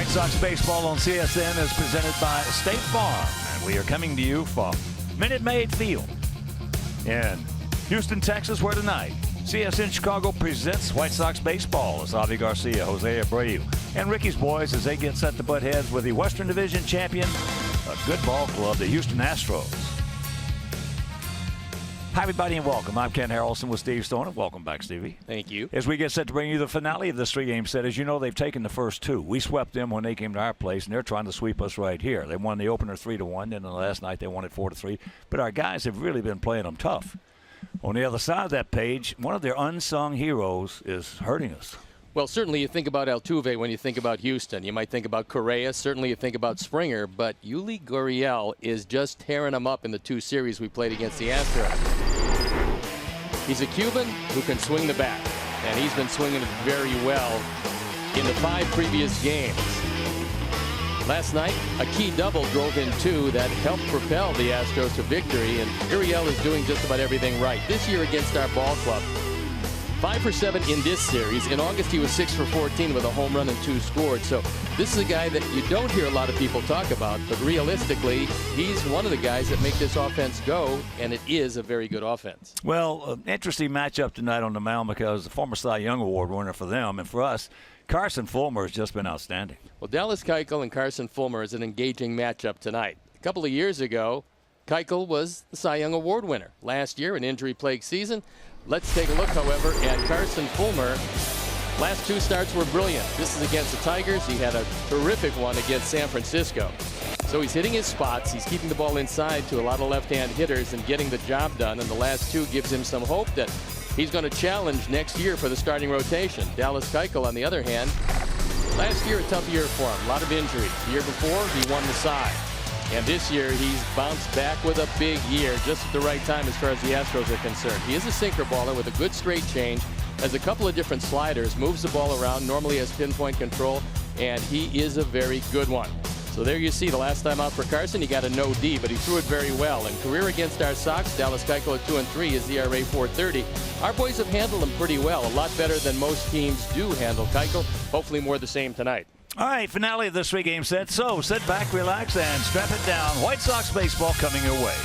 White Sox baseball on CSN is presented by State Farm, and we are coming to you from Minute Maid Field in Houston, Texas, where tonight CSN Chicago presents White Sox baseball as Avi Garcia, Jose Abreu, and Ricky's boys as they get set to butt heads with the Western Division champion, a good ball club, the Houston Astros. Hi, everybody, and welcome. I'm Ken Harrelson with Steve Stone, and welcome back, Stevie. Thank you. As we get set to bring you the finale of this three-game set, as you know, they've taken the first two. We swept them when they came to our place, and they're trying to sweep us right here. They won the opener 3-1, and then last night they won it 4-3. But our guys have really been playing them tough. On the other side of that page, one of their unsung heroes is hurting us. Well, certainly you think about Altuve when you think about Houston. You might think about Correa. Certainly you think about Springer. But Yuli Gurriel is just tearing them up in the two series we played against the Astros. He's a Cuban who can swing the bat. And he's been swinging it very well in the 5 previous games. Last night, a key double drove in 2 that helped propel the Astros to victory. And Gurriel is doing just about everything right. This year against our ball club, 5 for 7 in this series. In August, he was 6 for 14 with a home run and 2 scored. So this is a guy that you don't hear a lot of people talk about, but realistically, he's one of the guys that make this offense go, and it is a very good offense. Well, interesting matchup tonight on the mound because the former Cy Young Award winner for them, and for us, Carson Fulmer has just been outstanding. Well, Dallas Keuchel and Carson Fulmer is an engaging matchup tonight. A couple of years ago, Keuchel was the Cy Young Award winner. Last year, an injury-plagued season. Let's take a look, however, at Carson Fulmer. Last 2 starts were brilliant. This is against the Tigers. He had a terrific one against San Francisco. So he's hitting his spots. He's keeping the ball inside to a lot of left-hand hitters and getting the job done. And the last 2 gives him some hope that he's going to challenge next year for the starting rotation. Dallas Keuchel, on the other hand, last year a tough year for him. A lot of injuries. The year before, he won the Cy. And this year, he's bounced back with a big year just at the right time as far as the Astros are concerned. He is a sinker baller with a good straight change, has a couple of different sliders, moves the ball around, normally has pinpoint control, and he is a very good one. So there you see, the last time out for Carson, he got a no D, but he threw it very well. In career against our Sox, Dallas Keuchel at 2-3, his ERA .430. Our boys have handled him pretty well, a lot better than most teams do handle Keuchel. Hopefully more the same tonight. All right, finale of this three-game set. So sit back, relax, and strap it down. White Sox baseball coming your way.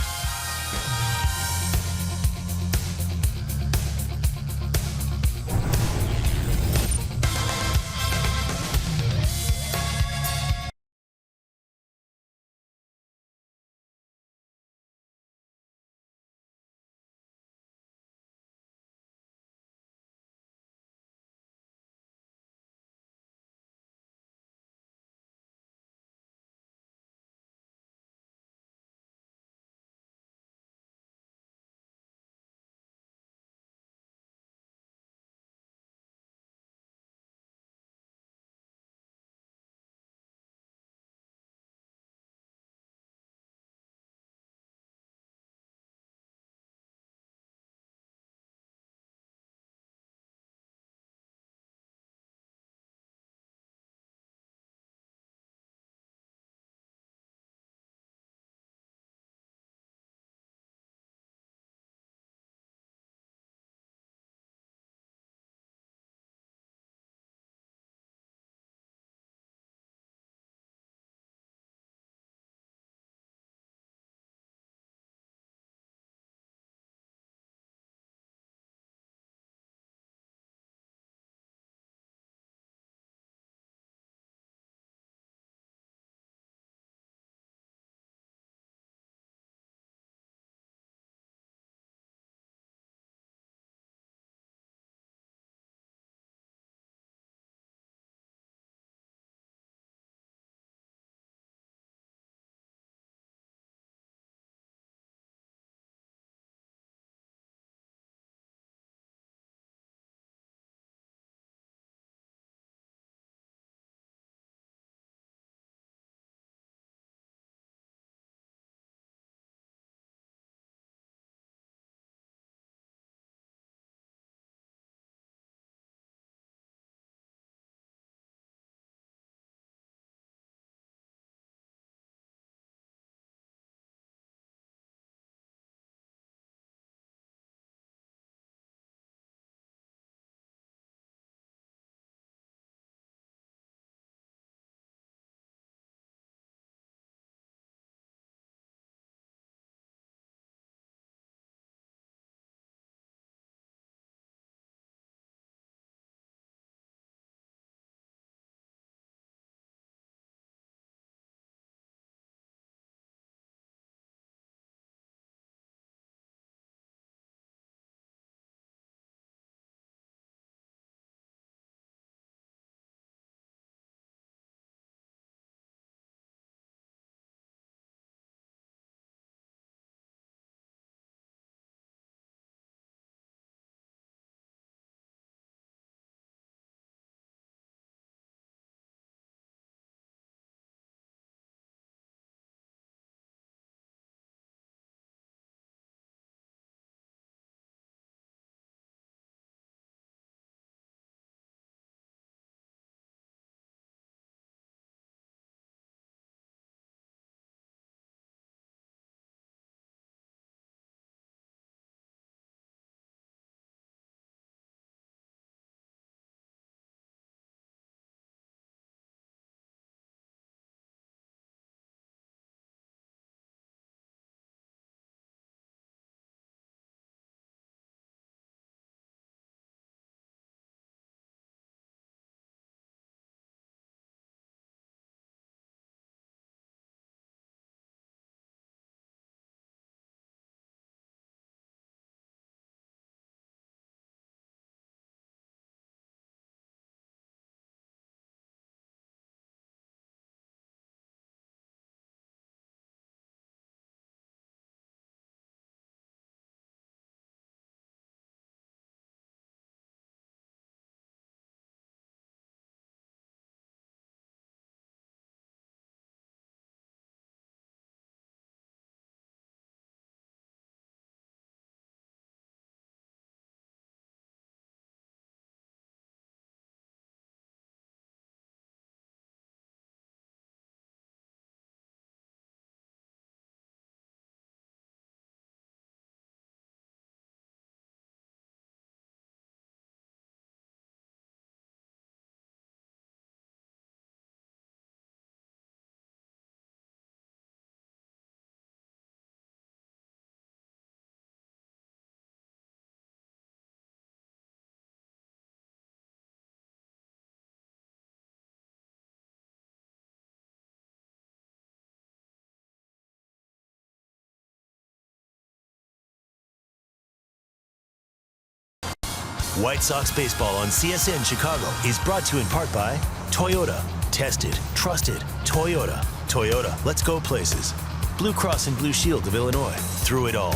White Sox baseball on CSN Chicago is brought to you in part by Toyota. Tested, trusted, Toyota. Toyota, let's go places. Blue Cross and Blue Shield of Illinois, through it all.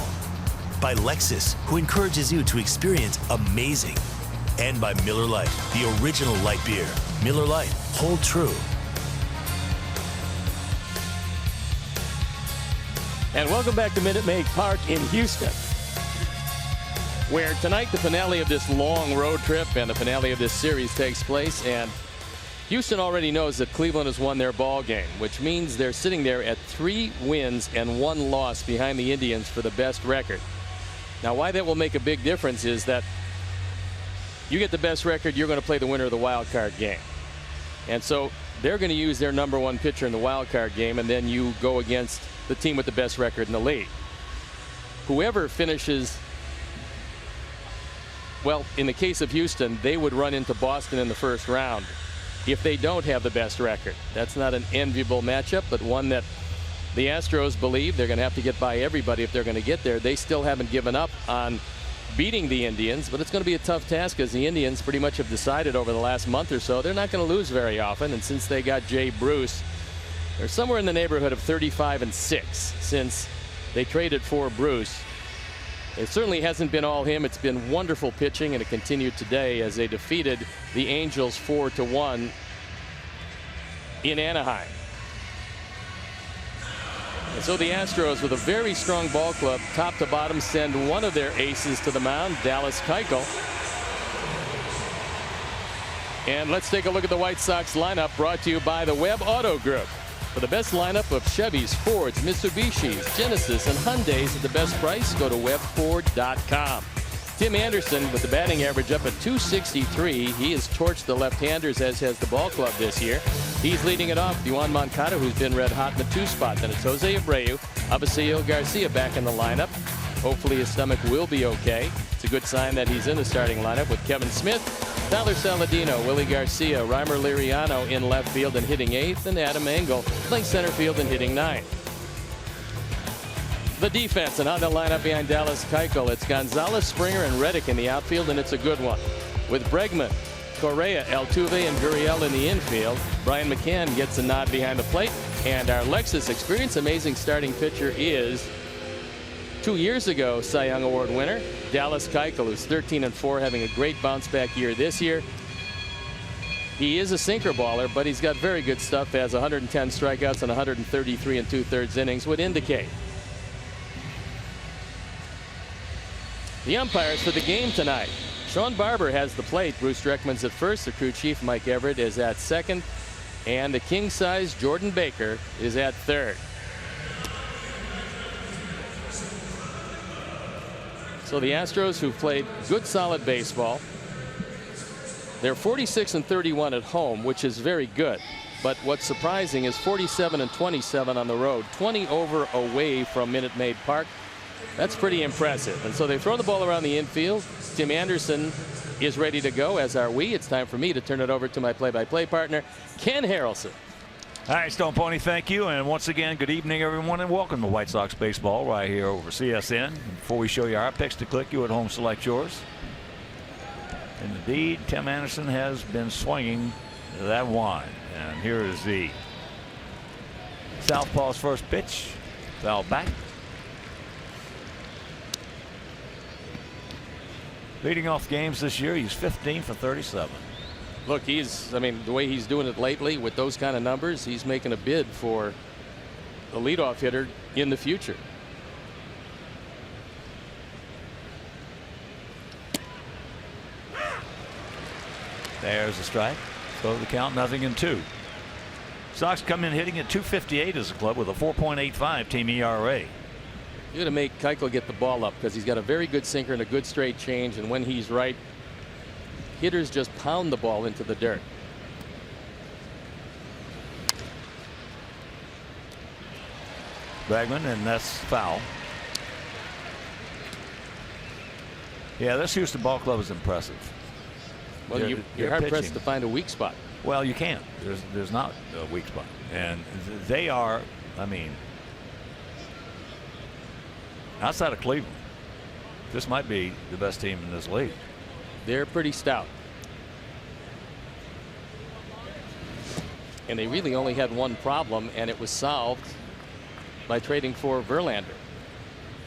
By Lexus, who encourages you to experience amazing. And by Miller Lite, the original light beer. Miller Lite, hold true. And welcome back to Minute Maid Park in Houston, where tonight the finale of this long road trip and the finale of this series takes place. And Houston already knows that Cleveland has won their ball game, which means they're sitting there at 3 wins and 1 loss behind the Indians for the best record. Now, why that will make a big difference is that you get the best record, you're going to play the winner of the wild card game. And so they're going to use their #1 pitcher in the wild card game, and then you go against the team with the best record in the league. Whoever finishes, well, in the case of Houston, they would run into Boston in the first round if they don't have the best record. That's not an enviable matchup, but one that the Astros believe they're going to have to get by everybody if they're going to get there. They still haven't given up on beating the Indians, but it's going to be a tough task because the Indians pretty much have decided over the last month or so they're not going to lose very often. And since they got Jay Bruce, they're somewhere in the neighborhood of 35-6 since they traded for Bruce. It certainly hasn't been all him. It's been wonderful pitching, and it continued today as they defeated the Angels 4-1 in Anaheim. And so the Astros, with a very strong ball club, top to bottom, send one of their aces to the mound, Dallas Keuchel. And let's take a look at the White Sox lineup, brought to you by the Webb Auto Group. For the best lineup of Chevys, Fords, Mitsubishis, Genesis, and Hyundais at the best price, go to webford.com. Tim Anderson with the batting average up at .263. He has torched the left-handers, as has the ball club this year. He's leading it off. Yoán Moncada, who's been red hot in the 2 spot. Then it's Jose Abreu, Avisaíl Garcia back in the lineup. Hopefully his stomach will be okay. It's a good sign that he's in the starting lineup with Kevin Smith, Tyler Saladino, Willie Garcia, Reimer Liriano in left field and hitting 8th, and Adam Engel playing center field and hitting 9th. The defense, and on the lineup behind Dallas Keuchel, it's Gonzalez, Springer, and Reddick in the outfield, and it's a good one. With Bregman, Correa, Altuve, and Gurriel in the infield, Brian McCann gets a nod behind the plate, and our Lexus Experience Amazing starting pitcher is 2 years ago Cy Young Award winner Dallas Keuchel, who's 13-4, having a great bounce back year this year. He is a sinker baller, but he's got very good stuff, has 110 strikeouts and 133 2/3 innings would indicate. The umpires for the game tonight: Sean Barber has the plate, Bruce Dreckman's at first, the crew chief Mike Everett is at second, and the king size Jordan Baker is at third. So the Astros, who've played good solid baseball, they're 46-31 at home, which is very good. But what's surprising is 47-27 on the road, 20 over away from Minute Maid Park. That's pretty impressive. And so they throw the ball around the infield. Tim Anderson is ready to go, as are we. It's time for me to turn it over to my play-by-play partner, Ken Harrelson. All right, Stone Pony, thank you. And once again, good evening, everyone, and welcome to White Sox baseball right here over CSN. Before we show you our picks to click, you at home select yours. And indeed, Tim Anderson has been swinging that wine. And here is the southpaw's first pitch. Foul back. Leading off games this year, he's 15 for 37. Look, I mean, the way he's doing it lately with those kind of numbers, he's making a bid for a leadoff hitter in the future. There's a strike. Throw the count, 0-2. Sox come in hitting at .258 as a club with a 4.85 team ERA. You're going to make Keuchel get the ball up because he's got a very good sinker and a good straight change, and when he's right, hitters just pound the ball into the dirt. Bregman, and that's foul. Yeah, this Houston ball club is impressive. Well, you're hard pressed to find a weak spot. Well, you can't. There's not a weak spot, and they are. I mean, outside of Cleveland, this might be the best team in this league. They're pretty stout. And they really only had one problem, and it was solved by trading for Verlander,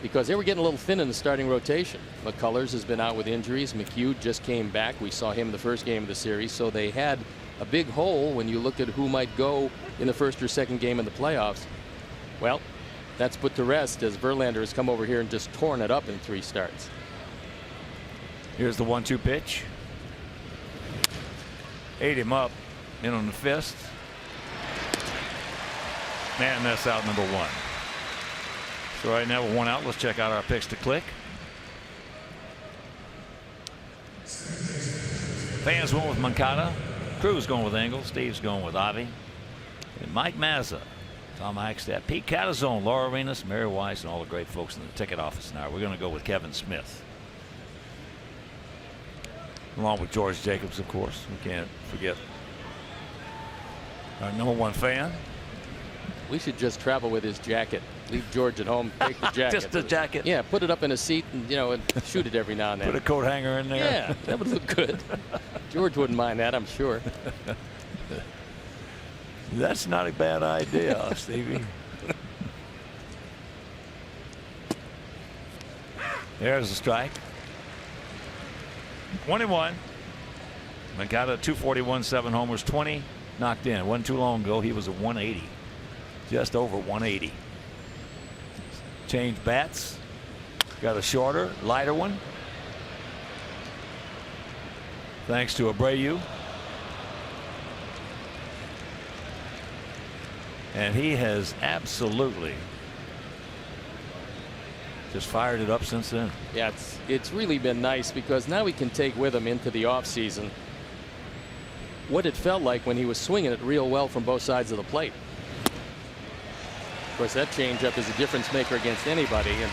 because they were getting a little thin in the starting rotation. McCullers has been out with injuries. McHugh just came back. We saw him in the first game of the series. So they had a big hole when you look at who might go in the first or second game in the playoffs. Well, that's put to rest as Verlander has come over here and just torn it up in 3 starts. Here's the 1-2 pitch. Ate him up in on the fist. And that's out number 1. So right now with 1 out, let's check out our picks to click. Fans going with Moncada. Cruz going with Engel. Steve's going with Avi. And Mike Mazza, Tom Hackstadt, Pete Catazone, Laura Arenas, Mary Weiss, and all the great folks in the ticket office now. We're going to go with Kevin Smith. Along with George Jacobs, of course. We can't forget our number 1 fan. We should just travel with his jacket. Leave George at home. Take the jacket. Just the jacket. Yeah, put it up in a seat and and shoot it every now and then. Put a coat hanger in there. Yeah, that would look good. George wouldn't mind that, I'm sure. That's not a bad idea, Stevie. There's the strike. 1-1. Moncada 241, 7 homers, 20 knocked in. Wasn't too long ago. He was at 180. Just over 180. Changed bats. Got a shorter, lighter one. Thanks to Abreu. And he has absolutely just fired it up since then. Yeah, it's really been nice because now we can take with him into the offseason what it felt like when he was swinging it real well from both sides of the plate. Of course, that changeup is a difference maker against anybody, and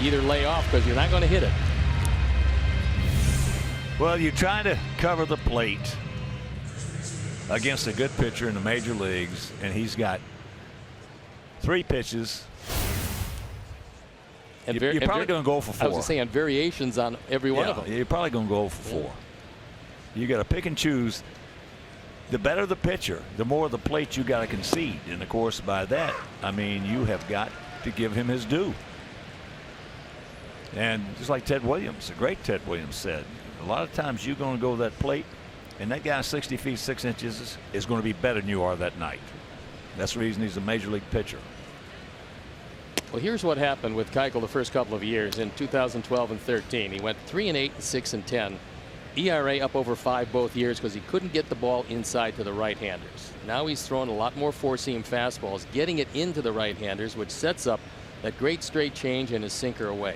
either lay off because you're not going to hit it. Well, you try to cover the plate against a good pitcher in the major leagues, and he's got 3 pitches. And you're probably going to go for 4. I was saying variations on every one of them. You're probably going to go for 4. You got to pick and choose. The better the pitcher, the more the plate you got to concede. And of course, by that, I mean, you have got to give him his due. And just like Ted Williams, the great Ted Williams said, a lot of times you're going to go to that plate, and that guy 60 feet 6 inches is going to be better than you are that night. That's the reason he's a major league pitcher. Well, here's what happened with Keuchel the first couple of years in 2012 and 13. He went 3-8 and 6-10. ERA up over 5 both years because he couldn't get the ball inside to the right-handers. Now he's throwing a lot more four-seam fastballs, getting it into the right-handers, which sets up that great straight change and his sinker away.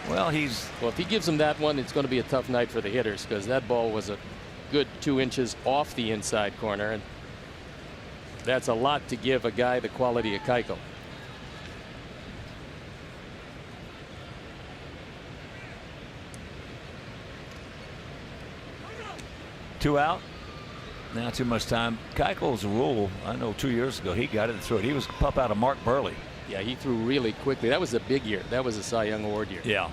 Well, if he gives him that one, it's going to be a tough night for the hitters because that ball was a good 2 inches off the inside corner, and that's a lot to give a guy the quality of Keuchel. Two out. Not too much time. Keuchel's rule, I know 2 years ago he got it and threw it. He was pup out of Mark Burley. Yeah, he threw really quickly. That was a big year. That was a Cy Young Award year. Yeah.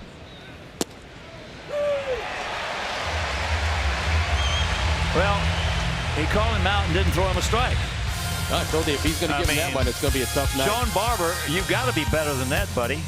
Well, he called him out and didn't throw him a strike. I told you if he's going to give him that one, it's going to be a tough night. Sean Barber, you've got to be better than that, buddy.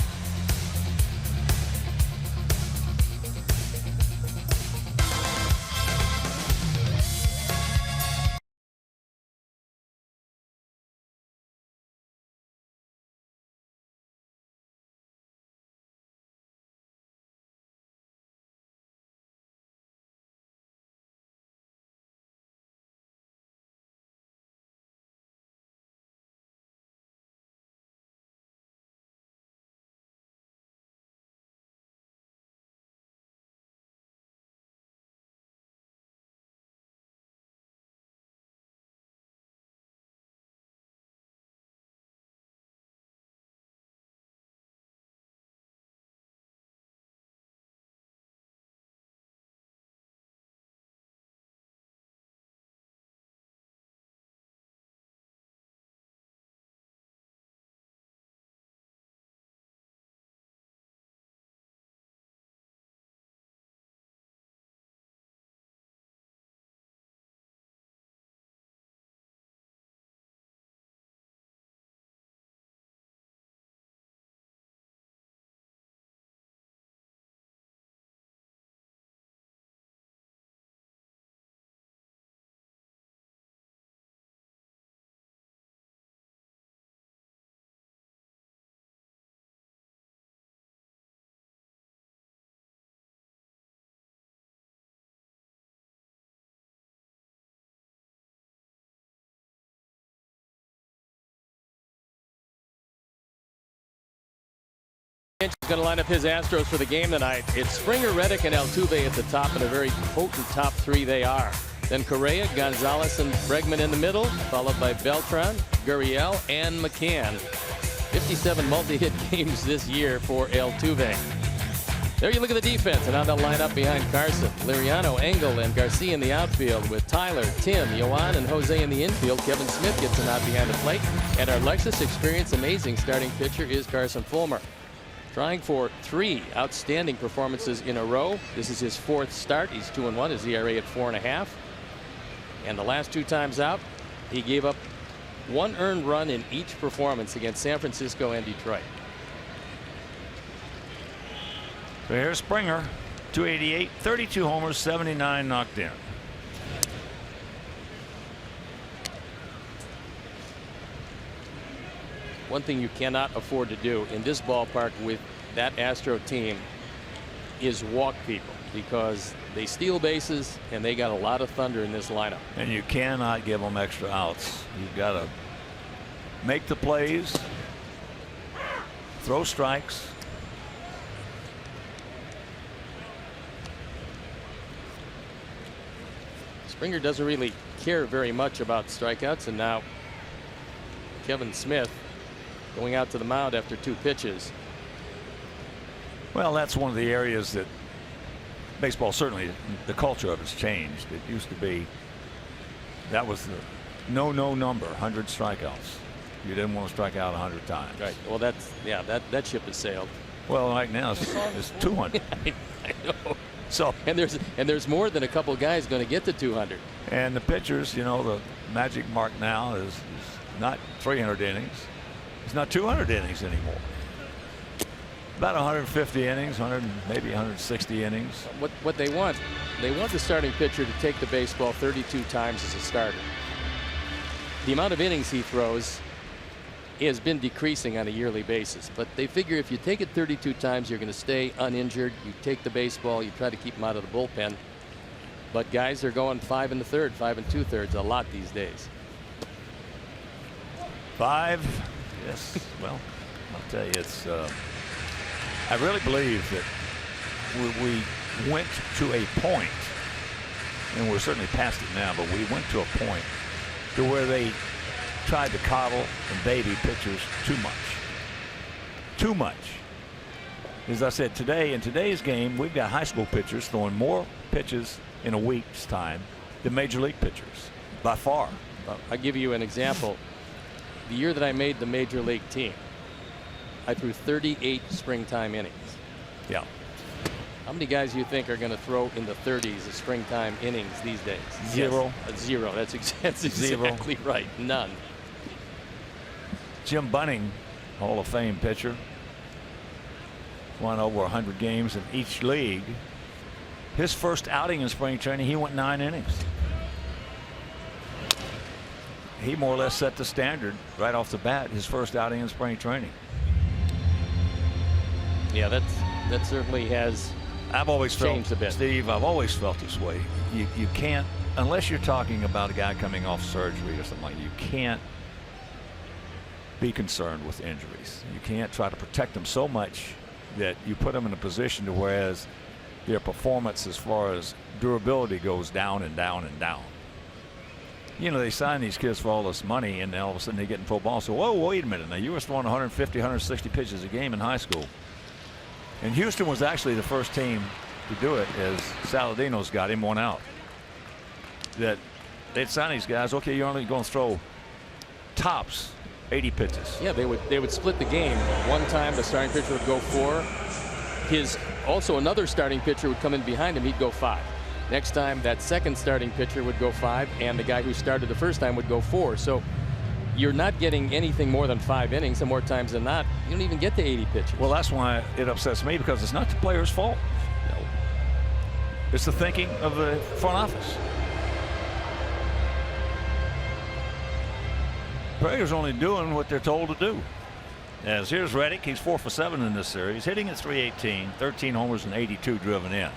He's going to line up his Astros for the game tonight. It's Springer, Reddick, and Altuve at the top, and a very potent top three they are. Then Correa, Gonzalez, and Bregman in the middle, followed by Beltran, Gurriel, and McCann. 57 multi-hit games this year for Altuve. There you look at the defense, and how they'll line up behind Carson. Liriano, Engel, and Garcia in the outfield with Tyler, Tim, Yoan, and Jose in the infield. Kevin Smith gets a nod behind the plate. And our Lexus Experience amazing starting pitcher is Carson Fulmer. Trying for 3 outstanding performances in a row. This is his 4th start. He's 2-1. His ERA at 4.5. And the last 2 times out, he gave up 1 earned run in each performance against San Francisco and Detroit. So here's Springer, 288, 32 homers, 79 knocked in. One thing you cannot afford to do in this ballpark with that Astro team is walk people, because they steal bases and they got a lot of thunder in this lineup. And you cannot give them extra outs. You've got to make the plays, throw strikes. Springer doesn't really care very much about strikeouts, and now Kevin Smith going out to the mound after 2 pitches. Well, that's one of the areas that baseball, certainly the culture of it's changed. It used to be that was the no number, 100 strikeouts. You didn't want to strike out 100 times. Right. Well, that's, yeah, that ship has sailed. Well, right now it's 200. I know. So and there's more than a couple guys going to get to 200. And the pitchers, you know, the magic mark now is not 300 innings. It's not 200 innings anymore. About 150 innings, maybe 160 innings. What they want the starting pitcher to take the baseball 32 times as a starter. The amount of innings he throws has been decreasing on a yearly basis, but they figure if you take it 32 times, you're going to stay uninjured. You take the baseball, you try to keep him out of the bullpen. But guys are going 5 1/3, 5 2/3 a lot these days. 5, yes. Well, I'll tell you, it's. I really believe that we went to a point, and we're certainly past it now, but we went to a point to where they tried to coddle and baby pitchers too much. Too much. As I said, today, in today's game, we've got high school pitchers throwing more pitches in a week's time than major league pitchers, by far. I'll give you an example. The year that I made the major league team, I threw 38 springtime innings. Yeah. How many guys do you think are going to throw in the 30s of springtime innings these days? 0. Yes, 0. That's exactly right. None. Jim Bunning, Hall of Fame pitcher, won over 100 games in each league. His first outing in spring training, he went 9 innings. He more or less set the standard right off the bat, his first outing in spring training. Yeah, that certainly has changed a bit. Steve, I've always felt this way. You can't, unless you're talking about a guy coming off surgery or something like that, you can't be concerned with injuries. You can't try to protect them so much that you put them in a position to whereas their performance as far as durability goes down and down and down. You know, they sign these kids for all this money, and then all of a sudden they get in pro ball. So, whoa, wait a minute. Now, you were throwing 150, 160 pitches a game in high school. And Houston was actually the first team to do it, as Saladino's got him 1 out. That they'd sign these guys. Okay, you're only going to throw tops 80 pitches. Yeah, they would split the game. One time the starting pitcher would go 4. Also another starting pitcher would come in behind him. He'd go 5. Next time that second starting pitcher would go 5, and the guy who started the first time would go 4. So you're not getting anything more than 5 innings, and more times than not, you don't even get to 80 pitches. Well, that's why it upsets me, because it's not the player's fault. No. It's the thinking of the front office. Players only doing what they're told to do. As here's Reddick, he's 4 for 7 in this series, hitting at .318, 13 homers and 82 driven in.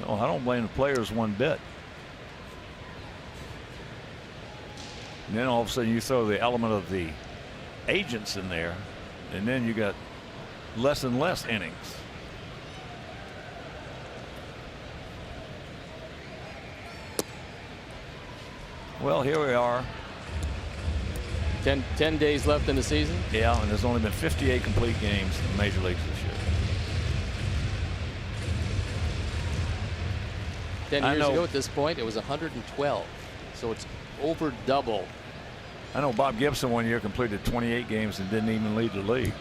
No, I don't blame the players one bit. And then all of a sudden you throw the element of the agents in there. and then you got less and less innings. Well, here we are. 10 days left in the season. Yeah, and there's only been 58 complete games in the major leagues this year. 10 years ago at this point, it was 112. So it's over double. I know Bob Gibson one year completed 28 games and didn't even lead the league.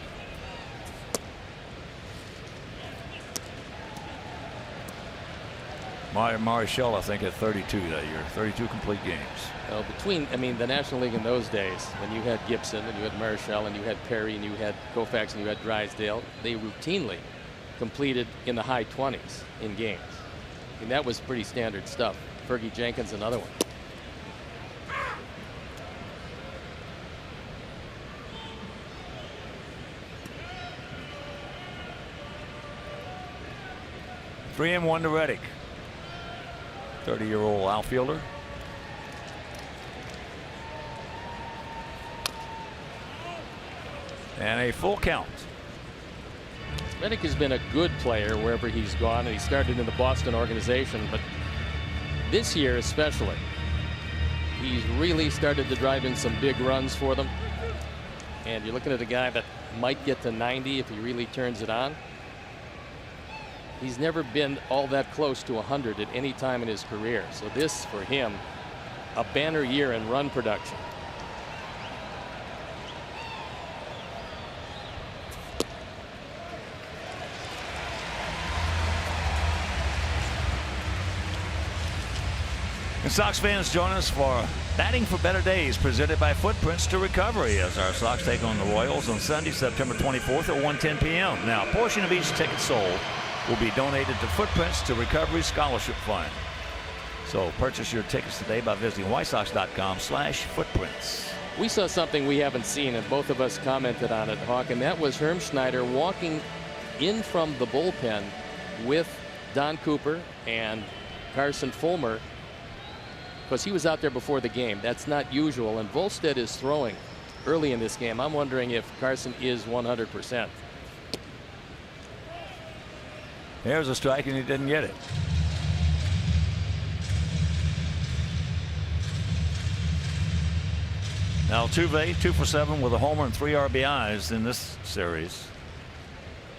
Marichal, I think, had 32 that year. 32 complete games. Well, the National League in those days, when you had Gibson and you had Marichal and you had Perry and you had Koufax and you had Drysdale, they routinely completed in the high 20s in games. And that was pretty standard stuff. Fergie Jenkins, another one. Three and one to Reddick. 30-year-old outfielder. And a full count. Reddick has been a good player wherever he's gone, and he started in the Boston organization, but this year especially, he's really started to drive in some big runs for them. And you're looking at a guy that might get to 90 if he really turns it on. He's never been all that close to 100 at any time in his career. So this, for him, a banner year in run production. And Sox fans, join us for Batting for Better Days, presented by Footprints to Recovery, as our Sox take on the Royals on Sunday, September 24th at 1:10 p.m. Now, a portion of each ticket sold will be donated to Footprints to Recovery Scholarship Fund. So purchase your tickets today by visiting whitesox.com/footprints. We saw something we haven't seen, and both of us commented on it, Hawk, and that was Herm Schneider walking in from the bullpen with Don Cooper and Carson Fulmer, because he was out there before the game. That's not usual, and Volstead is throwing early in this game. I'm wondering if Carson is 100%. There's a strike, and he didn't get it. Now Altuve 2 for 7 with a homer and 3 RBIs in this series.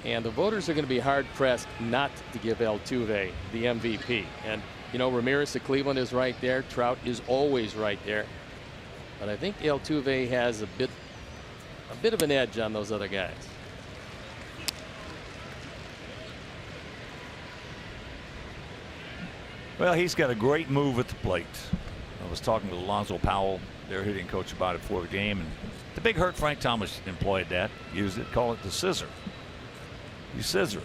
And the voters are going to be hard pressed not to give Altuve the MVP. And you know, Ramirez of Cleveland is right there. Trout is always right there. But I think Altuve has a bit of an edge on those other guys. Well, he's got a great move at the plate. I was talking to Alonzo Powell, their hitting coach, about it before the game, and the big hurt Frank Thomas employed that, used it, call it the scissor. You scissor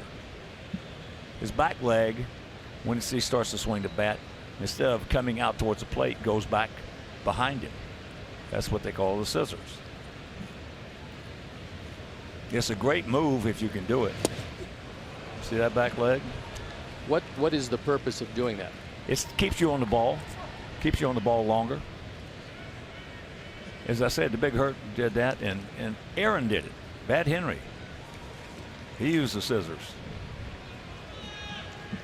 his back leg when he starts to swing the bat, instead of coming out towards the plate, goes back behind him. That's what they call the scissors. It's a great move if you can do it. See that back leg? What is the purpose of doing that? It keeps you on the ball. Keeps you on the ball longer. As I said, the big hurt did that, and Aaron did it. Bad Henry. He used the scissors.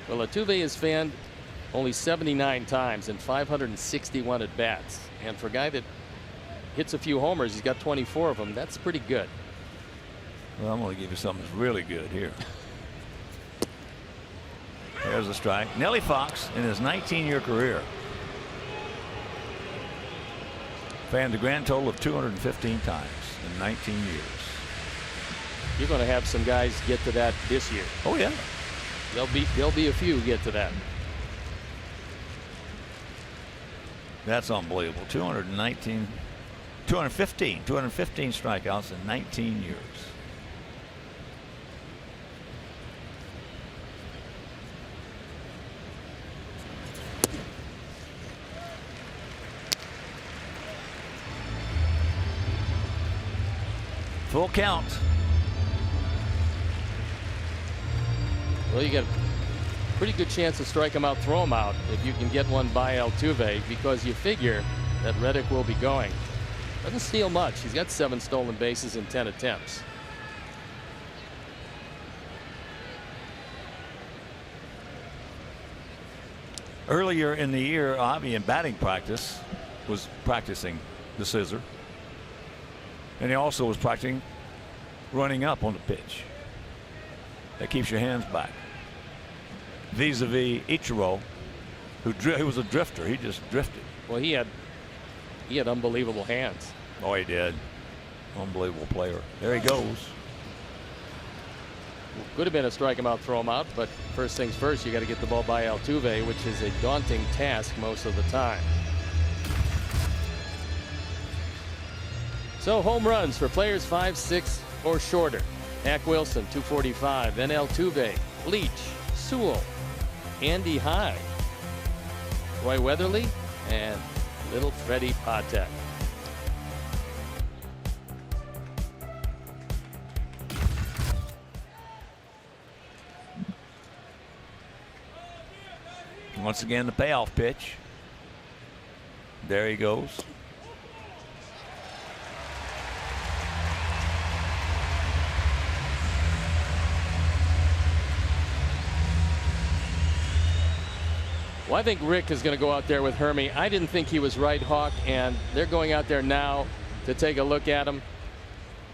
Well, Altuve is fanned only 79 times and 561 at bats. And for a guy that hits a few homers, he's got 24 of them. That's pretty good. Well, I'm going to give you something that's really good here. There's a strike. Nellie Fox, in his 19-year career, fanned a grand total of 215 times in 19 years. You're going to have some guys get to that this year. Oh yeah. There'll be a few get to that. That's unbelievable. 215 strikeouts in 19 years. Full count. Well, you get a pretty good chance to strike him out, throw him out, if you can get one by Altuve, because you figure that Reddick will be going. Doesn't steal much. He's got 7 stolen bases in 10 attempts. Earlier in the year, Avi in batting practice was practicing the scissor. And he also was practicing running up on the pitch. That keeps your hands back. Vis-a-vis Ichiro, who was a drifter. He just drifted. Well, he had unbelievable hands. Oh, he did. Unbelievable player. There he goes. Could have been a strike him out, throw him out, but first things first, you got to get the ball by Altuve, which is a daunting task most of the time. So home runs for players 5, 6 or shorter. Hack Wilson 245, then Altuve, Leach, Sewell, Andy High, Roy Weatherly, and little Freddie Patek. Once again, the payoff pitch. There he goes. Well, I think Rick is going to go out there with Hermie. I didn't think he was right, Hawk, and they're going out there now to take a look at him.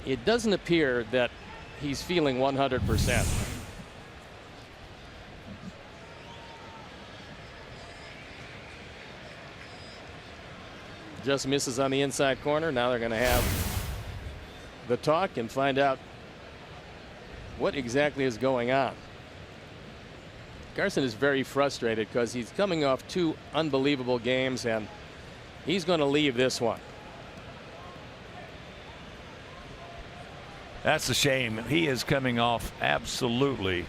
It doesn't appear that he's feeling 100%. Just misses on the inside corner. Now they're going to have the talk and find out what exactly is going on. Carson is very frustrated because he's coming off 2 unbelievable games, and he's going to leave this one. That's a shame. He is coming off absolutely.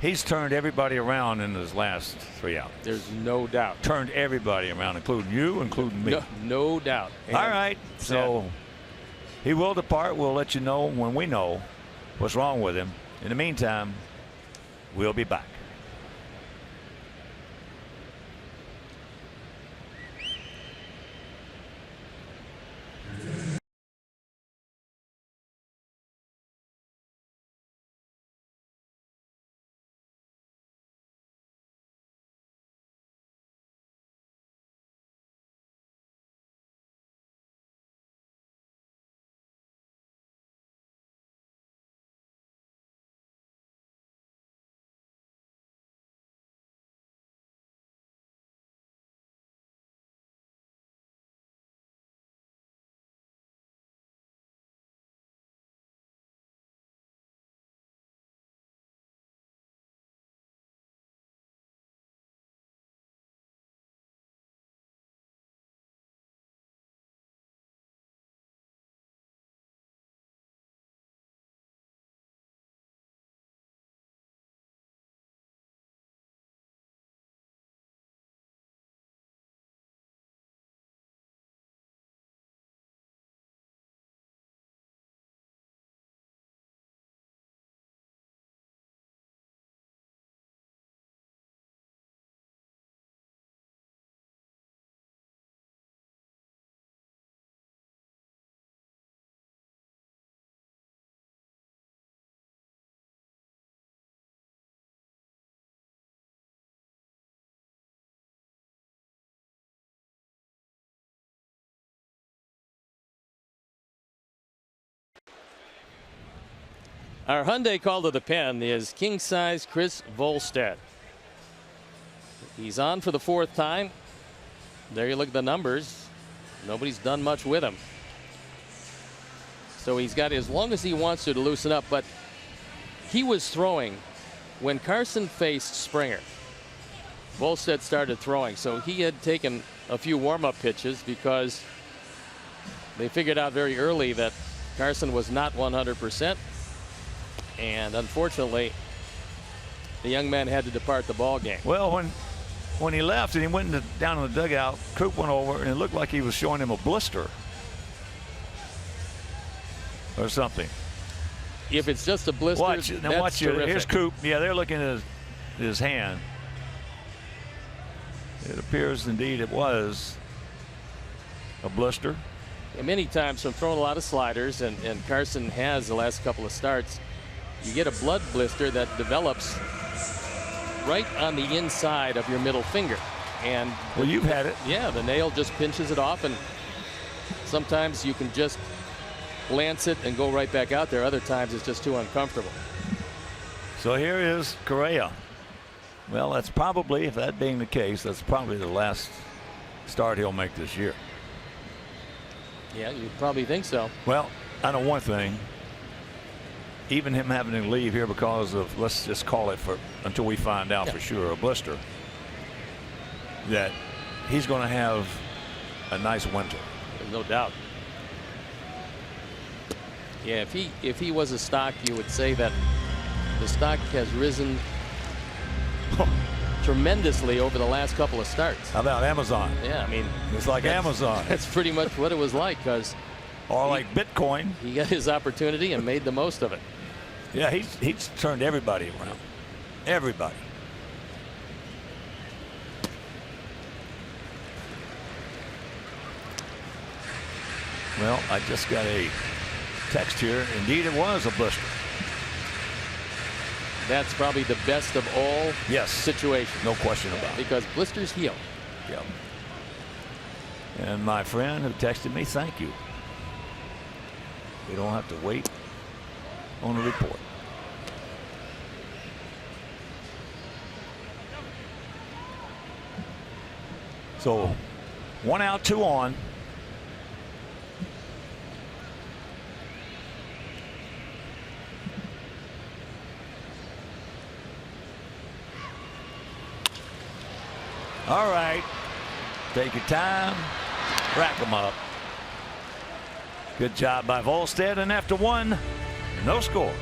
He's turned everybody around in his last 3 outs. There's no doubt. Turned everybody around, including you, including me. No doubt. And all right. So he will depart. We'll let you know when we know what's wrong with him. In the meantime, we'll be back. Our Hyundai call to the pen is king size Chris Volstead. He's on for the 4th time. There you look at the numbers. Nobody's done much with him. So he's got as long as he wants to loosen up. But he was throwing when Carson faced Springer. Volstead started throwing. So he had taken a few warm-up pitches because they figured out very early that Carson was not 100%. And unfortunately, the young man had to depart the ball game. Well, when he left and he went down in the dugout, Coop went over and it looked like he was showing him a blister or something. If it's just a blister, that's terrific. Here's Coop. Yeah, they're looking at his hand. It appears indeed it was a blister. And many times from throwing a lot of sliders, and Carson has the last couple of starts, you get a blood blister that develops right on the inside of your middle finger. And well, you've had it. Yeah, the nail just pinches it off, and sometimes you can just lance it and go right back out there. Other times it's just too uncomfortable. So here is Correa. Well, that's probably, if that being the case, that's probably the last start he'll make this year. Yeah, you probably think so. Well, I know one thing. Even him having to leave here because of, let's just call it for until we find out for sure, a blister, that he's going to have a nice winter. There's no doubt. Yeah, if he was a stock, you would say that the stock has risen tremendously over the last couple of starts. How about Amazon? Yeah, I mean, it's like Amazon. That's pretty much what it was like, because or like Bitcoin. He got his opportunity and made the most of it. Yeah, he's turned everybody around. Everybody. Well, I just got a text here. Indeed, it was a blister. That's probably the best of all situations. No question about it. Because blisters heal. Yep. And my friend who texted me, thank you. We don't have to wait on a report. So 1 out, 2 on. All right, take your time, rack them up. Good job by Volstead, and after 1, no score.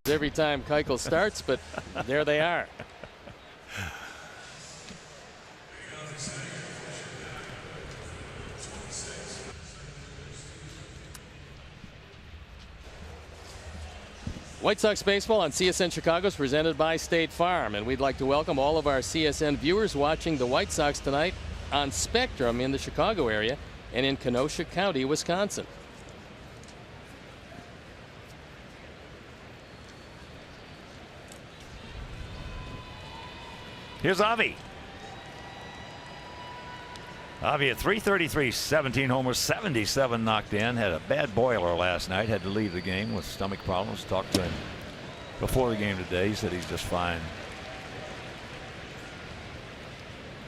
Every time Keuchel starts, but there they are. White Sox baseball on CSN Chicago is presented by State Farm, and we'd like to welcome all of our CSN viewers watching the White Sox tonight on Spectrum in the Chicago area and in Kenosha County, Wisconsin. Here's Avi. Avi at .333, 17 homers, 77 knocked in. Had a bad boiler last night. Had to leave the game with stomach problems. Talked to him before the game today. He said he's just fine.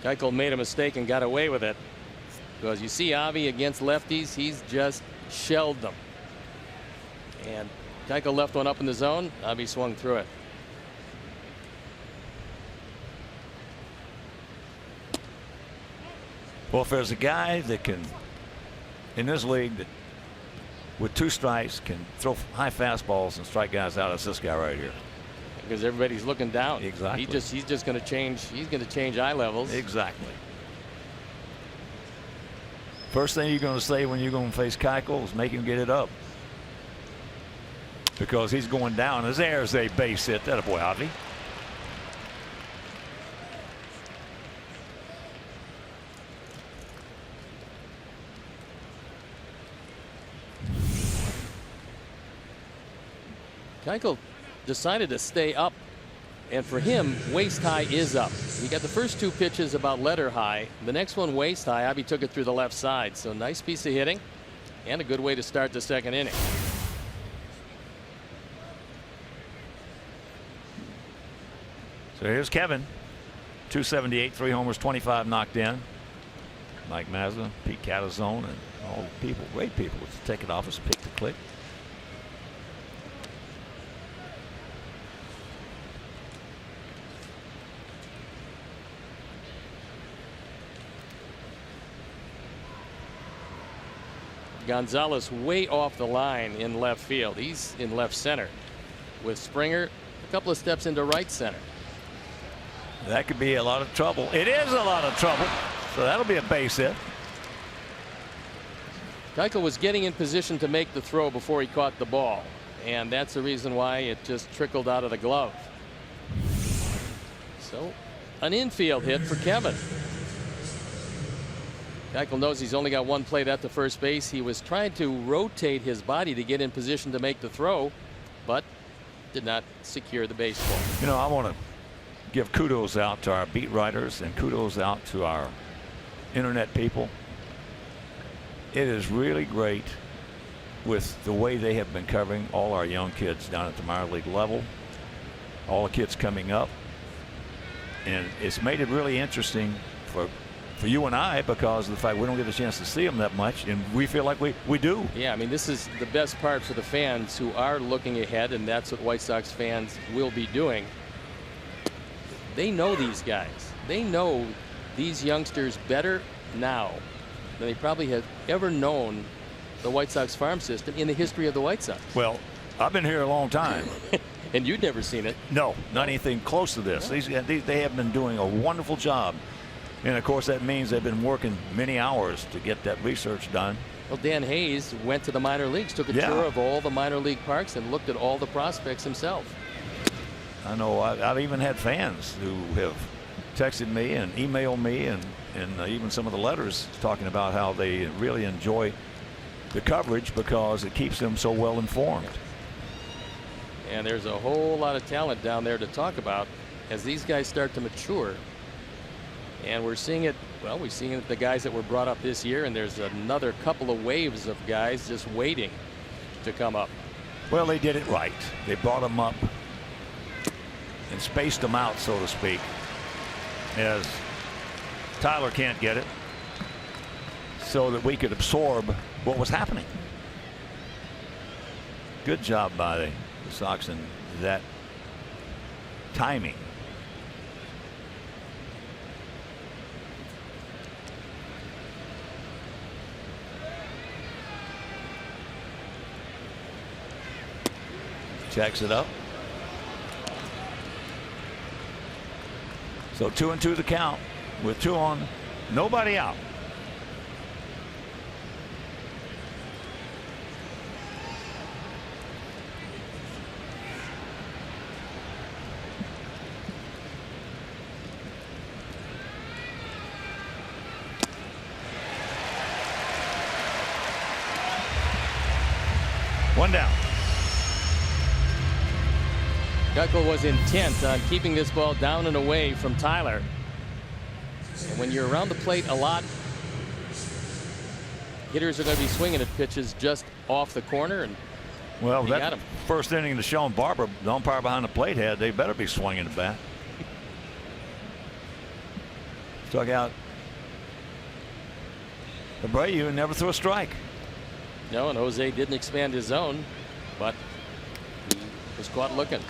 Keuchel made a mistake and got away with it. Because you see Avi against lefties, he's just shelled them. And Keuchel left one up in the zone. Avi swung through it. Well, if there's a guy that can, in this league, that with 2 strikes can throw high fastballs and strike guys out, it's this guy right here. Because everybody's looking down. Exactly. He's just going to change. He's going to change eye levels. Exactly. First thing you're going to say when you're going to face Keuchel is make him get it up, because he's going down. As there's a base hit. That a boy, Oddly. Keuchel decided to stay up, and for him, waist high is up. He got the first 2 pitches about letter high. The next one waist high. Abby took it through the left side. So nice piece of hitting and a good way to start the second inning. So here's Kevin. 278, 3 homers, 25 knocked in. Mike Mazza, Pete Catazone, and all the people, great people. Let's take it off his pick to click. Gonzalez way off the line in left field. He's in left center with Springer a couple of steps into right center. That could be a lot of trouble. It is a lot of trouble. So that'll be a base hit. Keuchel was getting in position to make the throw before he caught the ball, and that's the reason why it just trickled out of the glove. So an infield hit for Kevin. Keuchel knows he's only got one plate at the first base. He was trying to rotate his body to get in position to make the throw, but did not secure the baseball. You know, I want to give kudos out to our beat writers and kudos out to our internet people. It is really great with the way they have been covering all our young kids down at the minor league level, all the kids coming up, and it's made it really interesting for you and I, because of the fact we don't get a chance to see them that much, and we feel like we do. Yeah, I mean, this is the best part for the fans who are looking ahead, and that's what White Sox fans will be doing. They know these guys. They know these youngsters better now than they probably have ever known the White Sox farm system in the history of the White Sox. Well, I've been here a long time. And you'd never seen it. No, not anything close to this. They have been doing a wonderful job. And of course, that means they've been working many hours to get that research done. Well, Dan Hayes went to the minor leagues, took a tour of all the minor league parks, and looked at all the prospects himself. I know I've even had fans who have texted me and emailed me, and even some of the letters talking about how they really enjoy the coverage because it keeps them so well informed. And there's a whole lot of talent down there to talk about as these guys start to mature. And we're seeing it, well, we're seeing it the guys that were brought up this year, and there's another couple of waves of guys just waiting to come up. Well, they did it right. They brought them up and spaced them out, so to speak, as Tyler can't get it, so that we could absorb what was happening. Good job by the Sox in that timing. Checks it up. So 2-2 the count with 2 on, nobody out. One down. Keuchel was intent on keeping this ball down and away from Tyler. And when you're around the plate a lot, hitters are going to be swinging at pitches just off the corner, and well, he got that him. First inning to Sean Barber, the umpire behind the plate had, they better be swinging at bat. Struck out Abreu and never threw a strike. No, and Jose didn't expand his zone, but he was caught looking.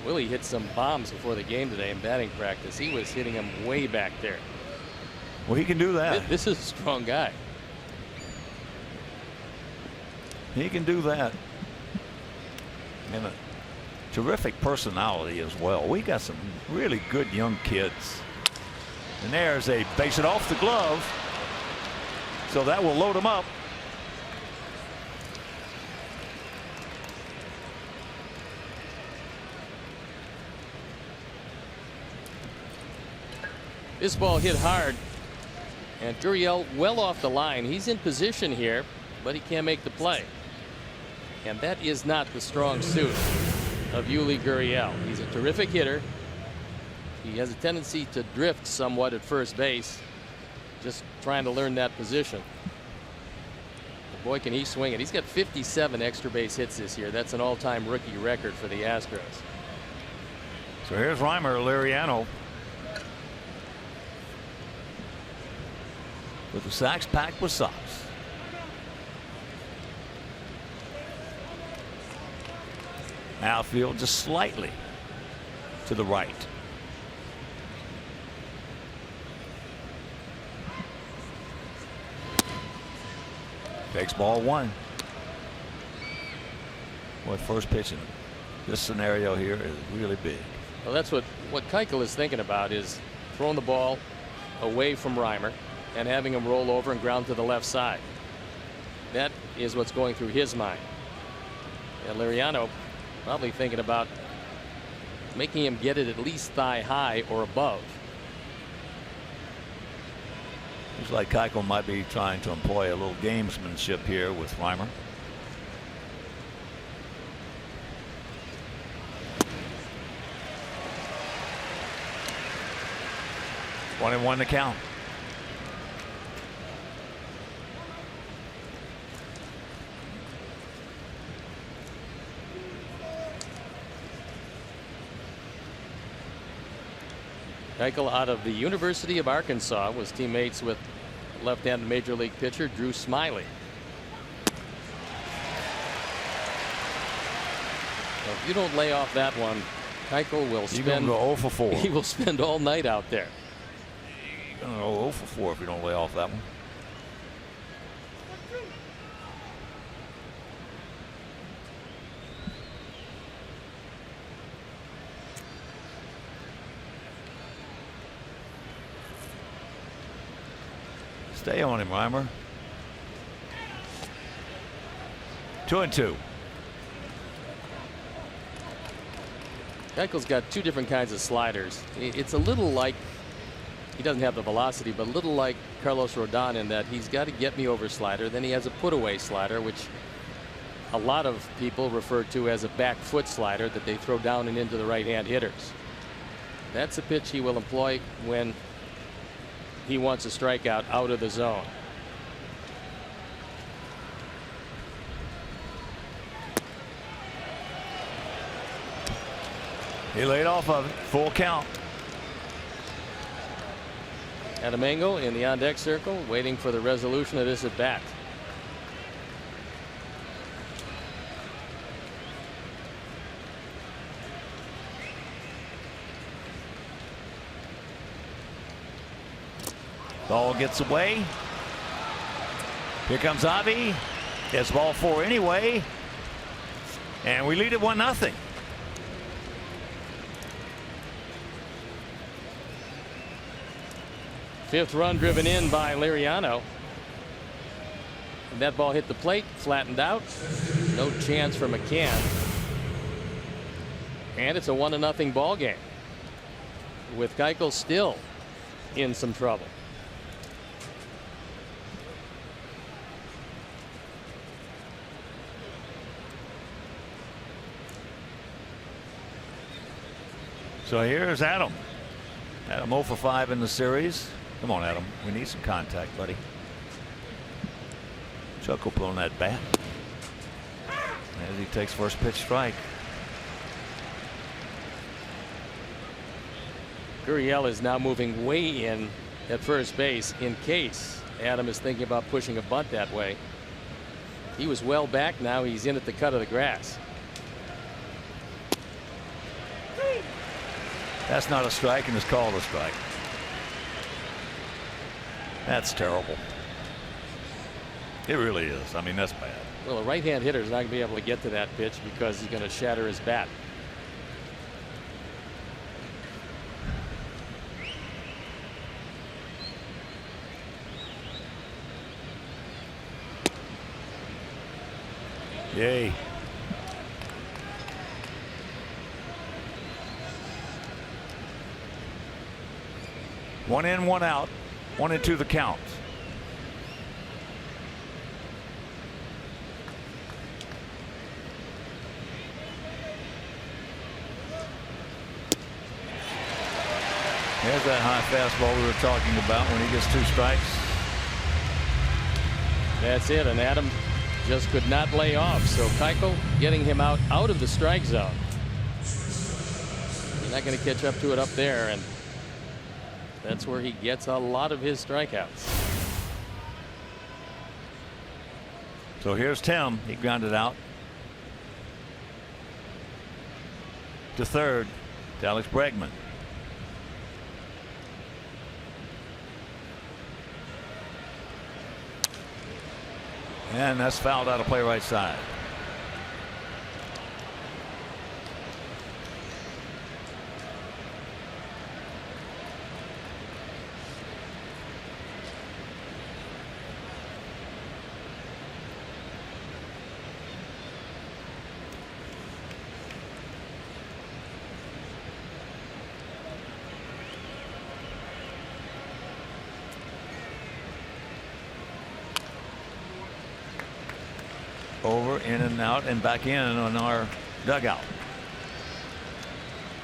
Willie hit some bombs before the game today in batting practice. He was hitting them way back there. Well, he can do that. This is a strong guy. He can do that. And a terrific personality as well. We got some really good young kids And there's a base it off the glove. So that will load him up. This ball hit hard. And Gurriel well off the line. He's in position here, but he can't make the play. And that is not the strong suit of Yuli Gurriel. He's a terrific hitter. He has a tendency to drift somewhat at first base, just trying to learn that position. Boy, can he swing it. He's got 57 extra base hits this year. That's an all-time rookie record for the Astros. So here's Reimer Liriano with the sacks packed with socks. Outfield just slightly to the right. Takes ball one. Boy, first pitch in this scenario here is really big. Well, that's what Keuchel is thinking about, is throwing the ball away from Reimer and having him roll over and ground to the left side. That is what's going through his mind. And Liriano probably thinking about making him get it at least thigh high or above. Looks like Keuchel might be trying to employ a little gamesmanship here with Reimer. One and one to count. Keuchel out of the University of Arkansas, was teammates with left-handed major league pitcher Drew Smiley. So if you don't lay off that one, Keuchel will You're gonna go 0 for 4. He will spend all night out there. You're gonna go 0 for 4 if you don't lay off that one. Stay on him, Reimer. 2-2. Keuchel's got two different kinds of sliders. It's a little like, he doesn't have the velocity, but a little like Carlos Rodon in that he's got a get me over slider. Then he has a put away slider, which a lot of people refer to as a back foot slider that they throw down and into the right hand hitters. That's a pitch he will employ when he wants a strikeout out of the zone. He laid off of it. Full count. Adamango in the on deck circle, waiting for the resolution of this at bat. Ball gets away. Here comes Avi. It's ball 4 anyway. And we lead it 1-0. Fifth run driven in by Liriano. And that ball hit the plate, flattened out. No chance for McCann. And it's a 1-0 ball game, with Keuchel still in some trouble. So here's Adam. Adam 0 for 5 in the series. Come on, Adam. We need some contact, buddy. Chuck will pull on that bat as he takes first pitch strike. Gurriel is now moving way in at first base in case Adam is thinking about pushing a bunt that way. He was well back. Now he's in at the cut of the grass. That's not a strike and it's called a strike. That's terrible. It really is. I mean, that's bad. Well, a right hand hitter is not going to be able to get to that pitch because he's going to shatter his bat. Yay. One in, one out. 1-2 the count. There's that high fastball we were talking about when he gets 2 strikes. That's it, and Adam just could not lay off. So Keuchel getting him out of the strike zone. He's not going to catch up to it up there, and that's where he gets a lot of his strikeouts. So here's Tim. He grounded out to third to Alex Bregman. And that's fouled out of play right side. Over, in and out, and back in on our dugout.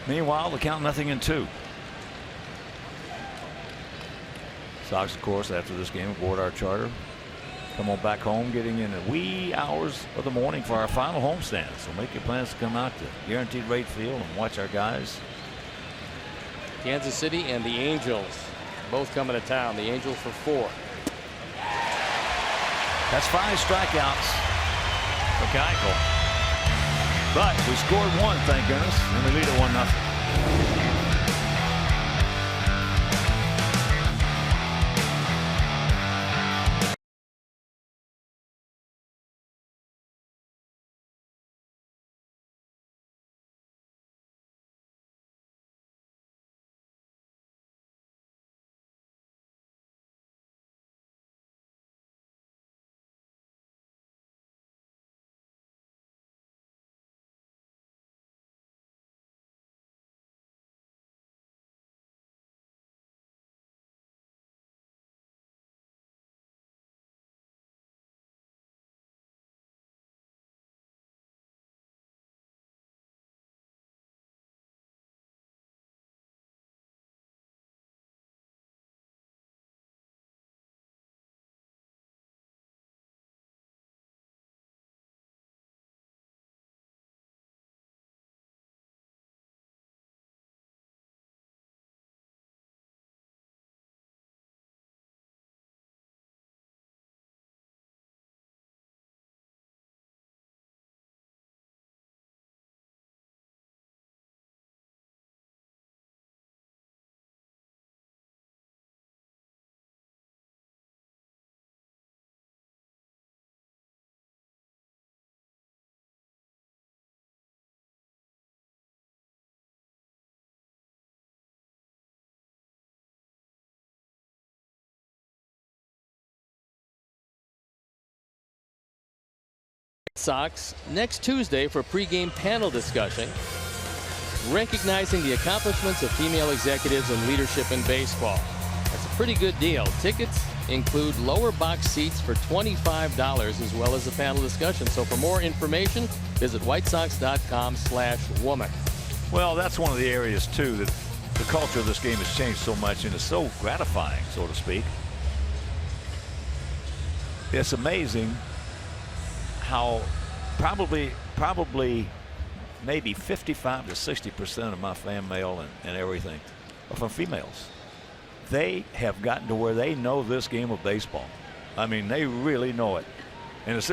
Meanwhile, the count 0-2. Sox, of course, after this game aboard our charter. Come on back home, getting in the wee hours of the morning for our final homestand. So make your plans to come out to Guaranteed Rate Field and watch our guys. Kansas City and the Angels both coming to town. The Angels for 4. That's 5 strikeouts for Keuchel. But we scored 1, thank goodness, and we lead at 1-0. Sox next Tuesday for pregame panel discussion, recognizing the accomplishments of female executives and leadership in baseball. That's a pretty good deal. Tickets include lower box seats for $25 as well as a panel discussion. So for more information, visit whitesox.com/woman. Well, that's one of the areas too that the culture of this game has changed so much, and it's so gratifying, so to speak. It's amazing how probably maybe 55 to 60% of my fan mail and everything are from females. They have gotten to where they know this game of baseball. I mean, they really know it. And it's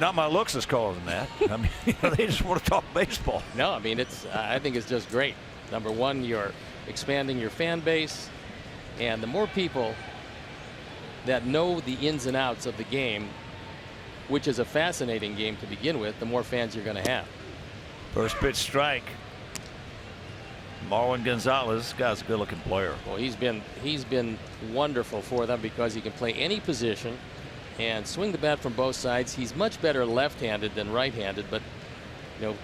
not my looks that's causing that. I mean, they just want to talk baseball. No, I mean, I think it's just great. Number one, you're expanding your fan base, and the more people that know the ins and outs of the game, which is a fascinating game to begin with, the more fans you're going to have. First pitch strike. Marwin Gonzalez, this guy's a good-looking player. Well, he's been wonderful for them because he can play any position. and swing the bat from both sides. He's much better left-handed than right-handed, but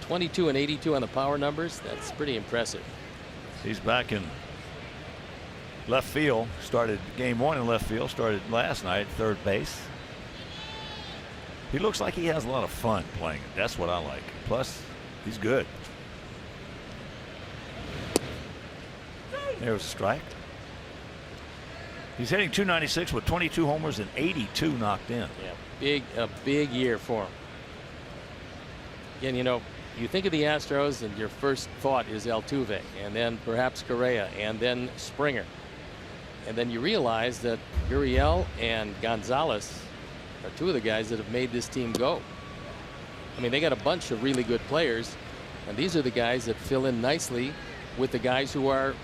22 and 82 on the power numbers, that's pretty impressive. He's back in left field. Started game 1 in left field. Started last night at third base. He looks like he has a lot of fun playing it. That's what I like. Plus, he's good. There's a strike. He's hitting .296 with 22 homers and 82 knocked in. Yeah, a big year for him. Again, you think of the Astros and your first thought is Altuve, and then perhaps Correa, and then Springer. And then you realize that Gurriel and Gonzalez are two of the guys that have made this team go. I mean, they got a bunch of really good players, and these are the guys that fill in nicely with the guys who are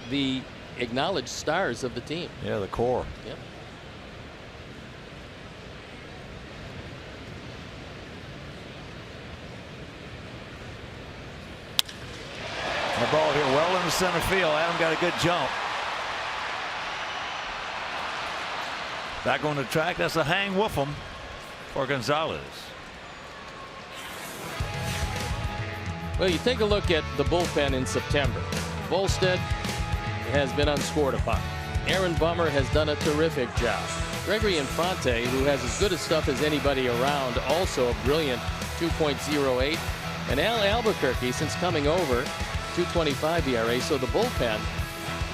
the acknowledged stars of the team. Yeah, the core. Yep. The ball here well in the center field. Adam got a good jump. Back on the track. That's a hang Woof'em for Gonzalez. Well, you take a look at the bullpen in September. Volstead has been unscored upon. Aaron Bummer has done a terrific job. Gregory Infante, who has as good a stuff as anybody around, also a brilliant 2.08. And Al Albuquerque, since coming over, 2.25 ERA. So the bullpen,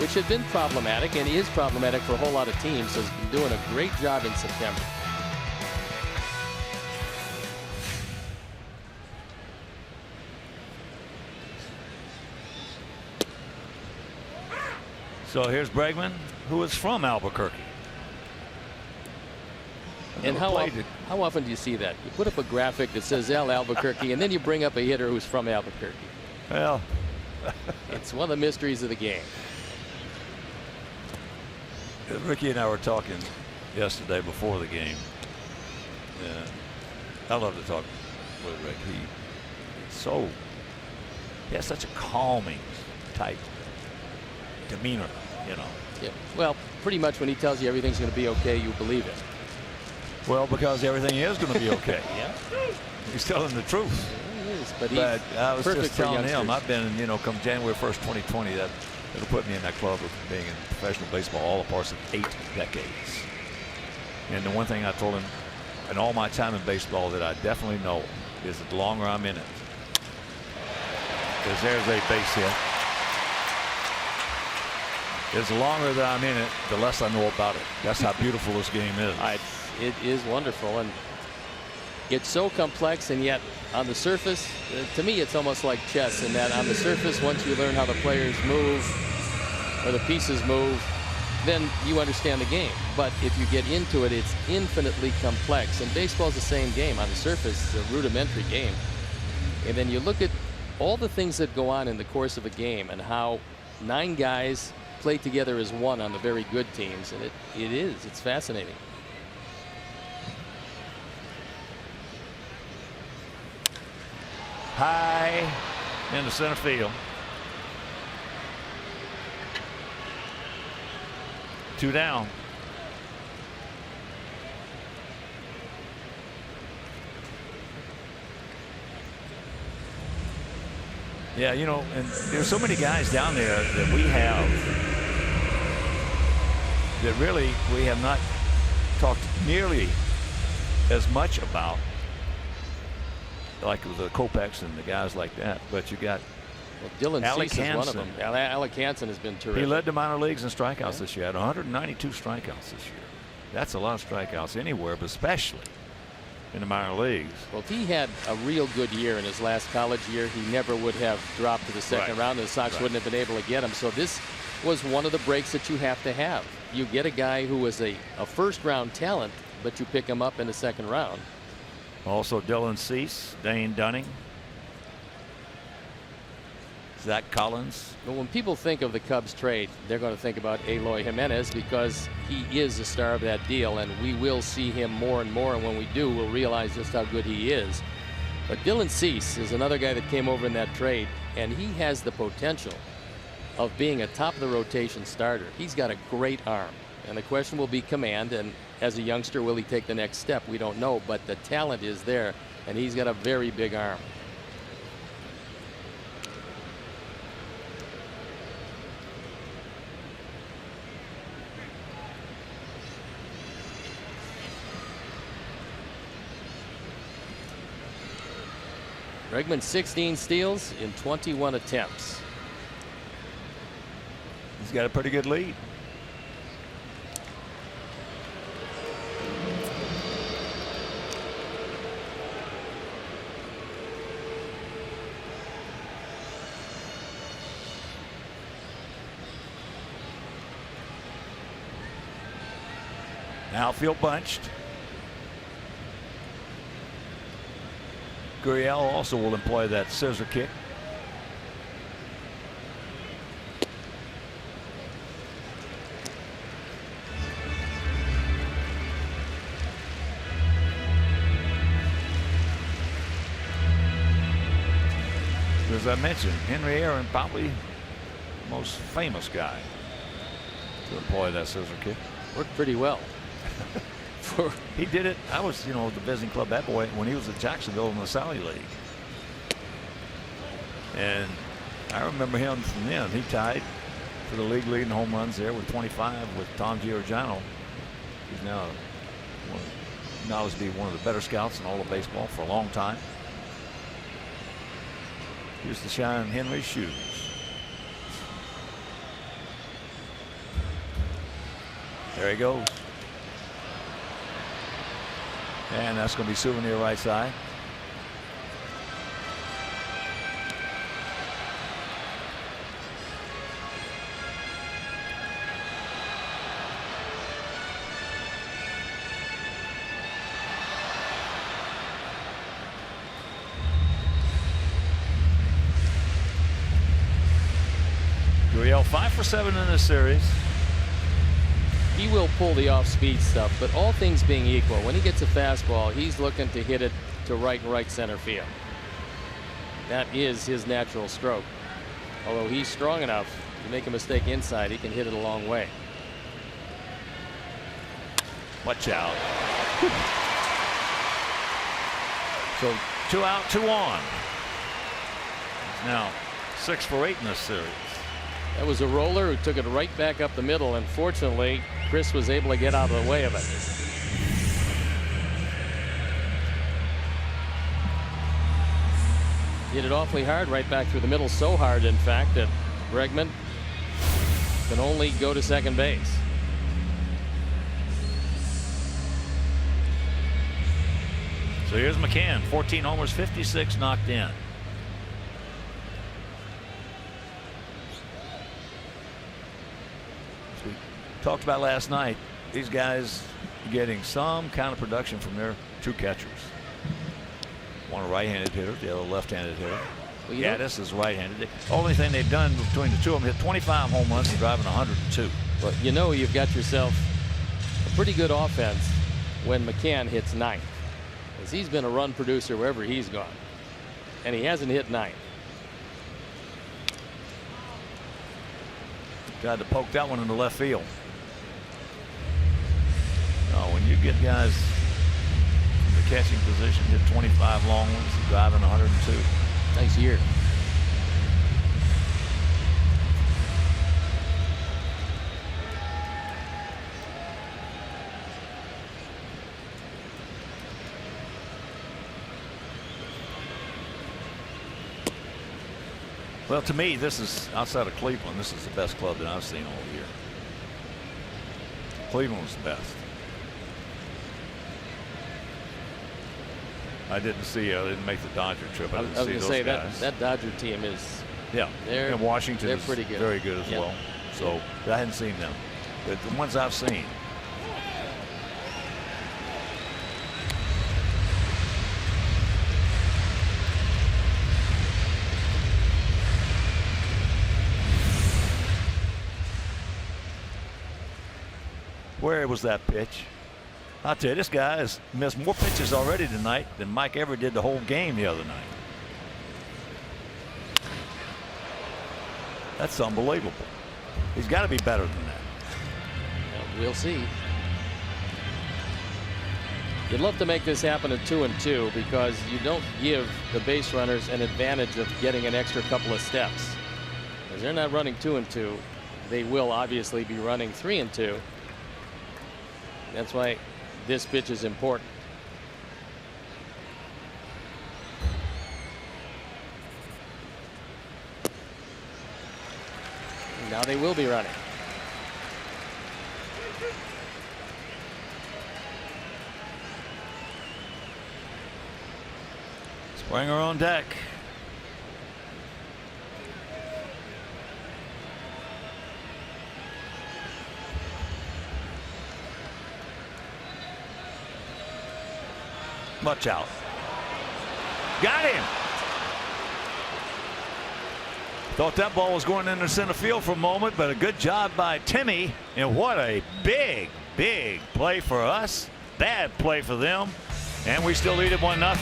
which had been problematic and is problematic for a whole lot of teams, has been doing a great job in September. So here's Bregman, who is from Albuquerque. And how often do you see that? You put up a graphic that says Al Albuquerque, and then you bring up a hitter who's from Albuquerque. Well, it's one of the mysteries of the game. Ricky and I were talking yesterday before the game. I love to talk with Rick. He has such a calming type demeanor, Yeah. Well, pretty much when he tells you everything's going to be okay, you believe it. Well, because everything is going to be okay. Yeah. He's telling the truth. He is, but I was perfect just telling for him, I've been, come January 1st, 2020, that'll put me in that club of being in professional baseball all the parts of 8 decades. And the one thing I told him in all my time in baseball that I definitely know is that the longer I'm in it, because there's a base hit. The longer that I'm in it, the less I know about it. That's how beautiful this game is. It is wonderful, and it's so complex, and yet on the surface, to me, it's almost like chess in that on the surface, once you learn how the players move or the pieces move, then you understand the game. But if you get into it, it's infinitely complex, and baseball's the same game. On the surface, it's a rudimentary game. And then you look at all the things that go on in the course of a game and how 9 guys play together as one on the very good teams, and it's fascinating. High in the center field. 2 down. Yeah, and there's so many guys down there that we have that really we have not talked nearly as much about, like the Kopechs and the guys like that. But you got Dylan Cease is one of them. Alec Hansen has been terrific. He led the minor leagues in strikeouts this year. Had 192 strikeouts this year. That's a lot of strikeouts anywhere, but especially in the minor leagues. Well, if he had a real good year in his last college year, he never would have dropped to the second round, and the Sox wouldn't have been able to get him. So this was one of the breaks that you have to have. You get a guy who was a first-round talent, but you pick him up in the second round. Also Dylan Cease, Dane Dunning, Zach Collins. But when people think of the Cubs trade, they're going to think about Eloy Jimenez because he is the star of that deal, and we will see him more and more. And when we do, we'll realize just how good he is. But Dylan Cease is another guy that came over in that trade, and he has the potential of being a top of the rotation starter. He's got a great arm, And the question will be command, and as a youngster, will he take the next step? We don't know, but the talent is there, and he's got a very big arm. Bregman 16 steals in 21 attempts. He's got a pretty good lead. Outfield bunched. Gurriel also will employ that scissor kick. As I mentioned, Henry Aaron, probably the most famous guy to employ that scissor kick. Worked pretty well. He did it. I was, the visiting club bat boy when he was at Jacksonville in the Sally League. And I remember him from then. He tied for the league lead in home runs there with 25 with Tom Giorgiano. He's now acknowledged to be one of the better scouts in all of baseball for a long time. Used to shine Henry's shoes. There he goes. And that's going to be Souvenir right side. Gurriel 5 for 7 in this series. He will pull the off-speed stuff, but all things being equal, when he gets a fastball, he's looking to hit it to right and right center field. That is his natural stroke. Although he's strong enough to make a mistake inside, he can hit it a long way. Watch out. So 2 out, 2 on. He's now 6 for 8 in this series. That was a roller who took it right back up the middle, and fortunately Chris was able to get out of the way of it. Hit it awfully hard right back through the middle, so hard in fact that Bregman can only go to second base. So here's McCann, 14 homers, 56 knocked in. Talked about last night, these guys getting some kind of production from their two catchers. One a right-handed hitter, the other left-handed hitter. Well, Gaddis is right-handed. The only thing they've done between the two of them, hit 25 home runs and driving 102. Well, you've got yourself a pretty good offense when McCann hits ninth, because he's been a run producer wherever he's gone, and he hasn't hit ninth. Tried to poke that one in the left field. When you get guys in the catching position, hit 25 long ones, driving 102. Nice year. Well, to me, this is, outside of Cleveland, this is the best club that I've seen all year. Cleveland was the best. I didn't make the Dodger trip. I was going to say that Dodger team is, and Washington is pretty good. Very good as well. So I hadn't seen them, but the ones I've seen. Where was that pitch? I'll tell you, this guy has missed more pitches already tonight than Mike ever did the whole game the other night. That's unbelievable. He's got to be better than that. We'll see. You'd love to make this happen at 2-2 because you don't give the base runners an advantage of getting an extra couple of steps. As they're not running 2-2, they will obviously be running 3-2. That's why this pitch is important. Now they will be running. Springer on deck. Much out. Got him. Thought that ball was going into center field for a moment, but a good job by Timmy. And what a big, big play for us. Bad play for them. And we still lead it 1-0.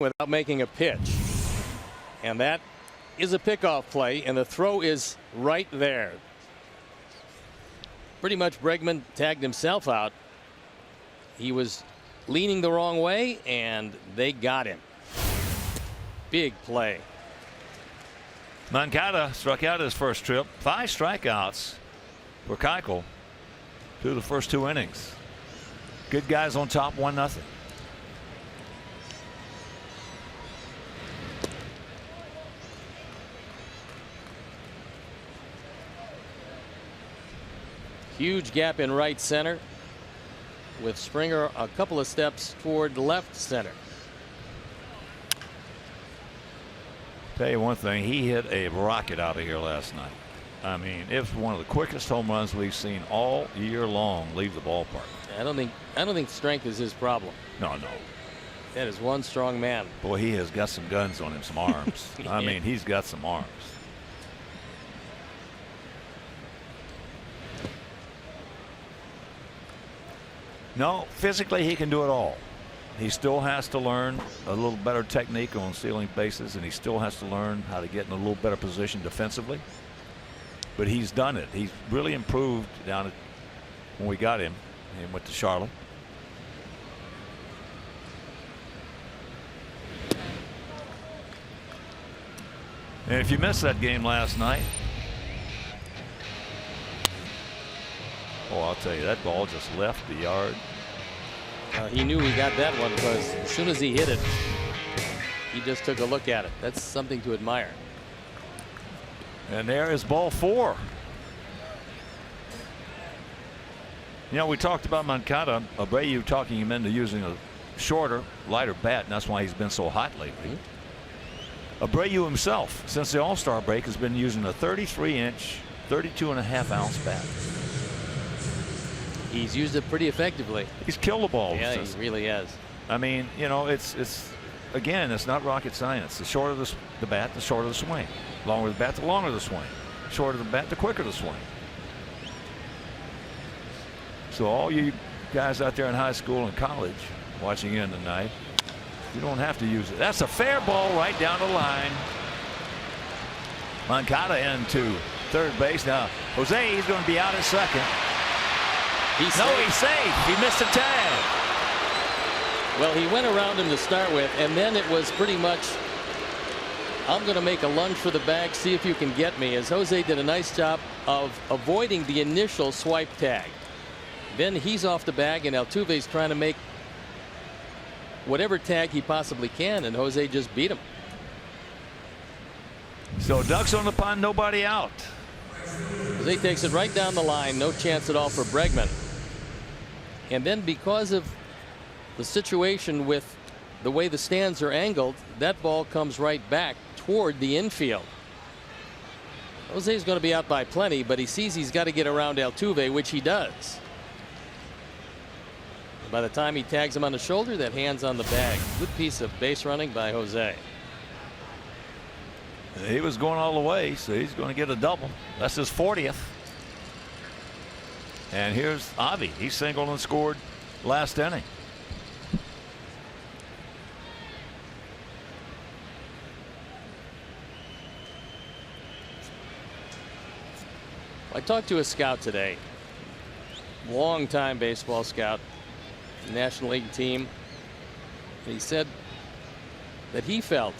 Without making a pitch, and that is a pickoff play, and the throw is right there. Pretty much Bregman tagged himself out. He was leaning the wrong way, and they got him. Big play. Moncada struck out his first trip. 5 strikeouts for Keuchel through the first 2 innings. Good guys on top, 1-0. Huge gap in right center, with Springer a couple of steps toward left center. Tell you one thing, he hit a rocket out of here last night. I mean, it was one of the quickest home runs we've seen all year long leave the ballpark. I don't think strength is his problem. No. That is one strong man. Boy, he has got some guns on him, some arms. I mean, he's got some arms. No, physically he can do it all. He still has to learn a little better technique on stealing bases, and he still has to learn how to get in a little better position defensively. But he's done it. He's really improved down at when we got him. He went to Charlotte. And if you missed that game last night, oh, I'll tell you, that ball just left the yard. He knew he got that one because as soon as he hit it, he just took a look at it. That's something to admire. And there is ball 4. You know, we talked about Moncada, Abreu talking him into using a shorter, lighter bat, and that's why he's been so hot lately. Abreu himself, since the All-Star break, has been using a 33-inch, 32.5-ounce bat. He's used it pretty effectively. He's killed the ball. Yeah, he really has. I mean, you know, it's again, it's not rocket science. The shorter the bat, the shorter the swing. Longer the bat, the longer the swing. Shorter the bat, the quicker the swing. So all you guys out there in high school and college watching in tonight, you don't have to use it. That's a fair ball right down the line. Moncada into third base. Now Jose, he's going to be out at second. He's safe. He missed a tag. Well, he went around him to start with, and then it was pretty much, I'm going to make a lunge for the bag, see if you can get me, as Jose did a nice job of avoiding the initial swipe tag. Then he's off the bag, and Altuve's trying to make whatever tag he possibly can, and Jose just beat him. So ducks on the pond, nobody out. Jose takes it right down the line, no chance at all for Bregman. And then because of the situation with the way the stands are angled, that ball comes right back toward the infield. Jose's going to be out by plenty, but he sees he's got to get around Altuve, which he does. By the time he tags him on the shoulder, that hand's on the bag. Good piece of base running by Jose. He was going all the way, so he's going to get a double. That's his 40th. And here's Avi. He singled and scored last inning. I talked to a scout today, long-time baseball scout, National League team, and he said that he felt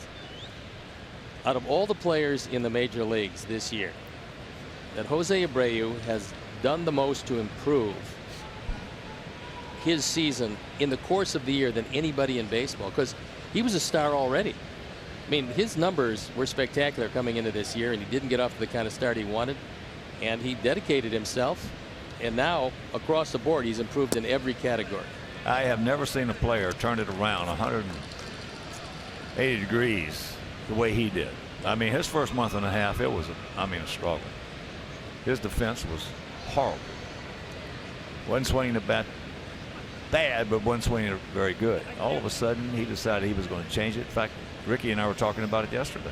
out of all the players in the major leagues this year that Jose Abreu has done the most to improve his season in the course of the year than anybody in baseball, because he was a star already. I mean, his numbers were spectacular coming into this year, and he didn't get off to the kind of start he wanted, and he dedicated himself, and now across the board he's improved in every category. I have never seen a player turn it around 180 degrees the way he did. I mean, his first month and a half, it was a struggle. His defense was horrible. Wasn't swinging the bat bad, but wasn't swinging it very good. All of a sudden he decided he was going to change it. In fact, Ricky and I were talking about it yesterday.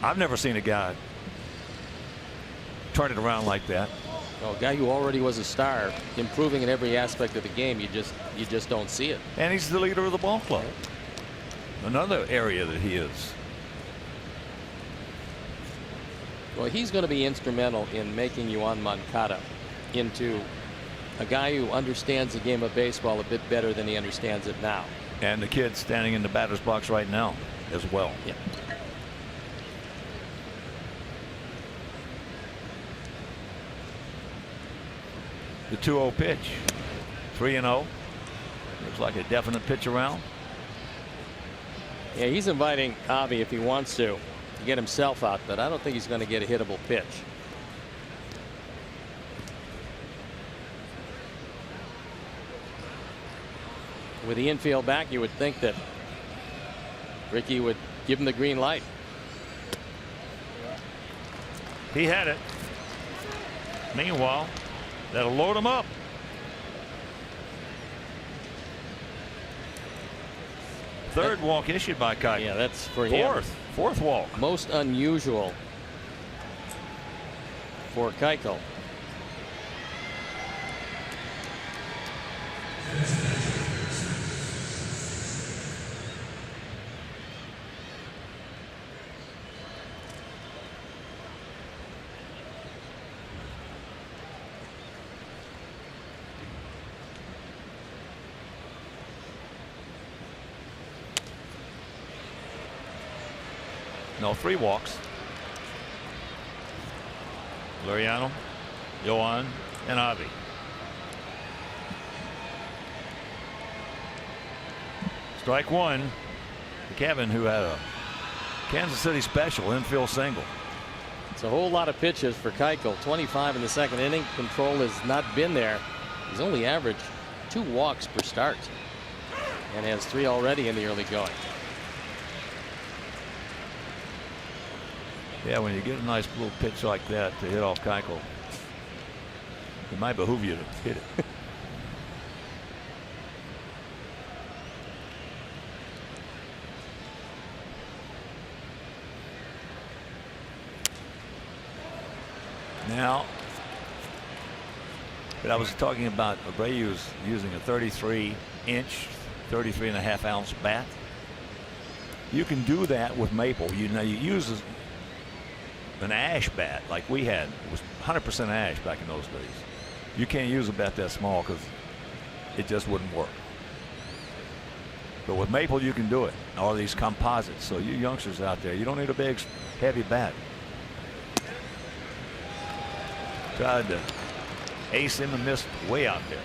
I've never seen a guy turn it around like that. Well, a guy who already was a star, improving in every aspect of the game, you just don't see it. And he's the leader of the ball club. Another area that he is. Well, he's going to be instrumental in making Yoan Moncada into a guy who understands the game of baseball a bit better than he understands it now. And the kid standing in the batter's box right now as well. Yeah. The 2-0 pitch. 3-0. Looks like a definite pitch around. Yeah, he's inviting Avi if he wants to get himself out, but I don't think he's going to get a hittable pitch. With the infield back, you would think that Ricky would give him the green light. He had it. Meanwhile, that'll load him up. Third walk issued by Keuchel. Yeah, that's for him. Fourth walk. Most unusual for Keuchel. No, 3 walks. Liriano, Yoan, and Avi. Strike one to Kevin, who had a Kansas City special infield single. It's a whole lot of pitches for Keuchel. 25 in the second inning. Control has not been there. He's only averaged 2 walks per start. and has 3 already in the early going. Yeah, when you get a nice little pitch like that to hit off Keuchel, it might behoove you to hit it. Now, but I was talking about Abreu's using a 33-inch, 33.5-ounce bat. You can do that with maple. You use an ash bat like we had. It was 100% ash back in those days. You can't use a bat that small because it just wouldn't work. But with maple you can do it, or these composites. So you youngsters out there, you don't need a big heavy bat. Tried to ace him and missed way out there.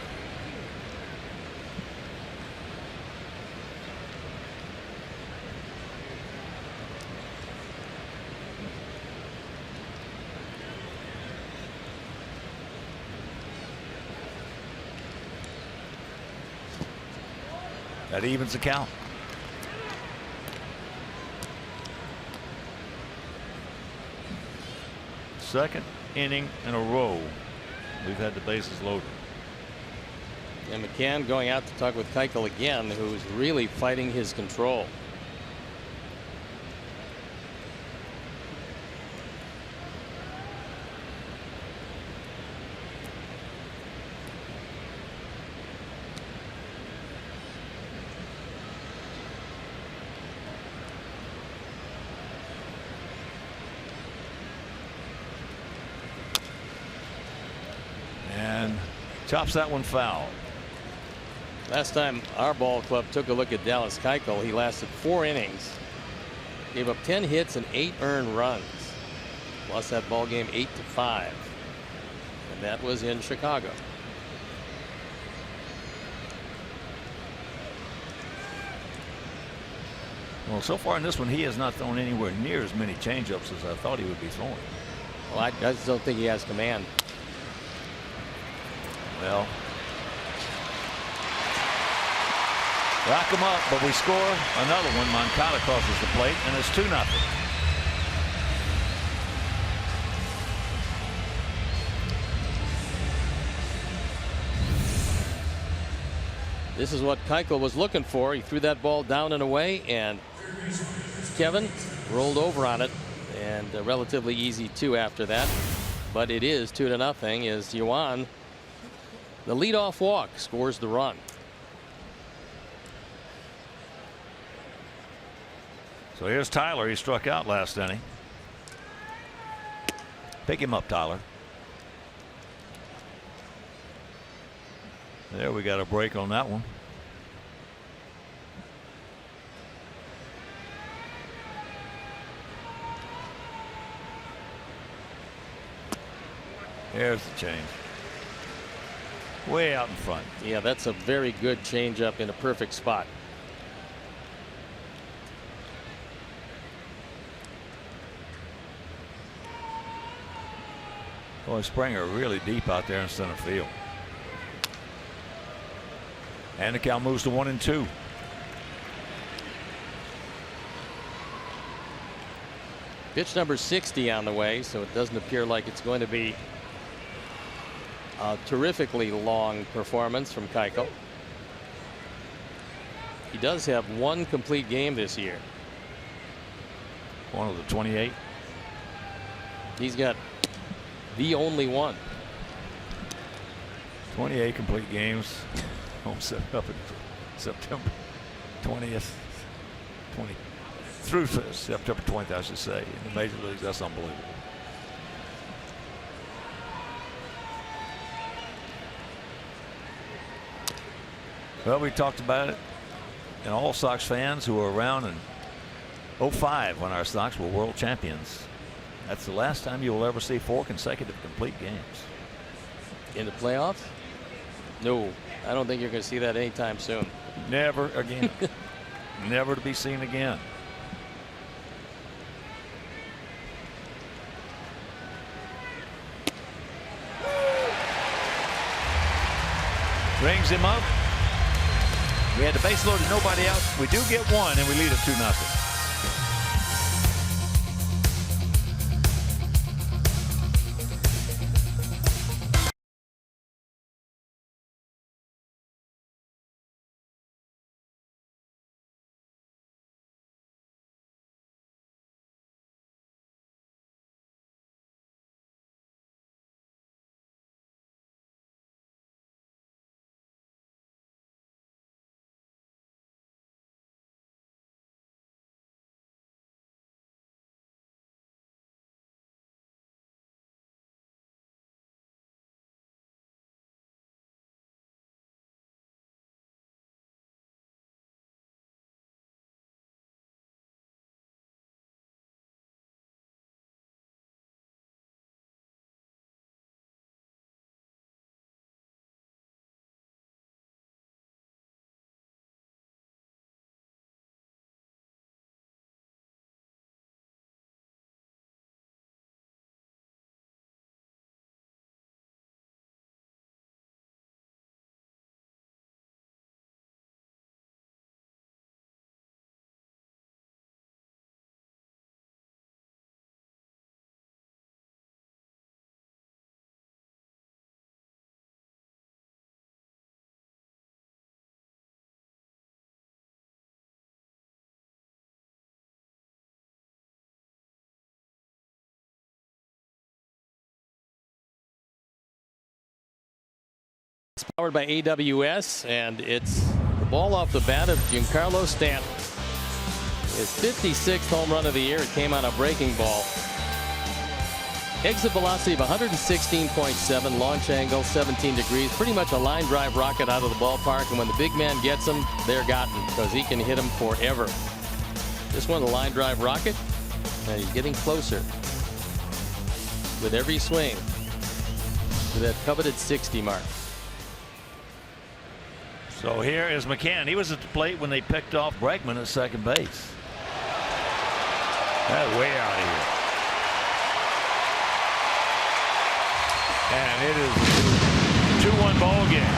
That evens the count. Second inning in a row we've had the bases loaded. And McCann going out to talk with Keuchel again, who's really fighting his control. Chops that one foul. Last time our ball club took a look at Dallas Keuchel, he lasted 4 innings, gave up 10 hits and 8 earned runs. Lost that ball game 8-5, and that was in Chicago. Well, so far in this one, he has not thrown anywhere near as many changeups as I thought he would be throwing. Well, I just don't think he has command. Well, rock him up, but we score another one. Moncada crosses the plate, and it's 2-0. This is what Keuchel was looking for. He threw that ball down and away, and Kevin rolled over on it, and a relatively easy 2 after that. But it is 2-0 as Yuan, the leadoff walk, scores the run. So here's Tyler. He struck out last inning. Pick him up, Tyler. There, we got a break on that one. There's the change. Way out in front. Yeah, that's a very good changeup in a perfect spot. Boy, Springer really deep out there in center field. And the count moves to 1-2. Pitch number 60 on the way, so it doesn't appear like it's going to be a terrifically long performance from Keuchel. He does have 1 complete game this year. One of the 28. He's got the only one. 28 complete games. Home set up in September 20th. Through September 20th, I should say, in the major leagues. That's unbelievable. Well, we talked about it, and all Sox fans who were around in 05 when our Sox were world champions. That's the last time you will ever see 4 consecutive complete games. In the playoffs? No, I don't think you're going to see that anytime soon. Never again. Never to be seen again. Rings him up. We had the base loaded, nobody out. We do get one, and we lead it 2-0. It's powered by AWS, and it's the ball off the bat of Giancarlo Stanton. His 56th home run of the year. It came on a breaking ball. Exit velocity of 116.7, launch angle 17 degrees. Pretty much a line drive rocket out of the ballpark, and when the big man gets him, they're gotten because he can hit him forever. This one's a line drive rocket, and he's getting closer with every swing to that coveted 60 mark. So here is McCann. He was at the plate when they picked off Bregman at second base. That's way out of here. And it is a 2-1 ball game.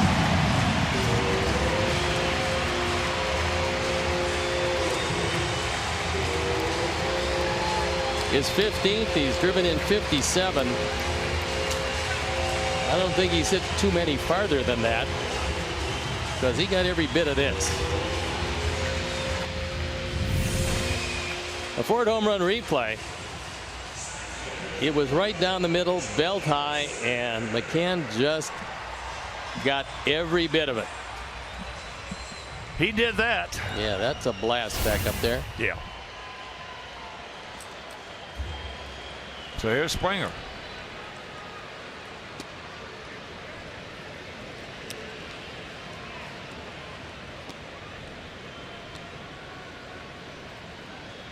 His 15th. He's driven in 57. I don't think he's hit too many farther than that, because he got every bit of this. A Ford home run replay. It was right down the middle, belt high, and McCann just got every bit of it. He did that. Yeah, that's a blast back up there. Yeah. So here's Springer.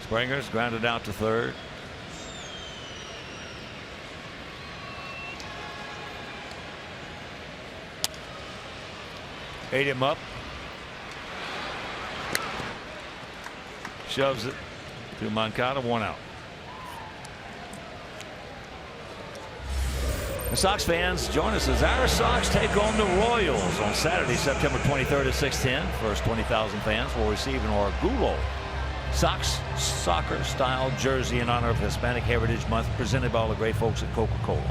Springer's grounded out to third. Ate him up. Shoves it to Moncada, 1 out. The Sox fans, join us as our Sox take on the Royals on Saturday, September 23rd at 6:10. First 20,000 fans will receive an Orgulo Sox soccer style jersey in honor of Hispanic Heritage Month, presented by all the great folks at Coca-Cola.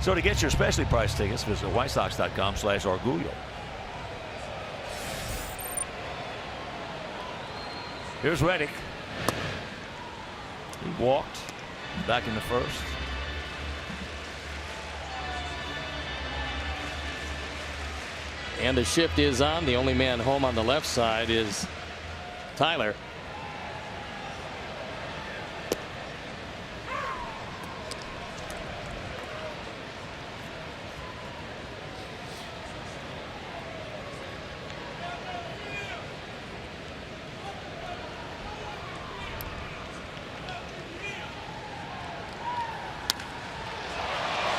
So to get your specially priced tickets, visit whitesox.com/Orgullo. Here's Reddick. He walked back in the first. And the shift is on. The only man home on the left side is Tyler.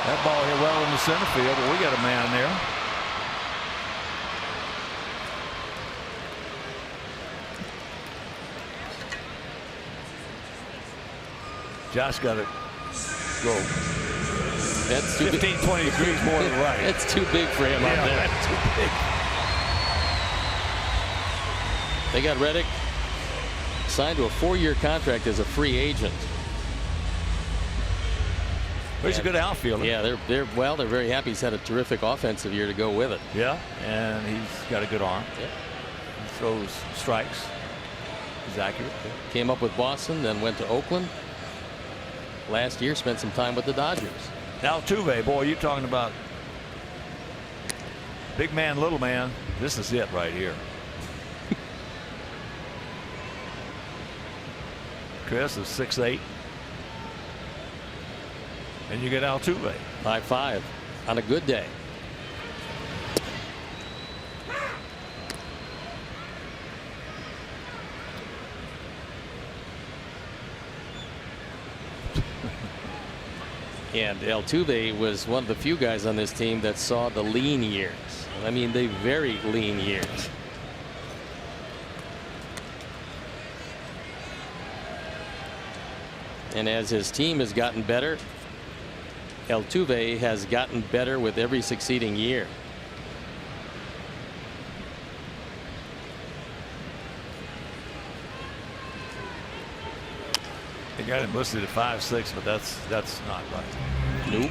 That ball hit well in the center field, but we got a man there. Josh got it. Go. That's too 15, 20 degrees more to the right. That's too big for him out there. That's too big. They got Reddick signed to a 4-year contract as a free agent. He's a good outfielder. Yeah, they're very happy. He's had a terrific offensive year to go with it. Yeah, and he's got a good arm. Yeah. He throws strikes. He's accurate. Came up with Boston, then went to Oakland. Last year, spent some time with the Dodgers. Altuve, boy, you're talking about big man, little man. This is it right here. Chris is 6'8". And you get Altuve. 5'5" on a good day. And Altuve was one of the few guys on this team that saw the lean years. I mean, the very lean years. And as his team has gotten better, Altuve has gotten better with every succeeding year. They got him listed at 5'6", but that's not right. Nope.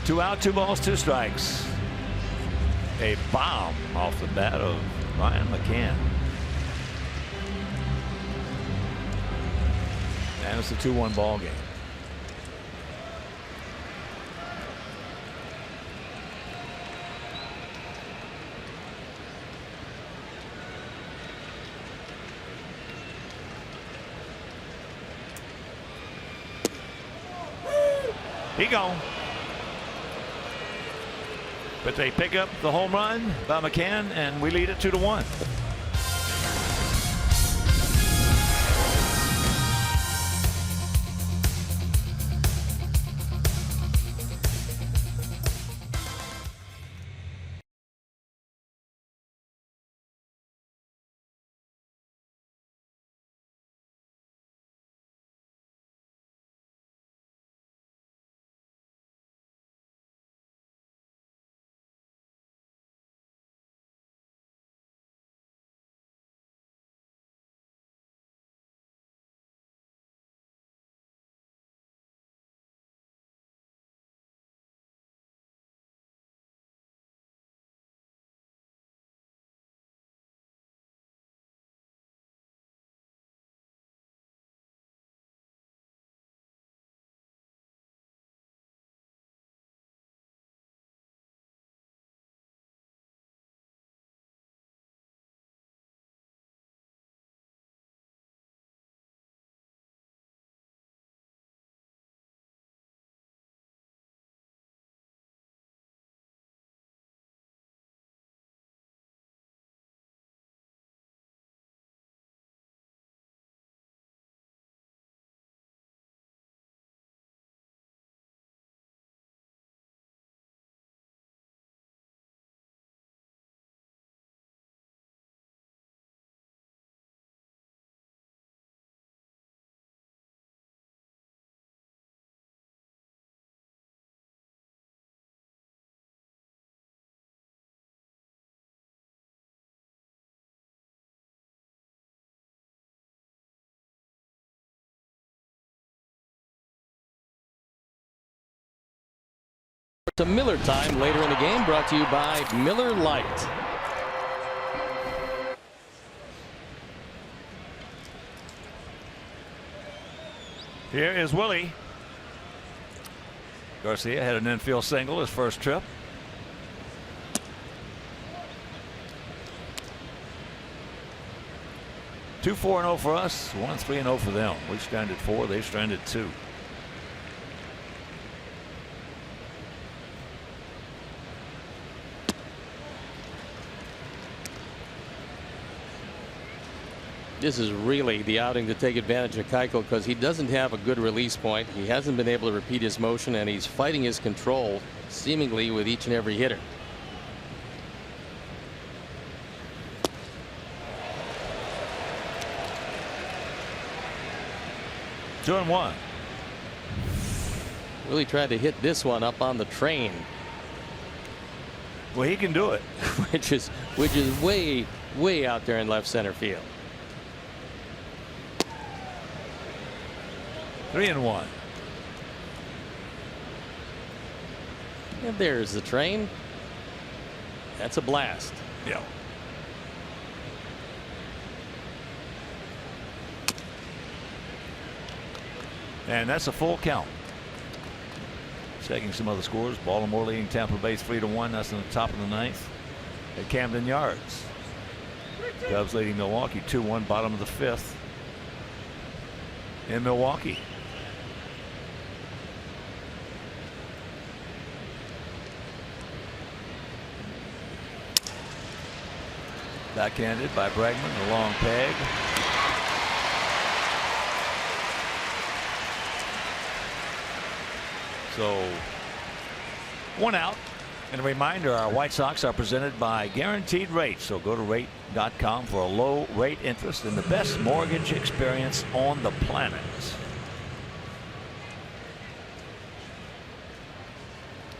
Two out, 2 balls, 2 strikes. A bomb off the bat of Ryan McCann. And it's a 2-1 ball game. He gone. But they pick up the home run by McCann, and we lead it 2-1. To Miller time later in the game, brought to you by Miller Lite. Here is Willie. Garcia had an infield single his first trip. Two 4-0 for us, 1 3-0 for them. We stranded 4, they stranded 2. This is really the outing to take advantage of Keuchel because he doesn't have a good release point. He hasn't been able to repeat his motion, and he's fighting his control seemingly with each and every hitter. Two and one. Really tried to hit this one up on the train. Well, he can do it. which is way out there in left center field. 3-1. And there's the train. That's a blast. Yeah. And that's a full count. Checking some other scores. Baltimore leading Tampa Bay 3-1. That's in the top of the ninth at Camden Yards. Cubs leading Milwaukee 2-1, bottom of the fifth in Milwaukee. Backhanded by Bregman, the long peg. So 1 out. And a reminder, our White Sox are presented by Guaranteed Rates. So go to rate.com for a low rate interest and the best mortgage experience on the planet.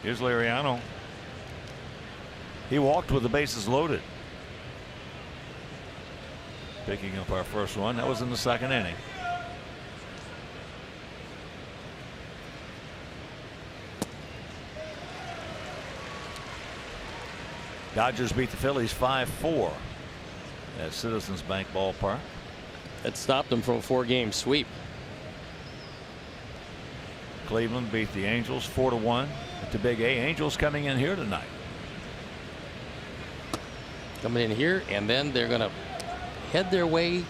Here's Liriano. He walked with the bases loaded. Picking up our first one. That was in the second inning. Dodgers beat the Phillies 5-4 at Citizens Bank Ballpark. That stopped them from a 4-game sweep. Cleveland beat the Angels 4-1 at the Big A. Angels coming in here tonight. Coming in here, and then they're going to head their way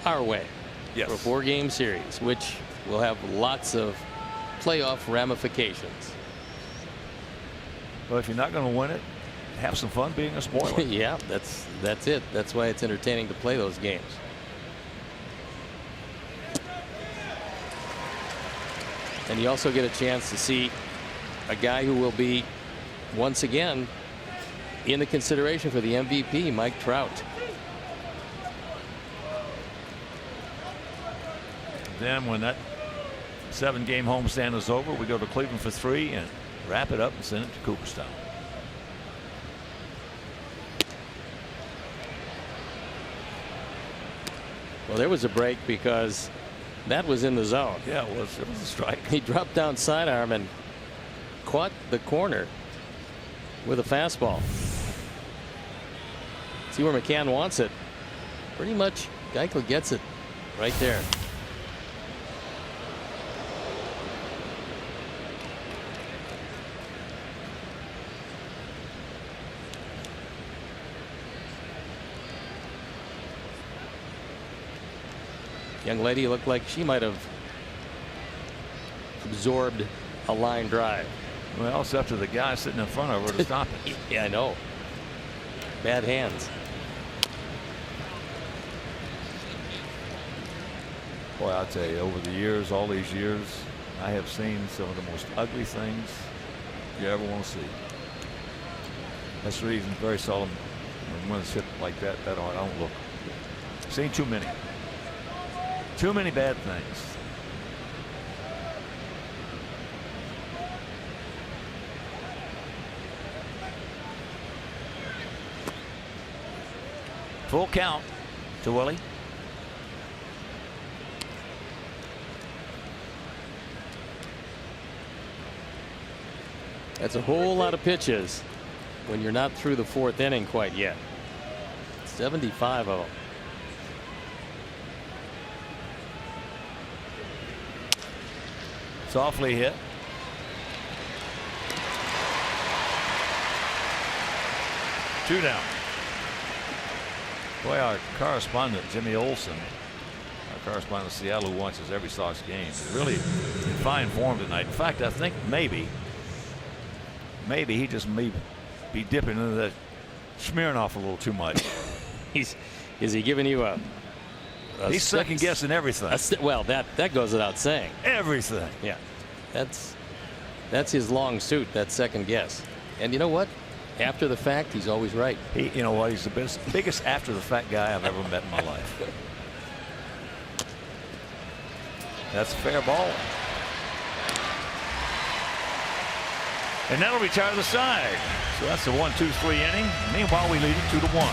our way. Yes. For a 4-game series, which will have lots of playoff ramifications. Well, if you're not going to win it, have some fun being a spoiler. Yeah, that's it. That's why it's entertaining to play those games. And you also get a chance to see a guy who will be once again in the consideration for the MVP, Mike Trout. Then when that 7-game homestand is over, we go to Cleveland for 3 and wrap it up and send it to Cooperstown. Well, there was a break because that was in the zone. Yeah, it was a strike. He dropped down sidearm and caught the corner with a fastball. See where McCann wants it. Pretty much Geichel gets it right there. Young lady looked like she might have absorbed a line drive. Well, it's up to the guy sitting in front of her to stop it. Yeah, I know. Bad hands. Boy, I'll tell you, over the years, all these years, I have seen some of the most ugly things you ever want to see. That's the reason very seldom when it's hit like that hard, I don't look. Seen too many. Too many bad things. Full count to Willie. That's a whole lot of pitches when you're not through the 4th inning quite yet. 75 of them. Softly hit. Two down. Boy, our correspondent Jimmy Olson, our correspondent in Seattle, who watches every Sox game, is really in fine form tonight. In fact, I think maybe he just may be dipping into that Smirnoff a little too much. Is he giving you a he's second guessing everything. Well, that goes without saying. Everything. Yeah, that's his long suit. That second guess. And you know what? After the fact, he's always right. You know what? He's the biggest after the fact guy I've ever met in my life. That's a fair ball. And that'll retire the side. So that's the 1-2-3 inning. Meanwhile, we lead it 2-1.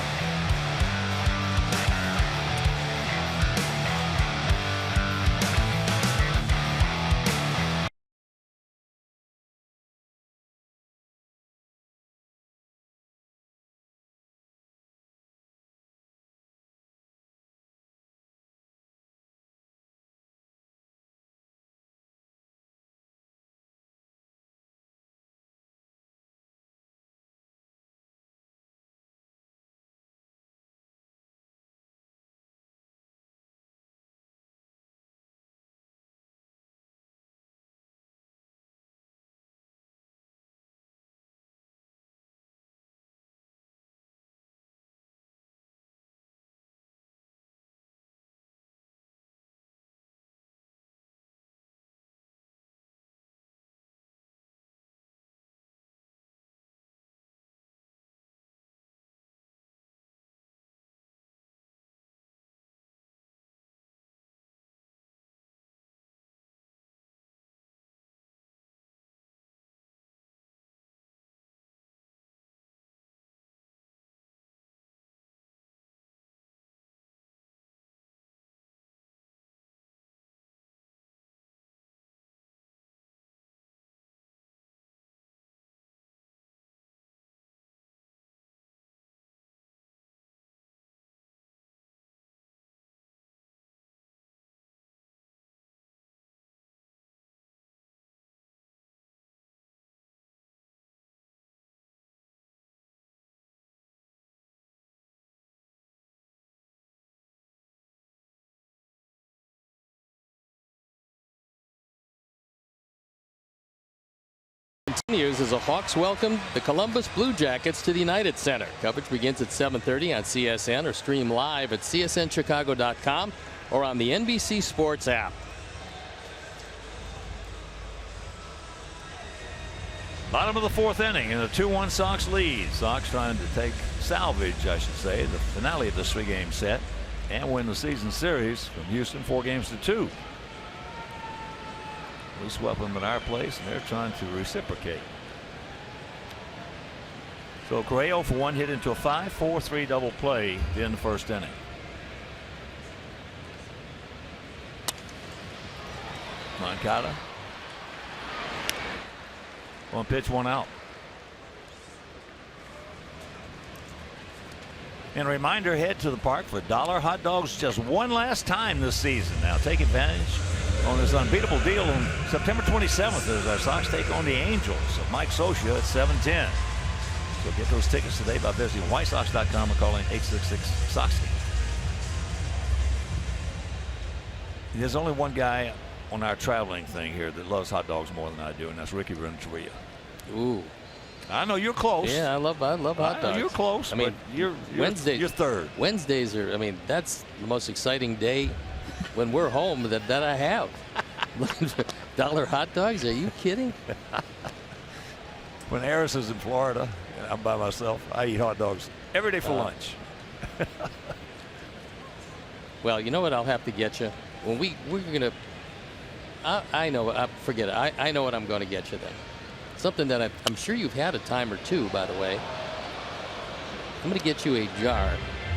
Continues as the Hawks welcome the Columbus Blue Jackets to the United Center. Coverage begins at 7:30 on CSN or stream live at csnchicago.com or on the NBC Sports app. Bottom of the 4th inning and a 2-1 Sox lead. Sox trying to salvage, I should say, the finale of this 3-game set and win the season series from Houston 4-2. We swept them at our place, and they're trying to reciprocate. So Correa for 1 hit into a 5-4-3 double play in the 1st inning. Moncada. 1 pitch, 1 out. And a reminder, head to the park for $1 hot dogs just one last time this season. Now take advantage on this unbeatable deal on September 27th as our Sox take on the Angels of Mike Scioscia at 7:10. So get those tickets today by visiting whitesox.com or calling 866-SOXY. There's only one guy on our traveling thing here that loves hot dogs more than I do, and that's Ricky Renteria. Ooh. I know you're close. Yeah, I love hot dogs. You're close. I mean, you're Wednesdays. You're third. Wednesdays are. I mean, that's the most exciting day when we're home that I have. $1 hot dogs? Are you kidding? When Harris is in Florida, I'm by myself. I eat hot dogs every day for lunch. Well, you know what? I'll have to get you when we're gonna. I know. Forget it. I know what I'm going to get you then. Something that I'm sure you've had a time or two, by the way. I'm going to get you a jar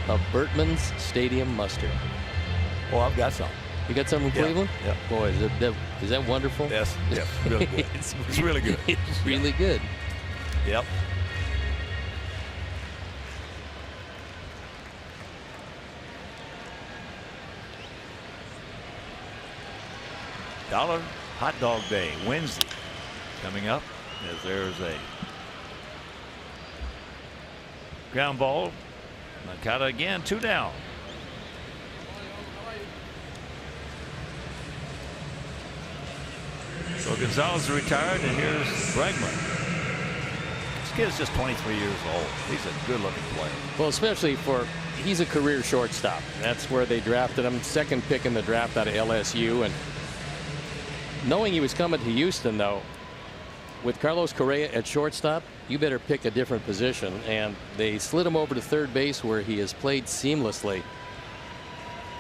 of Bertman's Stadium mustard. Oh, I've got some. You got some from Cleveland? Yeah. Boy, is that wonderful? Yes. Really good. it's really good. It's really good. Yep. $1 hot dog day Wednesday coming up as there's a ground ball. Moncada again, 2 down. So Gonzalez is retired, and here's Bregman. This kid's just 23 years old. He's a good looking player. Well, especially he's a career shortstop. That's where they drafted him, 2nd pick in the draft out of LSU. And knowing he was coming to Houston, though, with Carlos Correa at shortstop, you better pick a different position. And they slid him over to third base, where he has played seamlessly.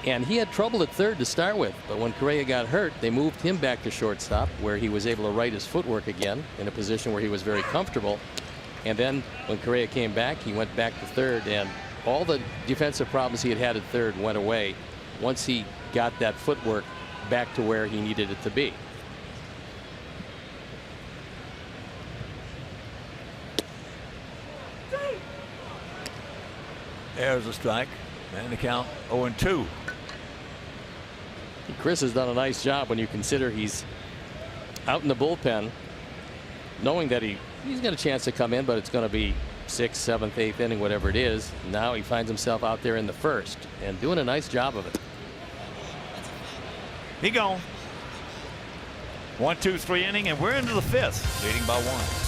And he had trouble at third to start with, but when Correa got hurt, they moved him back to shortstop, where he was able to right his footwork again in a position where he was very comfortable. And then when Correa came back, he went back to third, and all the defensive problems he had had at third went away once he got that footwork back to where he needed it to be. There's a strike, and the count 0-2. Chris has done a nice job when you consider he's out in the bullpen, knowing that he's got a chance to come in, but it's going to be 6th, 7th, 8th inning, whatever it is. Now he finds himself out there in the first and doing a nice job of it. He gone. 1, 2, 3 inning, and we're into the 5th, leading by 1.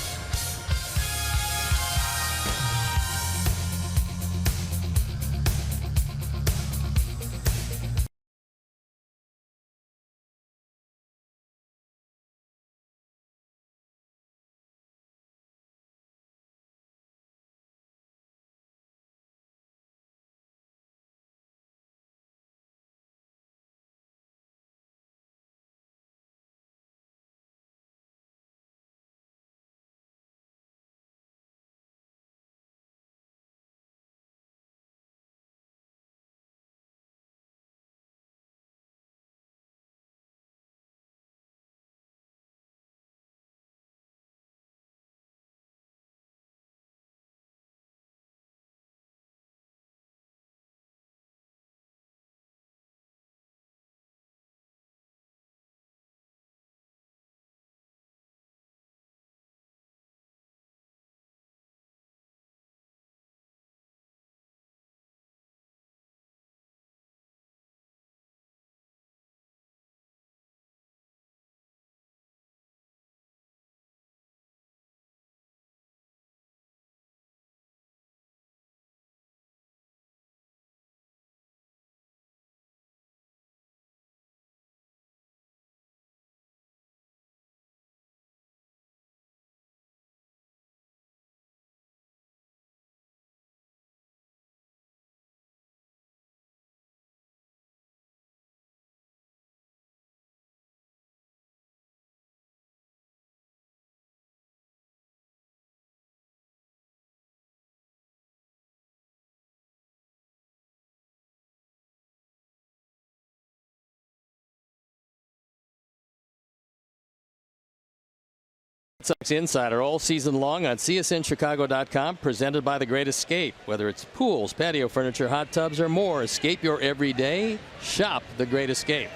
Sox Insider all season long on CSNChicago.com, presented by The Great Escape. Whether it's pools, patio furniture, hot tubs, or more, escape your everyday. Shop The Great Escape.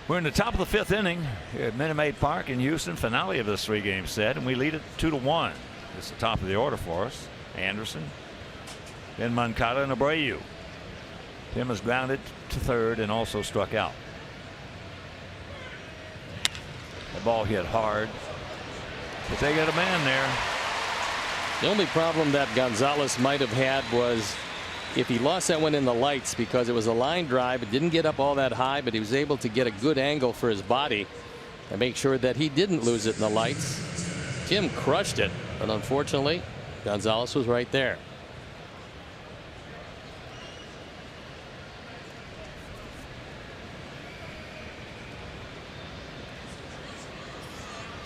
We're in the top of the 5th inning here at Minute Maid Park in Houston, finale of this 3-game set, and we lead it 2-1. This is the top of the order for us. Anderson, then Moncada and Abreu. Tim has grounded to third and also struck out. The ball hit hard, but they got a man there. The only problem that Gonzalez might have had was if he lost that one in the lights, because it was a line drive. It didn't get up all that high, but he was able to get a good angle for his body and make sure that he didn't lose it in the lights. Tim crushed it, but unfortunately Gonzalez was right there.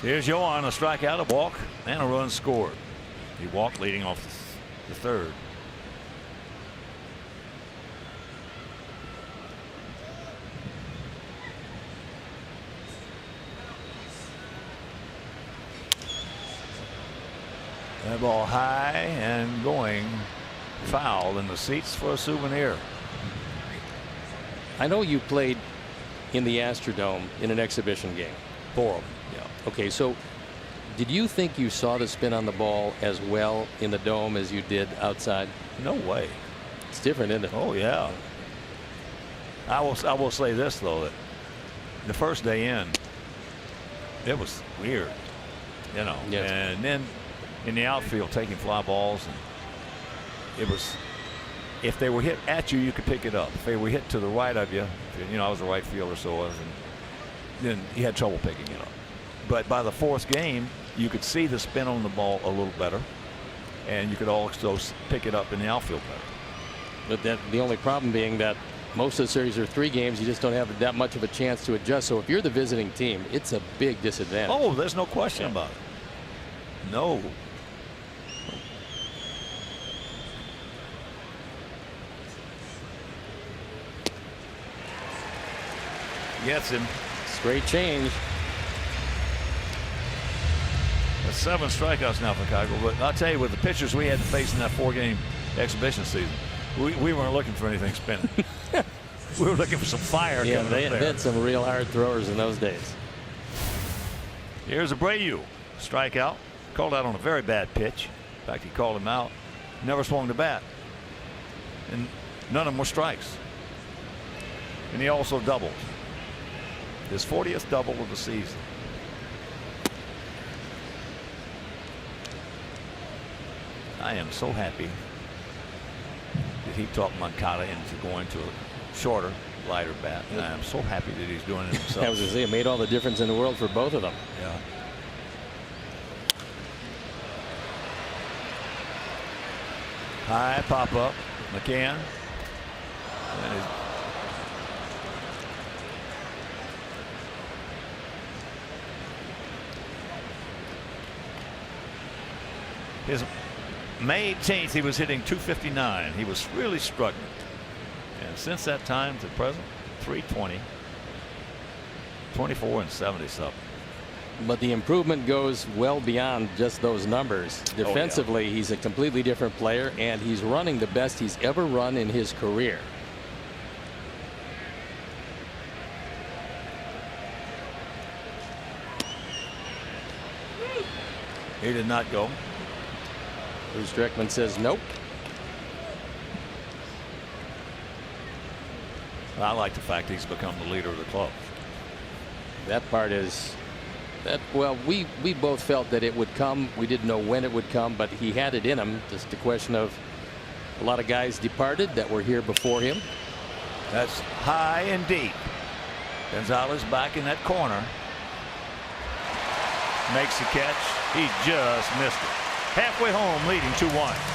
Here's Yohan, a strikeout, a walk, and a run scored. He walked leading off the third. That ball high and going foul in the seats for a souvenir. I know you played in the Astrodome in an exhibition game. 4 of them. Yeah. Okay, so did you think you saw the spin on the ball as well in the dome as you did outside? No way. It's different, isn't it? Oh yeah. I will say this though, that the first day in, it was weird, you know. Yes. And then in the outfield taking fly balls, and it was, if they were hit at you, you could pick it up. If they were hit to the right of you, you know, I was a right fielder, so I was, and then he had trouble picking it up. But by the 4th game, you could see the spin on the ball a little better. and you could also pick it up in the outfield better. But the only problem being that most of the series are 3 games. You just don't have that much of a chance to adjust. So if you're the visiting team, it's a big disadvantage. Oh, there's no question about it. No. Gets him. Straight change. That's 7 strikeouts now for Keuchel. But I'll tell you, with the pitchers we had to face in that 4-game exhibition season, we weren't looking for anything spinning. We were looking for some fire. Yeah, coming they up there. had some real hard throwers in those days. Here's Abreu. Strikeout. Called out on a very bad pitch. In fact, he called him out. Never swung the bat. And none of them were strikes. And he also doubled. His 40th double of the season. I am so happy that he talked Moncada into going to a shorter, lighter bat. And I am so happy that he's doing it himself. I was going to say, it made all the difference in the world for both of them. Yeah. High pop up. McCann. His May 18th, he was hitting .259. He was really struggling. And since that time to present, .320, 24 and 70-something. But the improvement goes well beyond just those numbers. Defensively, he's a completely different player, and he's running the best he's ever run in his career. He did not go. Bruce Dreckman says nope. I like the fact he's become the leader of the club. That part is that, well, we both felt that it would come. We didn't know when it would come, but he had it in him. Just a question of a lot of guys departed that were here before him. That's high and deep. Gonzalez back in that corner. Makes the catch. He just missed it. Halfway home, leading 2-1.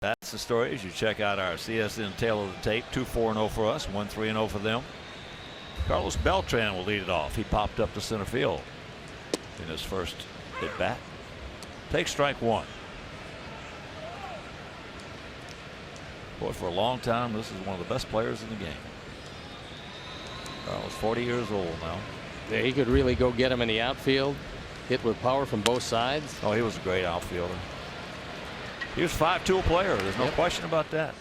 That's the story. As you check out our CSN tail of the tape, 2-4-0 for us, 1-3-0 for them. Carlos Beltran will lead it off. He popped up to center field in his first at bat. Take strike one. Boy, for a long time, this is one of the best players in the game. He's 40 years old now. Yeah, he could really go get him in the outfield. Hit with power from both sides. Oh, he was a great outfielder. He was a 5-tool player. There's no question about that.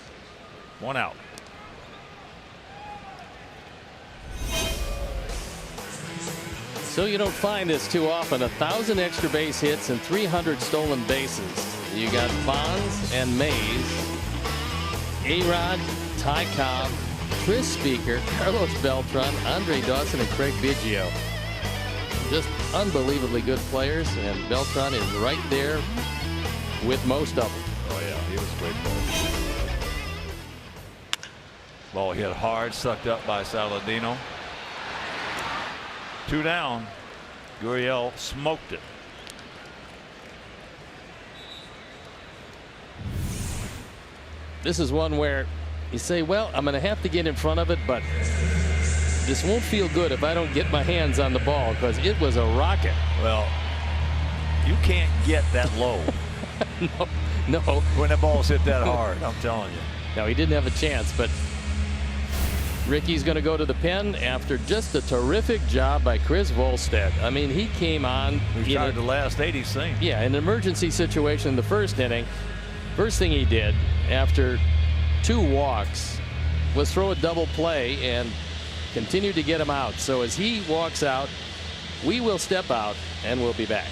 1 out. So you don't find this too often. 1,000 extra base hits and 300 stolen bases. You got Bonds and Mays, A-Rod, Ty Cobb, Chris Speaker, Carlos Beltran, Andre Dawson, and Craig Biggio. Just unbelievably good players, and Beltran is right there with most of them. Oh yeah, he was a great player. Ball hit hard, sucked up by Saladino. 2 down. Gurriel smoked it. This is one where you say, well, I'm going to have to get in front of it, but this won't feel good if I don't get my hands on the ball, because it was a rocket. Well, you can't get that low. No. When the ball's hit that hard, I'm telling you. No, he didn't have a chance, but Ricky's going to go to the pen after just a terrific job by Chris Volstead. I mean, he came on. He started the last 80 sing. Yeah, an emergency situation in the first inning. First thing he did after 2 walks was throw a double play and continue to get him out. So as he walks out, we will step out and we'll be back.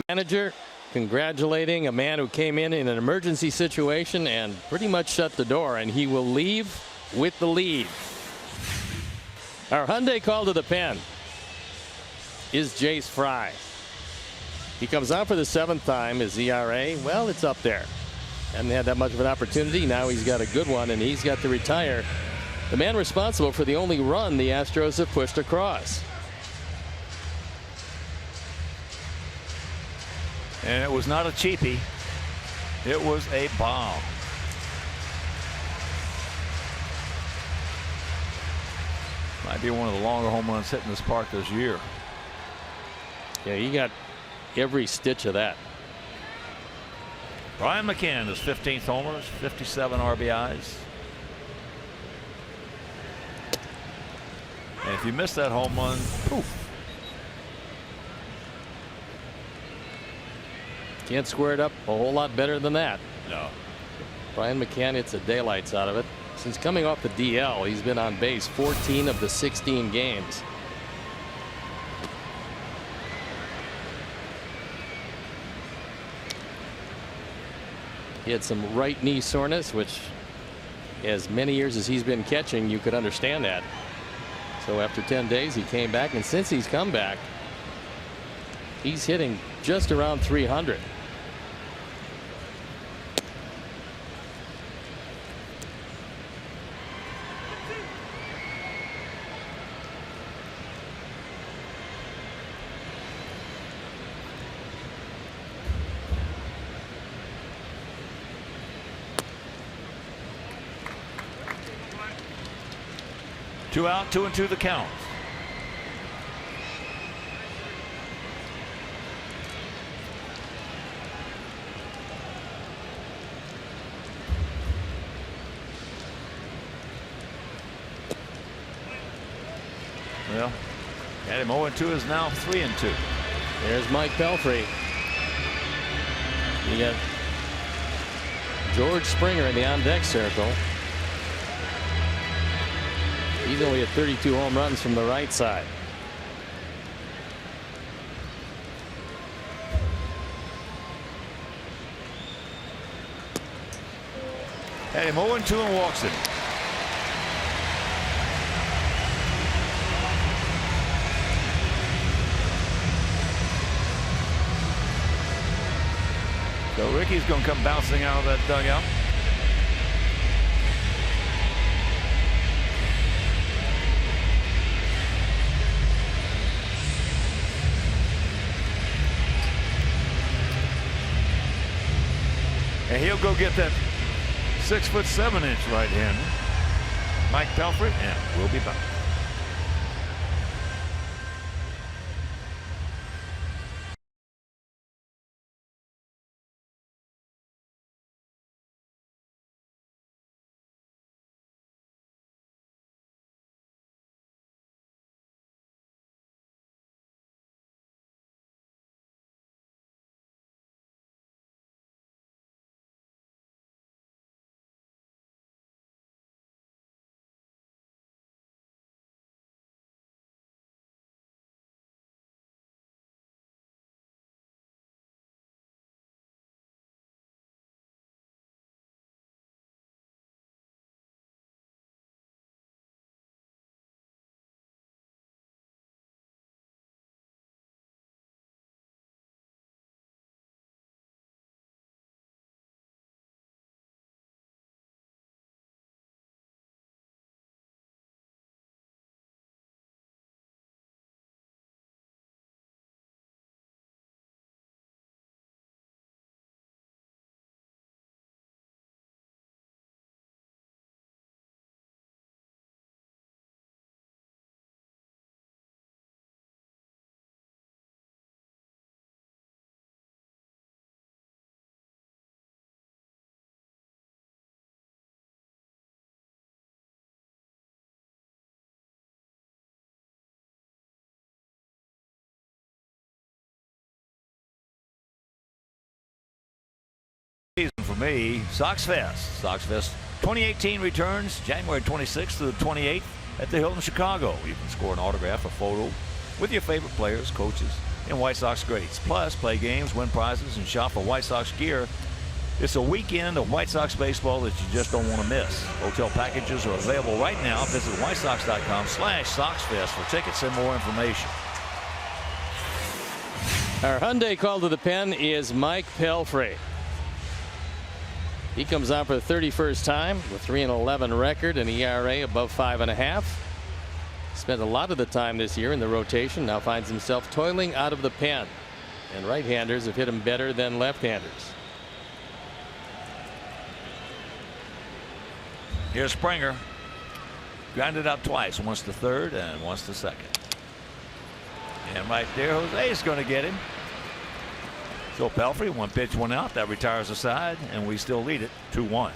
Manager congratulating a man who came in an emergency situation and pretty much shut the door, and he will leave with the lead. Our Hyundai call to the pen is Jace Fry. He comes out for the 7th time. His ERA, well, it's up there. Hadn't had that much of an opportunity. Now he's got a good one, and he's got to retire. The man responsible for the only run the Astros have pushed across. And it was not a cheapie. It was a bomb. Might be one of the longer home runs hit in this park this year. Yeah, he got every stitch of that. Brian McCann, his 15th homers, 57 RBIs. And if you miss that home run, poof. Can't square it up a whole lot better than that. No. Brian McCann hits the daylights out of it. Since coming off the DL, he's been on base 14 of the 16 games. He had some right knee soreness, which as many years as he's been catching, you could understand that. So after 10 days, he came back, and since he's come back, he's hitting just around 300. 2 out, 2-2 the count. Well, had him 0-2 is now 3-2. There's Mike Pelfrey. You got George Springer in the on-deck circle. He's only at 32 home runs from the right side. Had him 0-2 and walks it. So Ricky's going to come bouncing out of that dugout. And he'll go get that 6'7" right-hander, Mike Pelfrey, and we'll be back. Season for me, Sox Fest. Sox Fest 2018 returns January 26th to the 28th at the Hilton Chicago. You can score an autograph or photo with your favorite players, coaches, and White Sox greats. Plus, play games, win prizes, and shop for White Sox gear. It's a weekend of White Sox baseball that you just don't want to miss. Hotel packages are available right now. Visit whitesox.com/SoxFest for tickets and more information. Our Hyundai call to the pen is Mike Pelfrey. He comes out for the 31st time with 3-11 record and ERA above 5.5. Spent a lot of the time this year in the rotation. Now finds himself toiling out of the pen. And right-handers have hit him better than left-handers. Here's Springer. Grounded out twice. Once to third and once to second. And right there, Jose's going to get him. So Pelfrey, 1 pitch, 1 out. That retires the side, and we still lead it 2-1.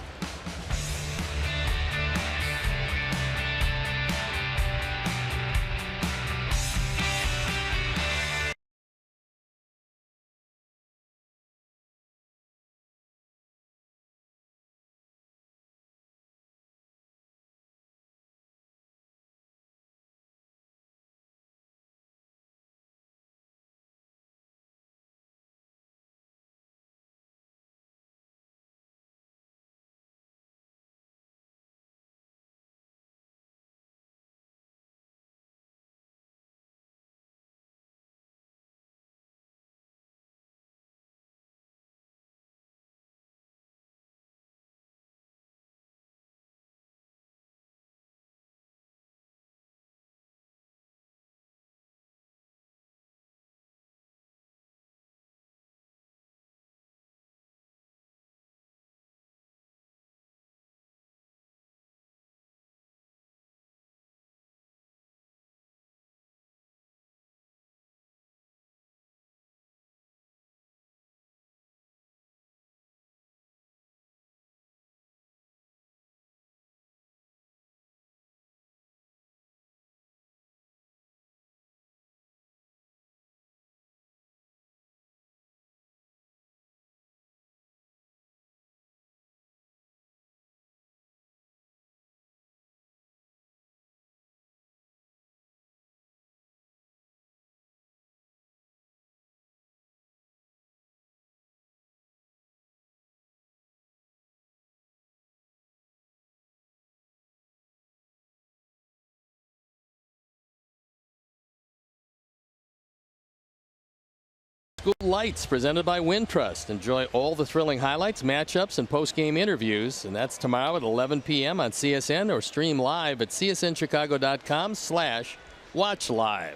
School Lights presented by Wintrust. Enjoy all the thrilling highlights, matchups, and post-game interviews. And that's tomorrow at 11 p.m. on CSN or stream live at csnchicago.com/watchlive.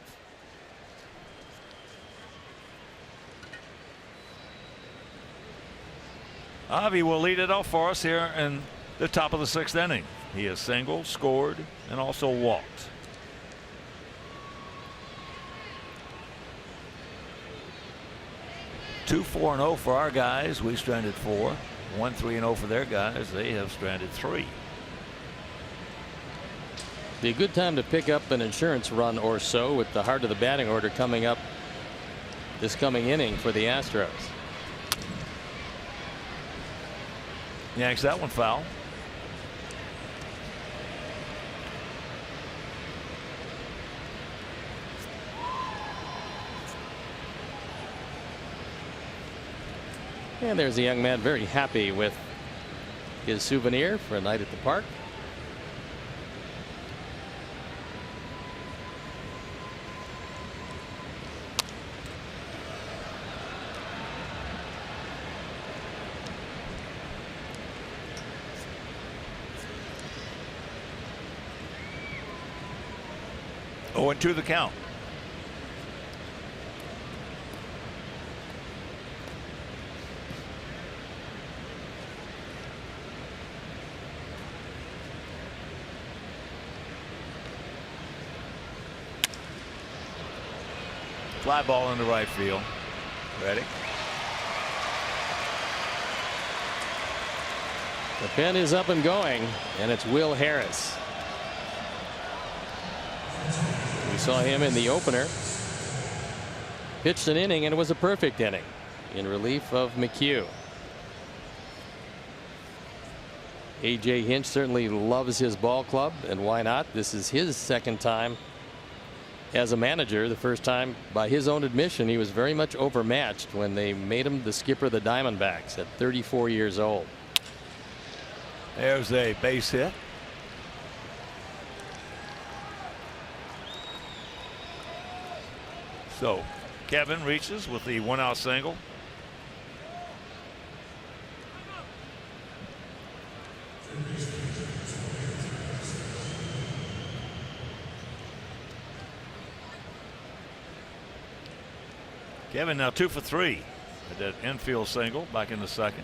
Avi will lead it off for us here in the top of the 6th inning. He has singled, scored, and also walked. 2-4-0 for our guys. We stranded 4. 1-3-0 for their guys. They have stranded 3. Be a good time to pick up an insurance run or so with the heart of the batting order coming up this coming inning for the Astros. Yanks that one foul. And there's a young man very happy with his souvenir for a night at the park. Oh, and 2 the count. Fly ball into right field. Ready? The pen is up and going, and it's Will Harris. We saw him in the opener. Pitched an inning, and it was a perfect inning in relief of McHugh. A.J. Hinch certainly loves his ball club, and why not? This is his 2nd time as a manager. The first time, by his own admission, he was very much overmatched when they made him the skipper of the Diamondbacks at 34 years old. There's a base hit. So Kevin reaches with the 1-out single. Kevin now 2 for 3 at that infield single back in the 2nd.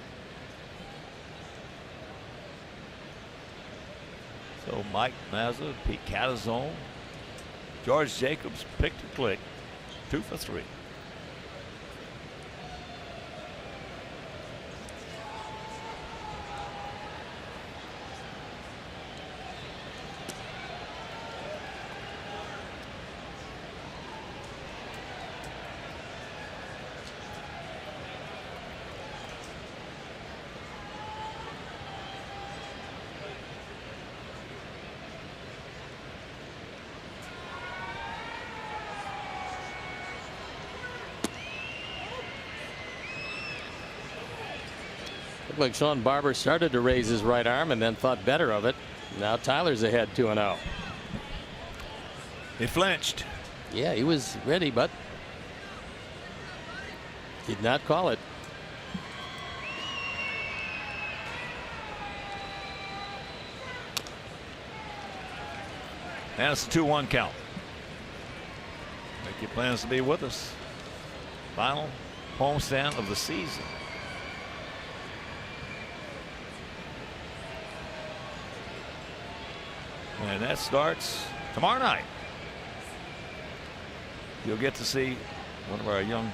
So Mike Mazza, Pete Catazone, George Jacobs picked a click. 2 for 3. Looked like Sean Barber started to raise his right arm and then thought better of it. Now Tyler's ahead 2-0. He flinched. Yeah, he was ready, but did not call it. And it's a 2-1 count. Make your plans to be with us. Final homestand of the season. And that starts tomorrow night. You'll get to see one of our young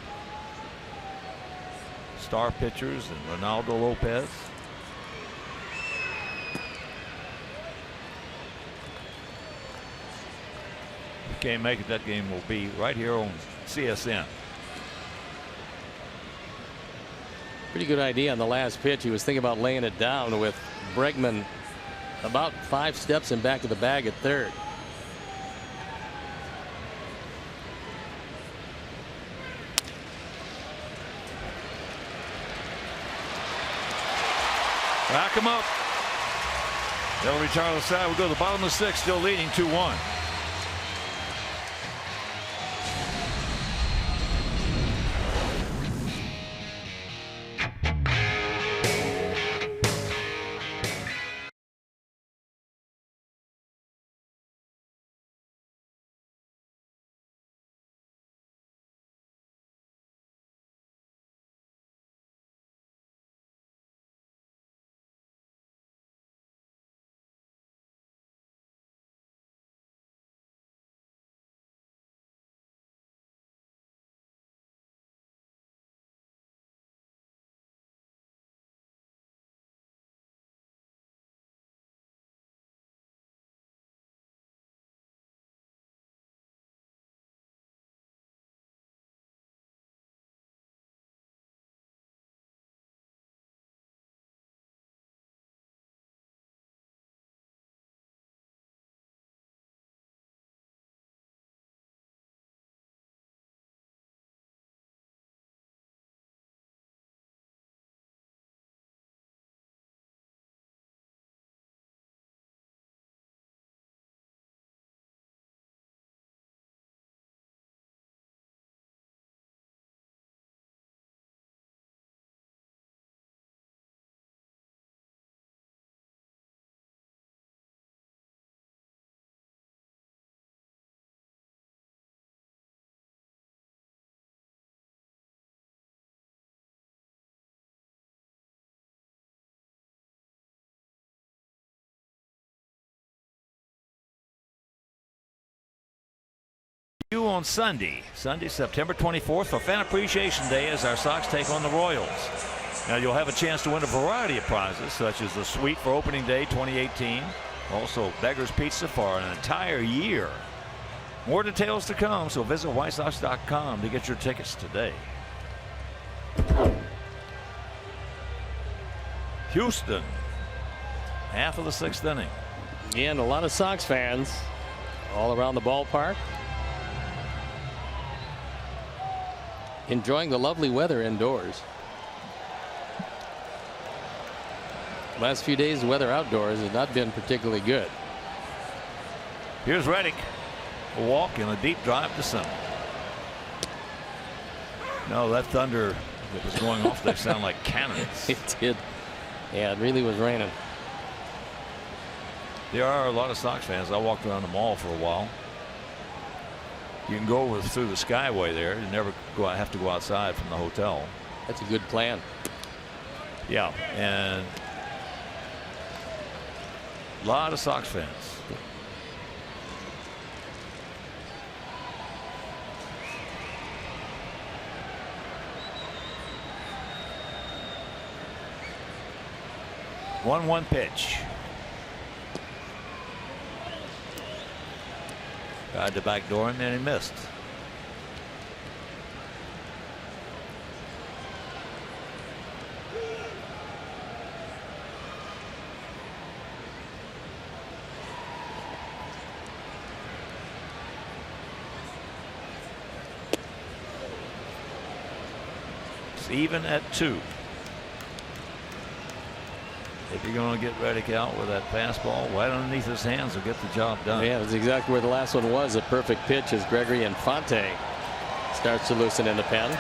star pitchers and Ronaldo Lopez. If you can't make it, that game will be right here on CSN. Pretty good idea on the last pitch. He was thinking about laying it down with Bregman about 5 steps in back of the bag at third. Rack him up. They'll retire the side. We'll go to the bottom of the 6th, still leading 2-1. On Sunday, September 24th, for Fan Appreciation Day, as our Sox take on the Royals. Now you'll have a chance to win a variety of prizes, such as the suite for opening day 2018, also Beggar's Pizza for an entire year. More details to come, so visit WhiteSox.com to get your tickets today. Houston, half of the 6th inning. And a lot of Sox fans all around the ballpark, enjoying the lovely weather indoors. Last few days, the weather outdoors has not been particularly good. Here's Reddick. A walk and a deep drive to center. No, that thunder that was going off, they sound like cannons. It did. Yeah, it really was raining. There are a lot of Sox fans. I walked around the mall for a while. You can go through the Skyway there. You never have to go outside from the hotel. That's a good plan. Yeah, and a lot of Sox fans. One pitch. Tried to backdoor him and he missed. It's even at 2. If you're going to get Reddick out with that fastball right underneath his hands, will get the job done. Yeah, that's exactly where the last one was. A perfect pitch as Gregory Infante starts to loosen in the pen.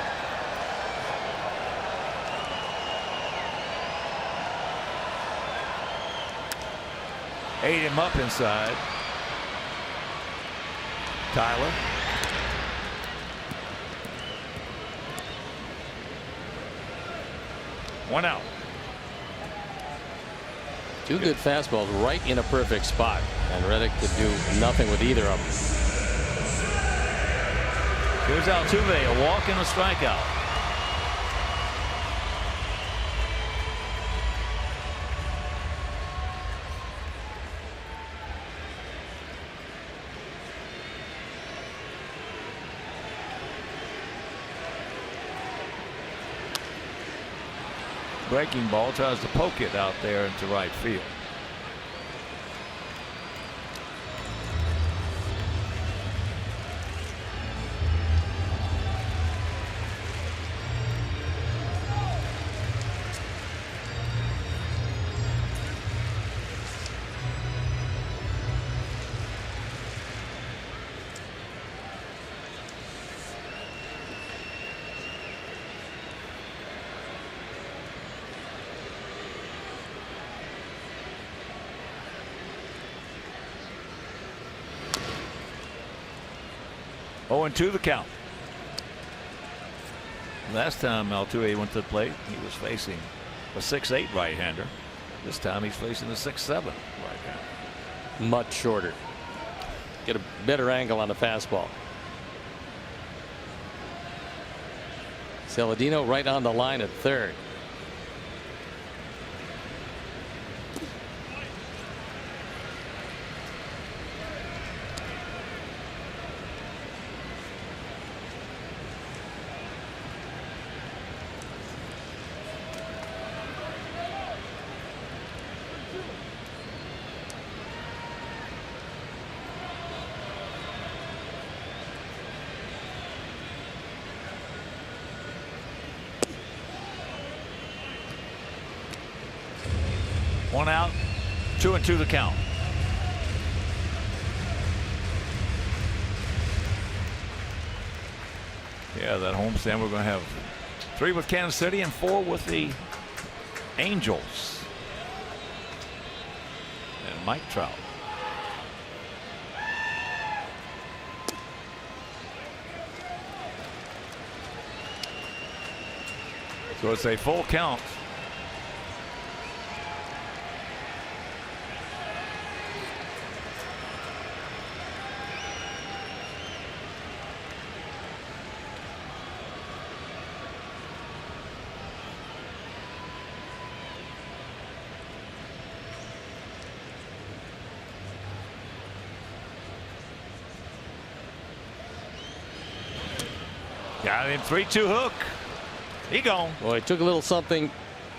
Ate him up inside. Tyler. One out. Two good fastballs right in a perfect spot, and Reddick could do nothing with either of them. Here's Altuve, a walk and a strikeout. Breaking ball, tries to poke it out there into right field. Oh, and 2 the count. Last time Altuve went to the plate, he was facing a 6'8" right-hander. This time he's facing a 6'7" right-hander. Much shorter. Get a better angle on the fastball. Saladino right on the line at third. One out, 2-2 the count. Yeah, that homestand, we're going to have 3 with Kansas City and 4 with the Angels. And Mike Trout. So it's a full count. Got him. 3-2 hook. He gone. Well, he took a little something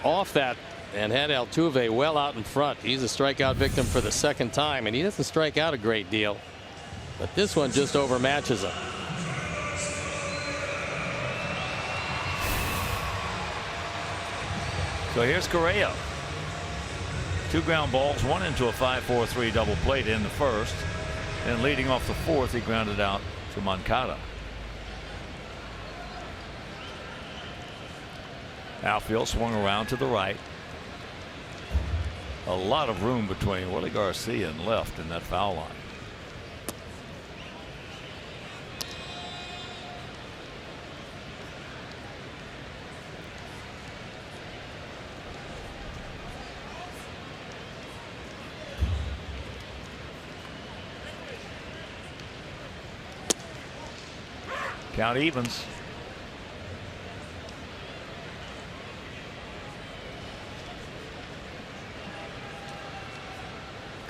off that and had Altuve well out in front. He's a strikeout victim for the second time, and he doesn't strike out a great deal. But this one just overmatches him. So here's Correa. 2 ground balls, 1 into a 5-4-3 double play in the first. And leading off the fourth, he grounded out to Moncada. Outfield swung around to the right. A lot of room between Willie Garcia and left in that foul line. Count evens.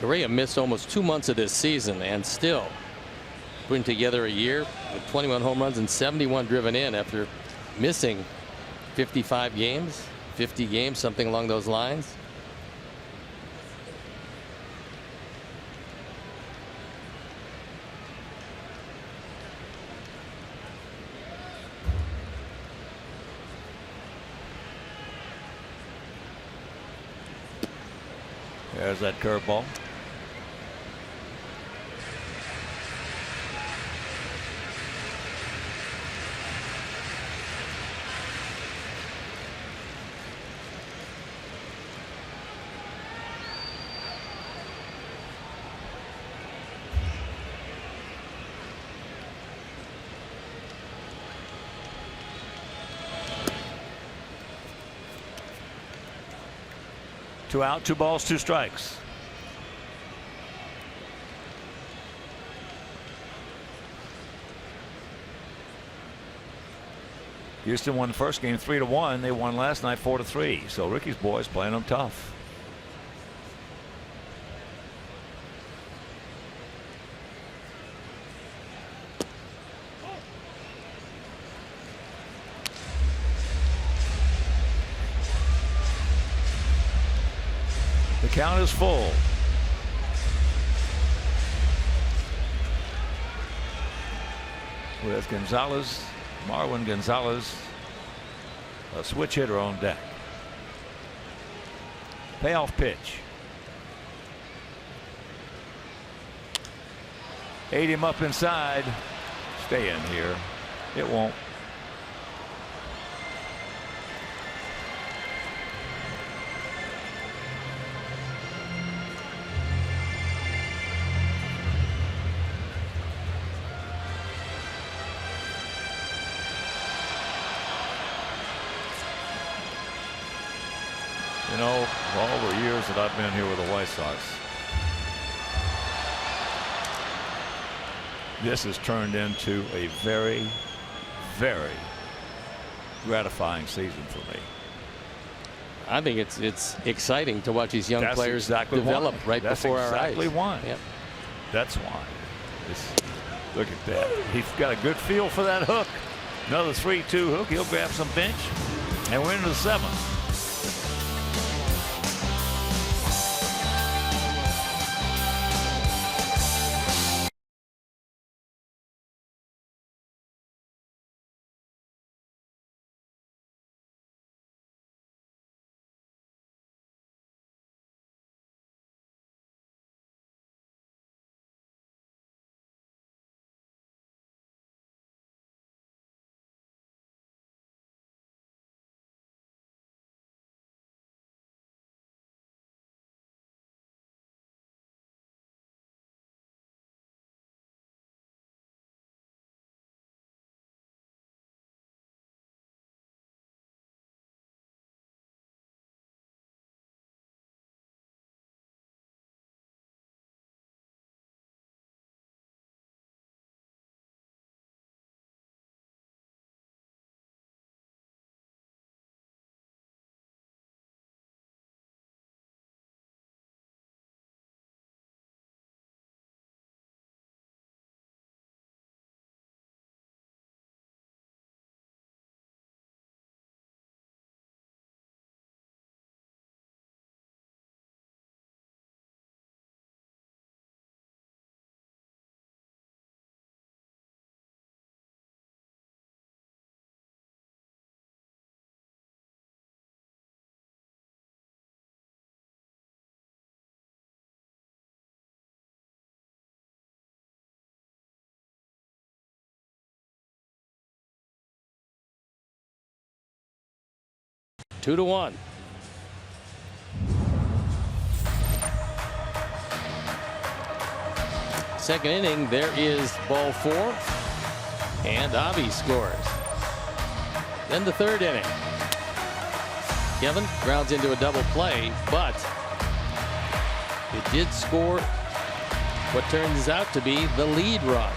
Correa missed almost 2 months of this season and still putting together a year with 21 home runs and 71 driven in after missing 55 games, 50 games, something along those lines. There's that curveball. Two out, 2 balls, 2 strikes. Houston won the first game 3-1. They won last night 4-3. So Ricky's boys playing them tough. The count is full. With Gonzalez, Marwin Gonzalez, a switch hitter on deck. Payoff pitch. Ate him up inside. Stay in here. It won't. You know, all the years that I've been here with the White Sox, this has turned into a very, very gratifying season for me. I think it's exciting to watch these young players develop right before our eyes. That's exactly why. Yep. That's why. Look at that. He's got a good feel for that hook. Another 3-2 hook. He'll grab some bench, and we're into the 7th. 2-1. Second inning, there is ball 4, and Avi scores. Then the third inning. Kevin grounds into a double play, but it did score what turns out to be the lead run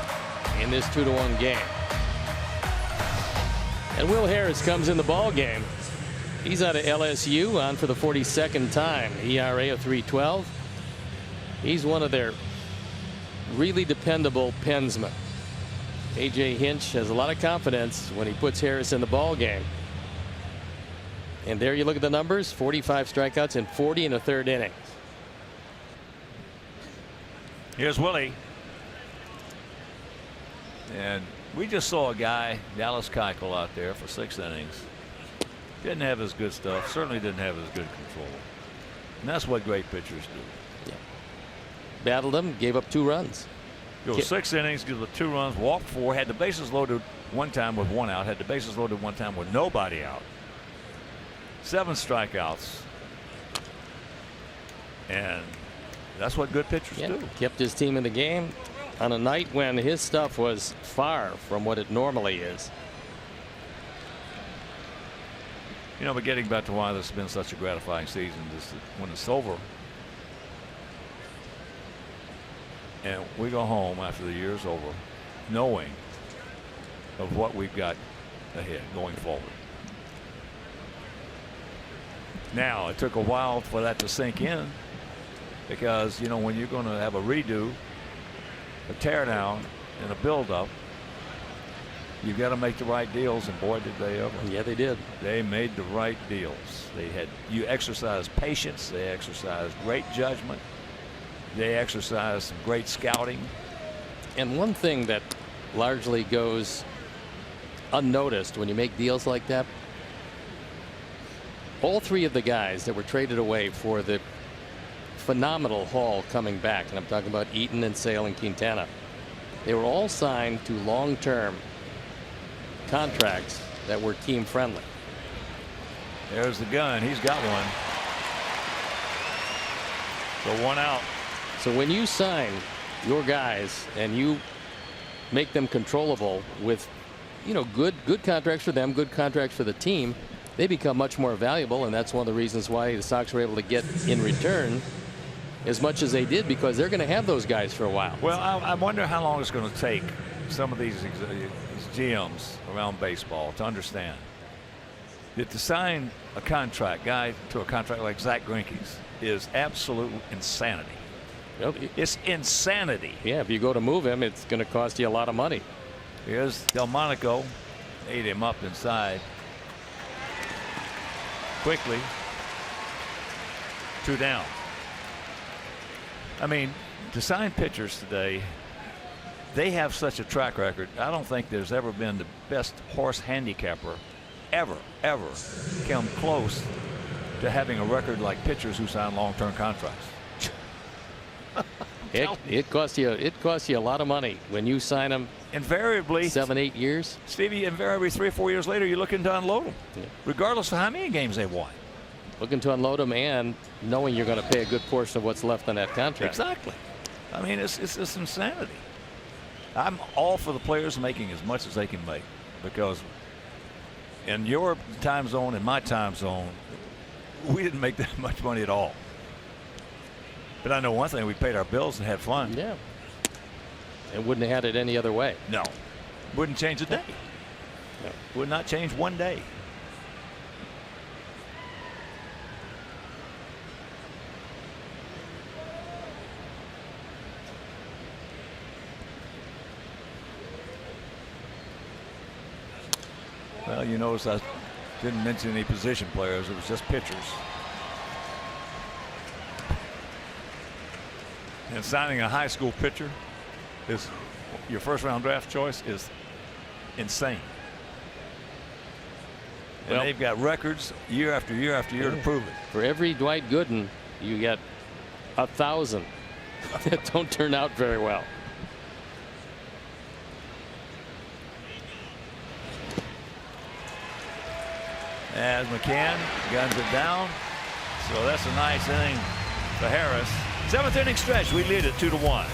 in this 2-1 game. And Will Harris comes in the ball game. He's out of LSU, on for the 42nd time. ERA of 3.12. He's one of their really dependable pensmen. AJ Hinch has a lot of confidence when he puts Harris in the ball game. And there you look at the numbers: 45 strikeouts and 40 in the third inning. Here's Willie. And we just saw a guy, Dallas Keuchel, out there for 6 innings. Didn't have his good stuff. Certainly didn't have his good control. And that's what great pitchers do. Battled him, gave up 2 runs. Go 6 innings, give up 2 runs, walked 4, had the bases loaded one time with 1 out, had the bases loaded one time with nobody out. 7 strikeouts. And that's what good pitchers do. Kept his team in the game on a night when his stuff was far from what it normally is. You know, but getting back to why this has been such a gratifying season, is when it's over and we go home after the year's over, knowing of what we've got ahead going forward. Now, it took a while for that to sink in, because, you know, when you're going to have a redo, a teardown, and a buildup, you've got to make the right deals, and boy, did they ever. Yeah, they did. They made the right deals. You exercised patience, they exercised great judgment, they exercised some great scouting. And one thing that largely goes unnoticed when you make deals like that, all 3 of the guys that were traded away for the phenomenal haul coming back, and I'm talking about Eaton and Sale and Quintana, they were all signed to long-term contracts that were team friendly. There's the gun. He's got one. So 1 out. So when you sign your guys and you make them controllable with, you know, good contracts for them, good contracts for the team, they become much more valuable, and that's one of the reasons why the Sox were able to get in return as much as they did, because they're going to have those guys for a while. Well, I wonder how long it's going to take some of these GMs around baseball to understand that to sign a guy to a contract like Zach Greinke's is absolute insanity. It's insanity. Yeah, if you go to move him, it's going to cost you a lot of money. Here's Delmonico. Ate him up inside. Quickly. 2 down. I mean, to sign pitchers today, they have such a track record. I don't think there's ever been the best horse handicapper ever come close to having a record like pitchers who sign long-term contracts. It costs you a lot of money when you sign them. Invariably 7-8 years. Stevie, invariably 3 or 4 years later, you're looking to unload them, regardless of how many games they won. Looking to unload them and knowing you're going to pay a good portion of what's left on that contract. Exactly. I mean, it's insanity. I'm all for the players making as much as they can make, because in your time zone and my time zone, we didn't make that much money at all. But I know one thing: we paid our bills and had fun. Yeah. And wouldn't have had it any other way. No. Wouldn't change a day. No. Would not change one day. Well, you notice I didn't mention any position players. It was just pitchers. And signing a high school pitcher is your first-round draft choice is insane. And they've got records year after year after year to prove it. For every Dwight Gooden, you get 1,000 that don't turn out very well. as McCann guns it down. So that's a nice inning for Harris. 7th inning stretch. We lead it 2-1.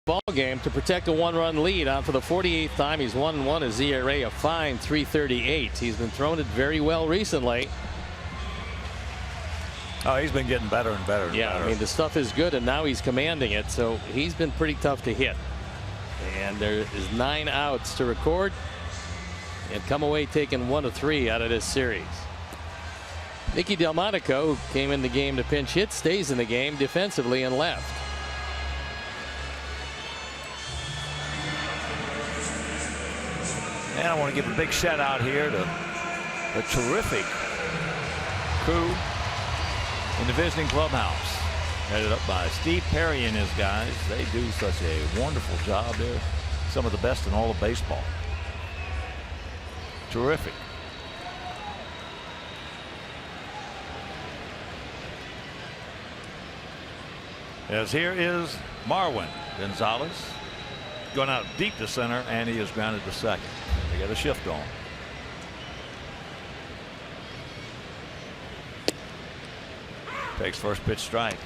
Ball game to protect a 1-run lead on for the 48th time. He's 1-1, his ERA a fine 3.38. He's been throwing it very well recently. Oh, he's been getting better and better. Yeah, I mean, the stuff is good, and now he's commanding it, so he's been pretty tough to hit. And there is 9 outs to record and come away taking 1 of 3 out of this series. Nicky Delmonico, who came in the game to pinch hit, stays in the game defensively and left. And I want to give a big shout out here to a terrific crew in the visiting clubhouse, headed up by Steve Perry and his guys. They do such a wonderful job. They're some of the best in all of baseball. Terrific. As here is Marwin Gonzalez going out deep to center, and he is grounded to second. They got a shift on. Takes first pitch strike.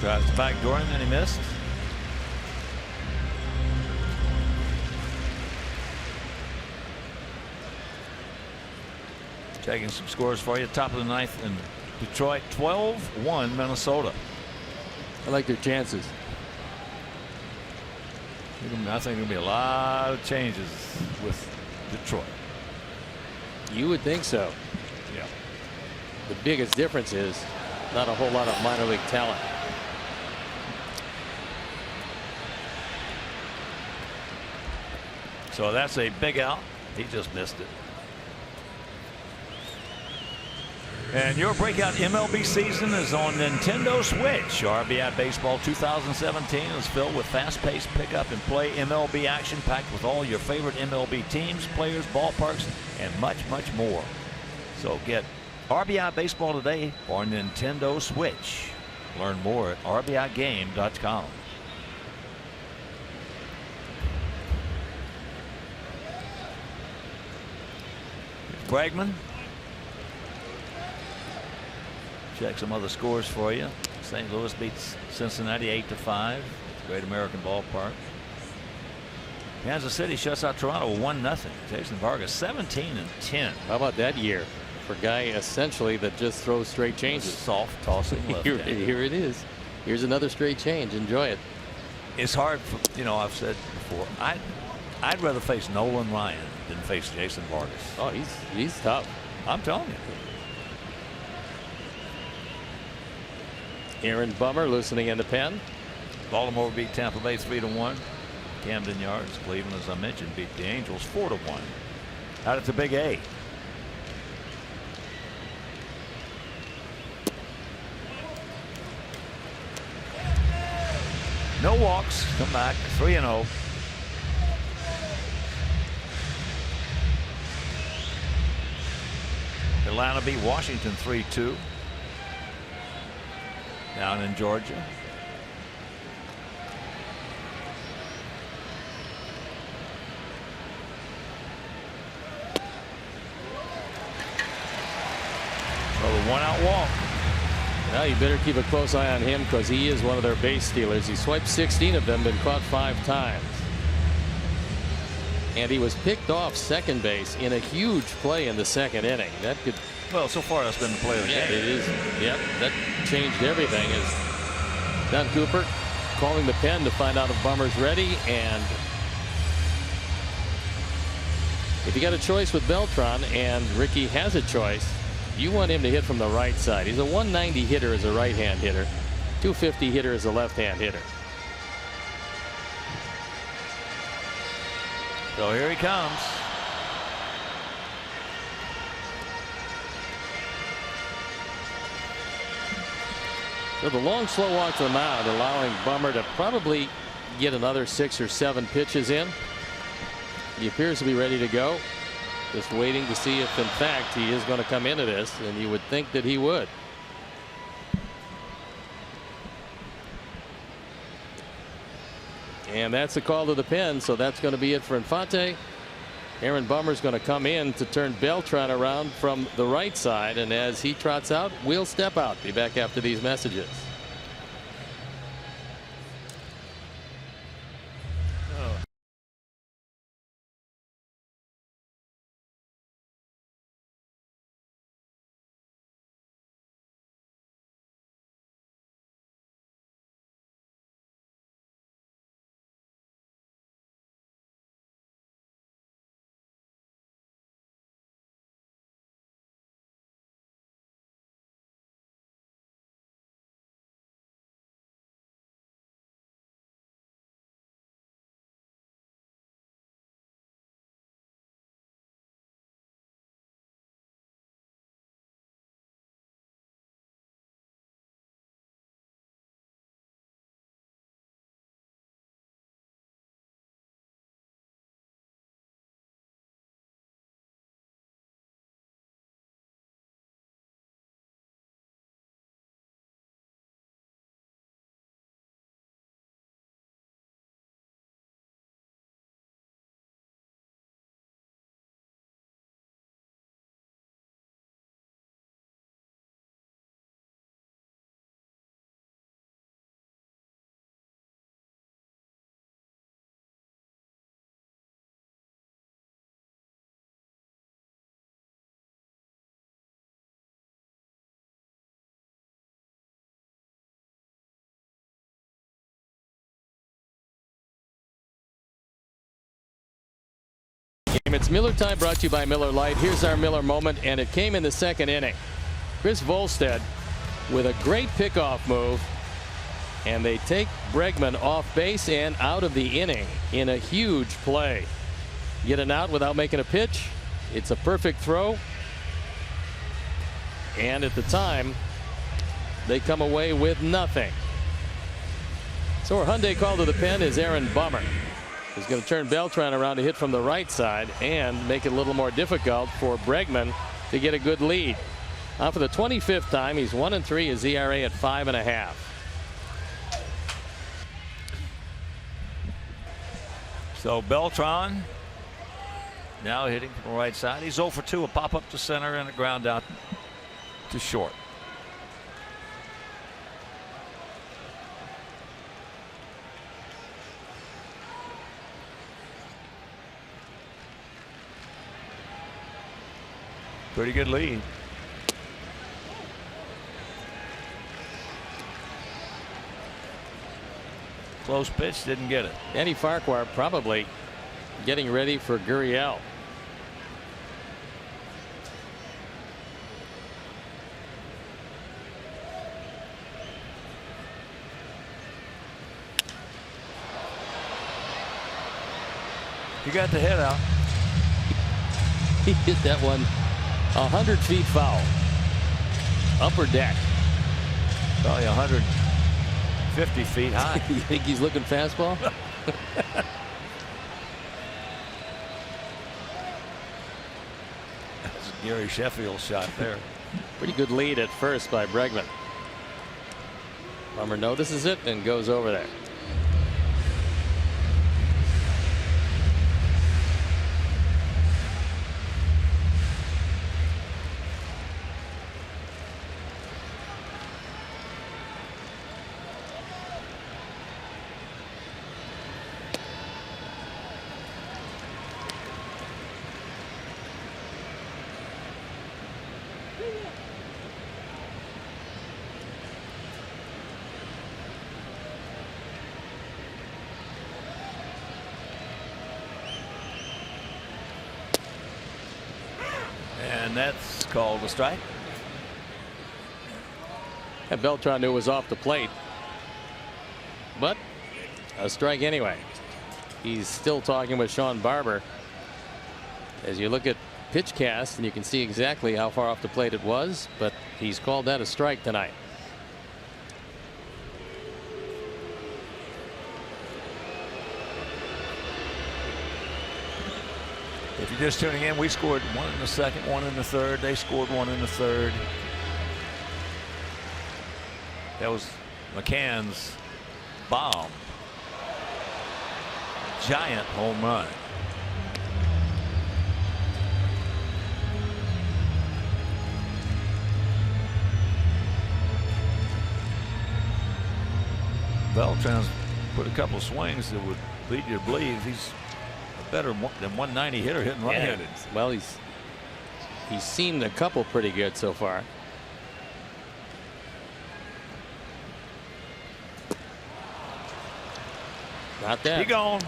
Drives the back door and then he missed. Checking some scores for you. Top of the 9th in Detroit, 12-1 Minnesota. I like their chances. I think there'll be a lot of changes with Detroit. You would think so. Yeah. The biggest difference is not a whole lot of minor league talent. So that's a big out. He just missed it. And your breakout MLB season is on Nintendo Switch. RBI Baseball 2017 is filled with fast-paced pick-up and play MLB action packed with all your favorite MLB teams, players, ballparks, and much, much more. So get RBI Baseball today on Nintendo Switch. Learn more at rbigame.com. Bregman. Check some other scores for you. St. Louis beats Cincinnati 8-5. Great American Ballpark. Kansas City shuts out Toronto 1-0. Jason Vargas 17-10. How about that year for a guy essentially that just throws straight changes? Soft tossing left. Here it is. Here's another straight change. Enjoy it. It's hard for, I've said before, I'd rather face Nolan Ryan than face Jason Vargas. Oh, he's tough. I'm telling you. Aaron Bummer loosening in the pen. Baltimore beat Tampa Bay 3-1. Camden Yards. Cleveland, as I mentioned, beat the Angels 4-1. Out at the Big A. No walks. Come back 3-0. Atlanta beat Washington 3-2. Down in Georgia. So the 1-out walk. Well, you better keep a close eye on him because he is one of their base stealers. He swiped 16 of them, been caught 5 times. And he was picked off second base in a huge play in the second inning. That could. Well, so far that's been the play of the game. It is. Yep, that changed everything. As Don Cooper calling the pen to find out if Bummer's ready, and if you got a choice with Beltran, and Ricky has a choice, you want him to hit from the right side. He's a 190 hitter as a right-hand hitter, 250 hitter as a left-hand hitter. So here he comes. So the long slow walk to the mound, allowing Bummer to probably get another 6 or 7 pitches in. He appears to be ready to go. Just waiting to see if in fact he is going to come into this, and you would think that he would. And that's the call to the pen, so that's going to be it for Infante. Aaron Bummer's going to come in to turn Beltran around from the right side, and as he trots out, we'll step out. Be back after these messages. It's Miller time, brought to you by Miller Lite. Here's our Miller moment, and it came in the second inning. Chris Volstead with a great pickoff move, and they take Bregman off base and out of the inning in a huge play. Get an out without making a pitch. It's a perfect throw, and at the time they come away with nothing. So our Hyundai call to the pen is Aaron Bummer. He's going to turn Beltran around to hit from the right side and make it a little more difficult for Bregman to get a good lead. For the 25th time, he's 1-3, his ERA at 5.5. So Beltran Now hitting from the right side. He's 0 for 2. A pop up to center and a ground out to short. Pretty good lead. Close pitch, didn't get it. Danny Farquhar probably getting ready for Gurriel. He got the head out. He hit that one 100 feet foul. Upper deck. Probably 150 feet high. You think he's looking fastball? That's a Gary Sheffield shot there. Pretty good lead at first by Bregman. Fulmer notices it and goes over there. And that's called a strike. And Beltran knew it was off the plate, but a strike anyway. He's still talking with Sean Barber as you look at pitch cast, and you can see exactly how far off the plate it was, but he's called that a strike tonight. If you're just tuning in, we scored 1 in the second, 1 in the third. They scored 1 in the third. That was McCann's bomb. Giant home run. Beltran's put a couple of swings that would lead you to believe he's better than 190 hitter hitting right-handed. Yeah. Well, he's seen a couple pretty good so far. Not that. He gone.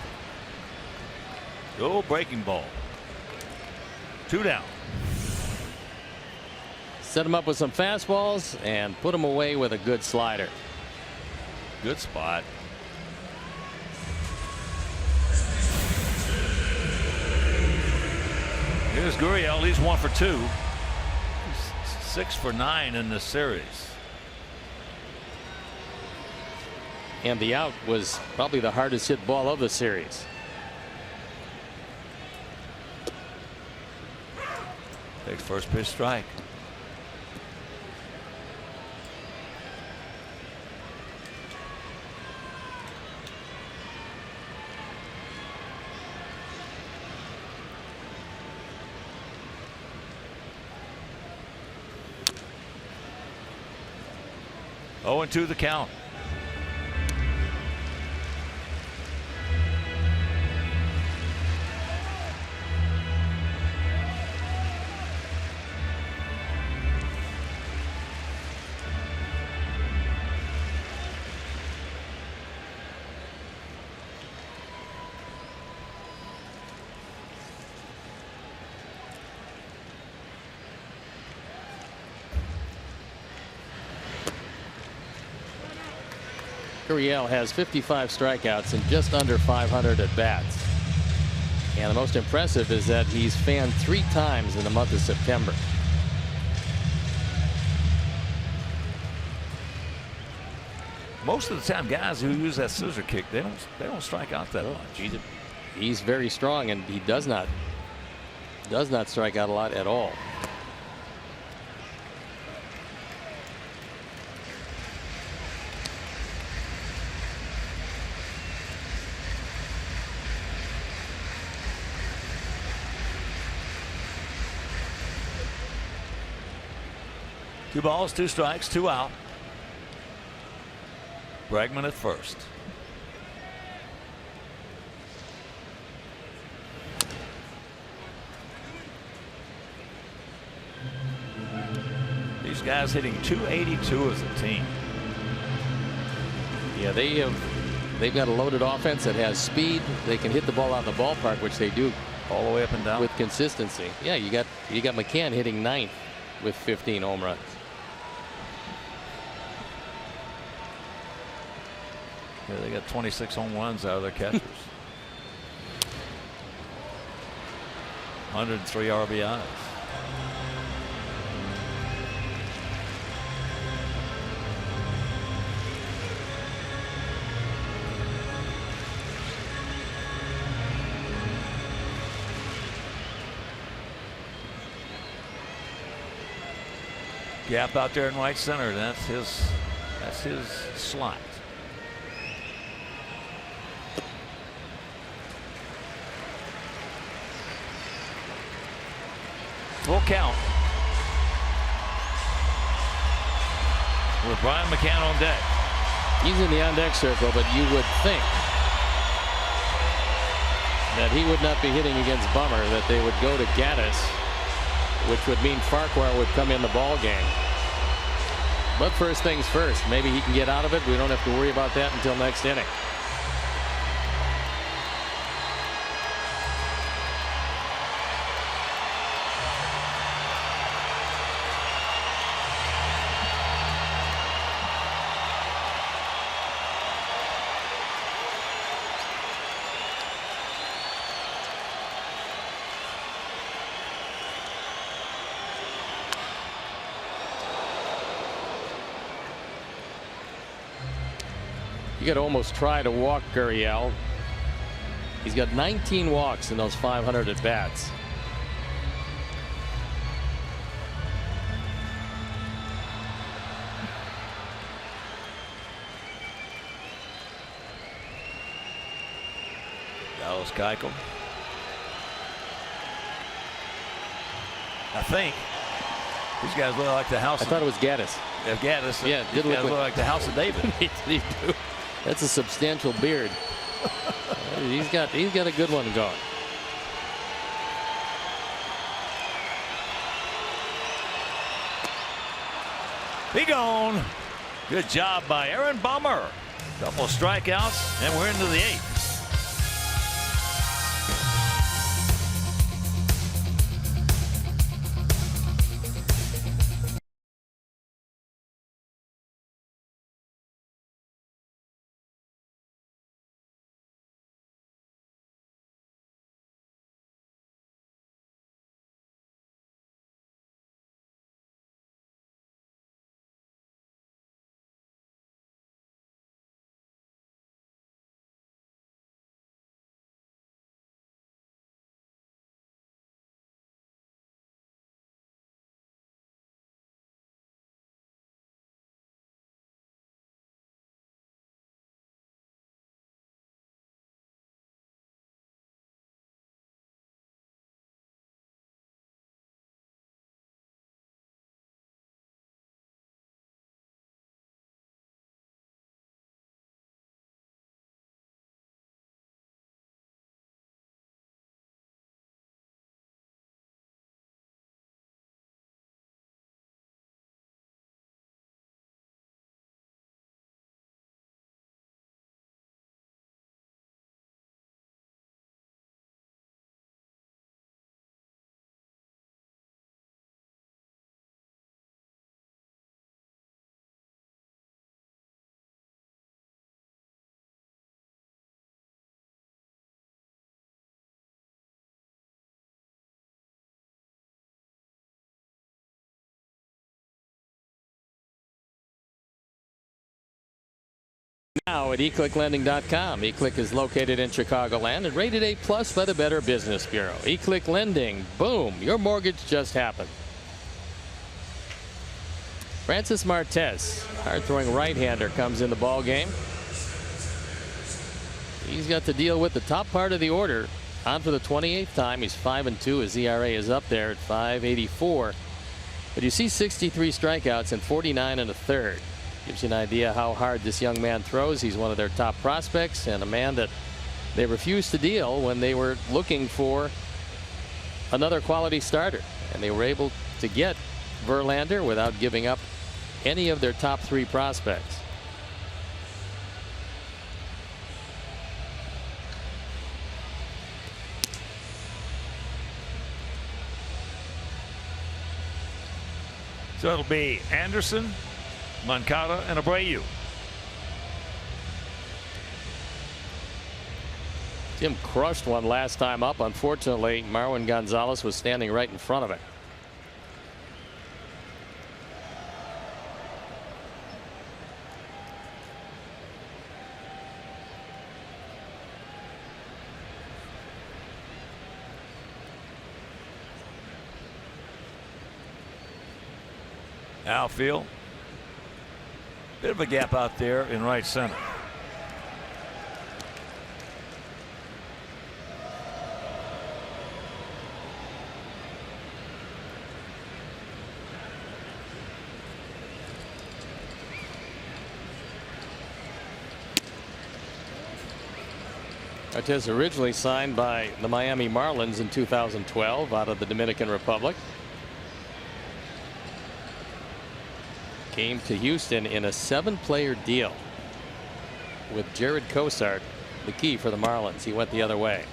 Go breaking ball. 2 down. Set him up with some fastballs and put him away with a good slider. Good spot. Here's Gurriel. He's 1 for 2. He's 6 for 9 in this series. And the out was probably the hardest hit ball of the series. Takes first pitch strike. Oh, and 2 the count. Gurriel has 55 strikeouts and just under 500 at bats. And the most impressive is that he's fanned 3 times in the month of September. Most of the time, guys who use that scissor kick, they don't strike out that much. He's very strong, and he does not strike out a lot at all. 2 balls, 2 strikes, 2 out. Bregman at first. These guys hitting .282 as a team. Yeah, they've got a loaded offense that has speed. They can hit the ball out of the ballpark, which they do all the way up and down with consistency. Yeah, you got McCann hitting 9th with 15 home runs. Yeah, they got 26 home runs out of their catchers. 103 RBIs. Gap out there in right center. That's his slot. Full count. With Brian McCann on deck. He's in the on deck circle, but you would think that he would not be hitting against Bummer, that they would go to Gaddis, which would mean Farquhar would come in the ball game. But first things first, maybe he can get out of it. We don't have to worry about that until next inning. You got to almost try to walk Gurriel. He's got 19 walks in those 500 at bats. Dallas Keuchel. I think these guys look like the house. I thought it was Gaddis. Gaddis. Yeah, it did look like the house of David. They do. That's a substantial beard. He's got a good one going. Be gone. Good job by Aaron Bummer. Couple strikeouts, and we're into the 8th. Now at eclicklending.com. eClick is located in Chicagoland and rated A+ by the Better Business Bureau. eClick Lending, boom, your mortgage just happened. Francis Martes, hard-throwing right-hander, comes in the ball game. He's got to deal with the top part of the order. On for the 28th time. He's 5-2. His ERA is up there at 5.84. But you see 63 strikeouts and 49 and a third. Gives you an idea how hard this young man throws. He's one of their top prospects and a man that they refused to deal when they were looking for another quality starter. And they were able to get Verlander without giving up any of their top 3 prospects. So it'll be Anderson, Moncada, and Abreu. Tim crushed one last time up. Unfortunately, Marwin Gonzalez was standing right in front of it. Outfield. Bit of a gap out there in right center. Artez originally signed by the Miami Marlins in 2012 out of the Dominican Republic. Came to Houston in a 7-player deal with Jared Cosart, the key for the Marlins. He went the other way.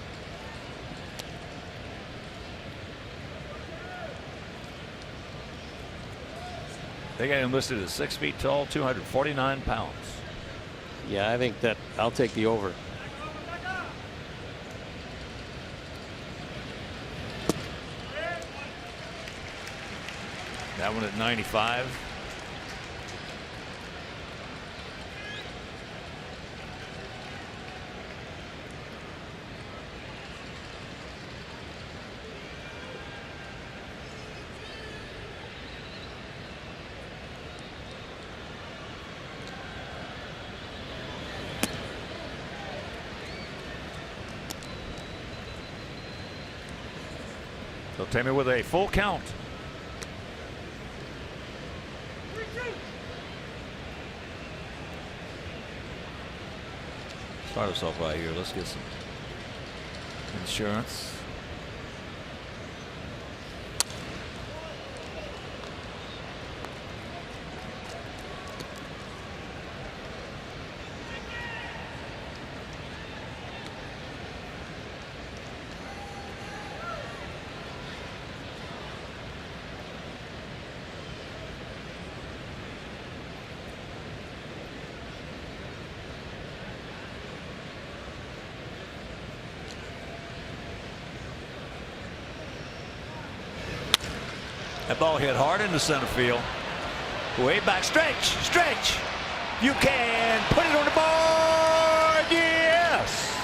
They got him listed as 6 feet tall, 249 pounds. Yeah, I think that I'll take the over. That one at 95. So Tammy with a full count. Start us off right here. Let's get some insurance. That ball hit hard into center field. Way back. Stretch. You can put it on the board. Yes.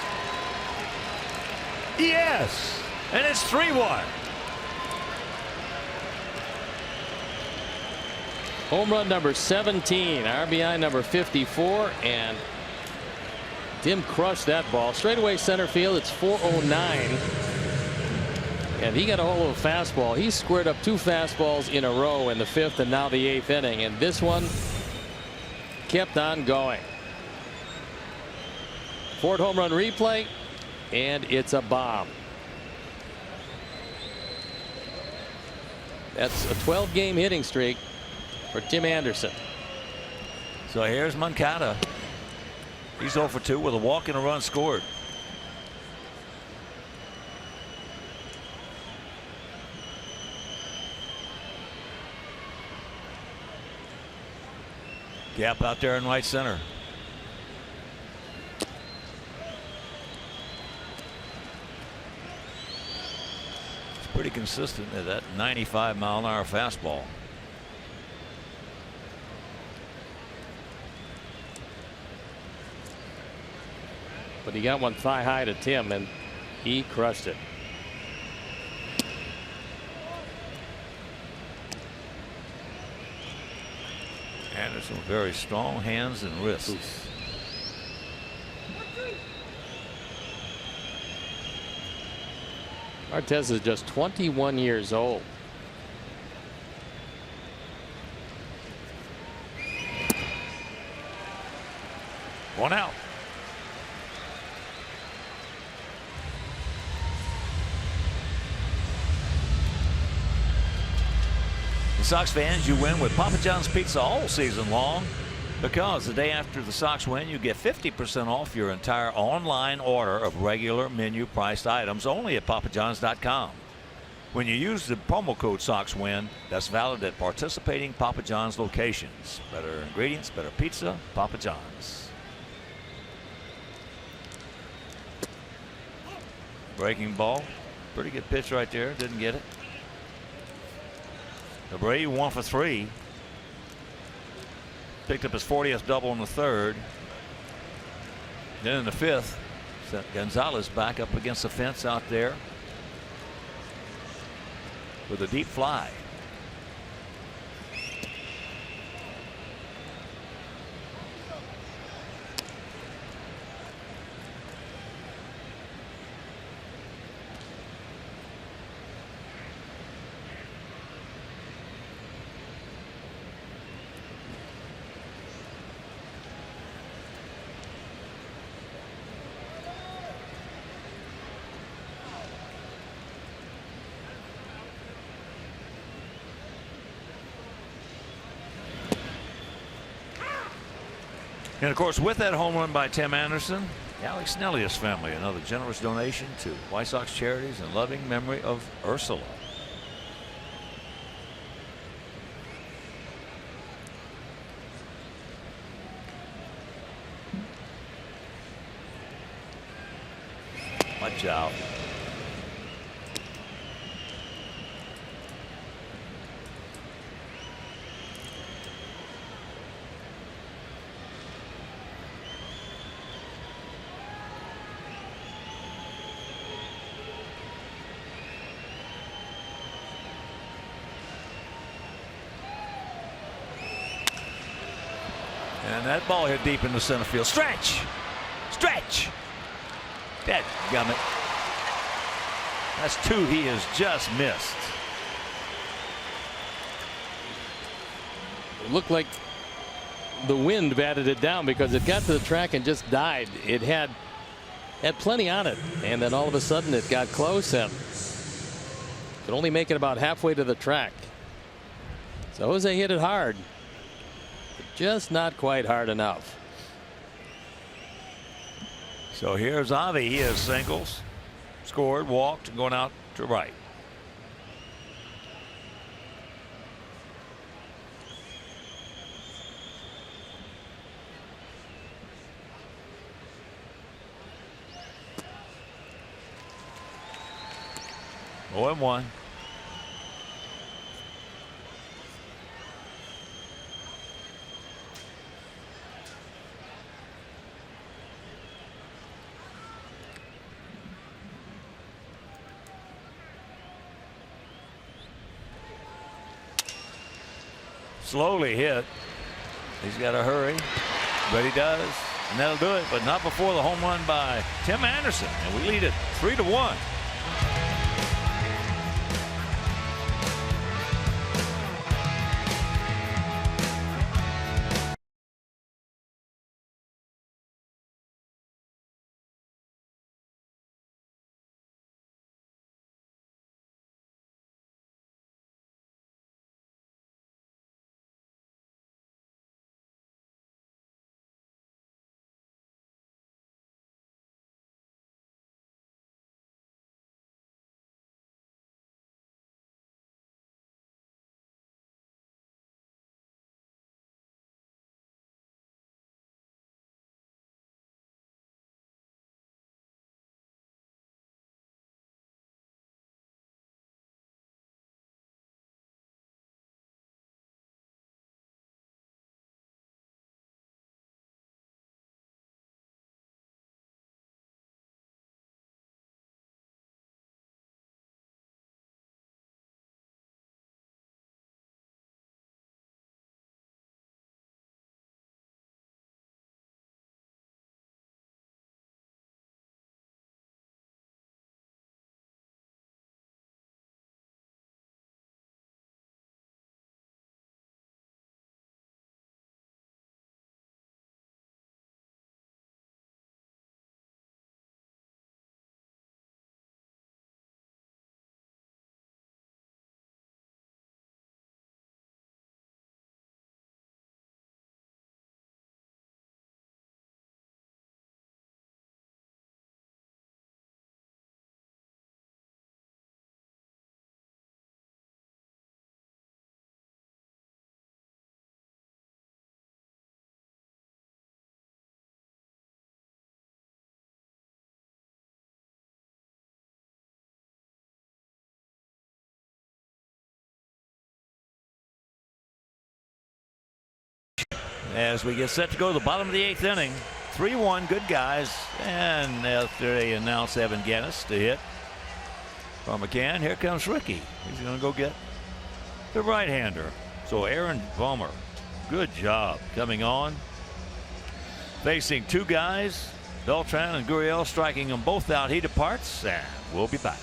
Yes. And it's 3-1. Home run number 17, RBI number 54, and Tim crushed that ball straightaway center field. It's 409. And he got a hold of a fastball. He squared up 2 fastballs in a row in the 5th and now the 8th inning. And this one kept on going. 4th home run replay, and it's a bomb. That's a 12-game hitting streak for Tim Anderson. So here's Moncada. He's 0 for 2 with a walk and a run scored. Gap out there in right center. It's pretty consistent at that 95-mile-an-hour fastball. But he got one thigh high to Tim, and he crushed it. Anderson with very strong hands and wrists. Oof. Artez is just 21 years old. One out. Sox fans, you win with Papa John's Pizza all season long, because the day after the Sox win, you get 50% off your entire online order of regular menu priced items only at papajohns.com. When you use the promo code SOXWIN, that's valid at participating Papa John's locations. Better ingredients, better pizza, Papa John's. Breaking ball. Pretty good pitch right there. Didn't get it. Brady 1 for 3. Picked up his 40th double in the third. Then in the fifth, Gonzalez back up against the fence out there with a deep fly. And of course, with that home run by Tim Anderson, the Alex Snellius family, another generous donation to White Sox charities in loving memory of Ursula. Watch out. And that ball hit deep into center field. Stretch! Stretch! Dadgummit. That's 2 he has just missed. It looked like the wind batted it down because it got to the track and just died. It had plenty on it, and then all of a sudden it got close and could only make it about halfway to the track. So Jose hit it hard. Just not quite hard enough. So here's Avi. He has singles, scored, walked, going out to right. Oh, and 1. Slowly hit. He's got to hurry, but he does, and that'll do it. But not before the home run by Tim Anderson, and we lead it 3-1. as we get set to go to the bottom of the 8th inning. 3-1, good guys. And after they announce Evan Gattis to hit from McCann, here comes Ricky. He's going to go get the right-hander. So Aaron Fulmer, good job coming on. Facing two guys, Beltran and Gurriel, striking them both out. He departs, and we'll be back.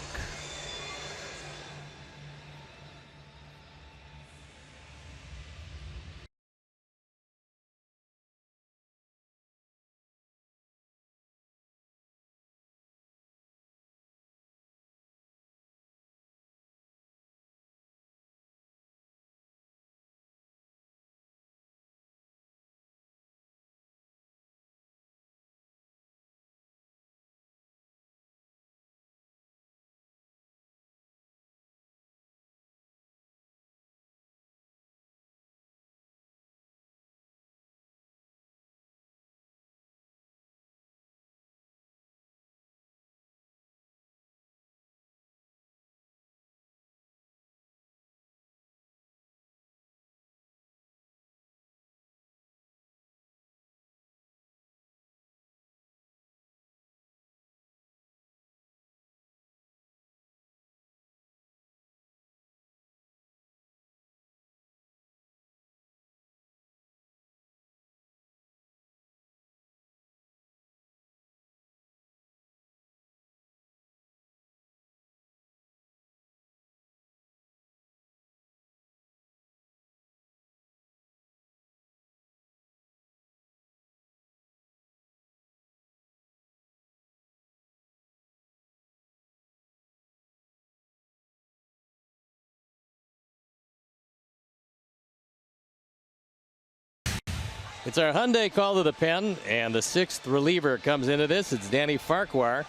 It's our Hyundai call to the pen, and the 6th reliever comes into this. It's Danny Farquhar.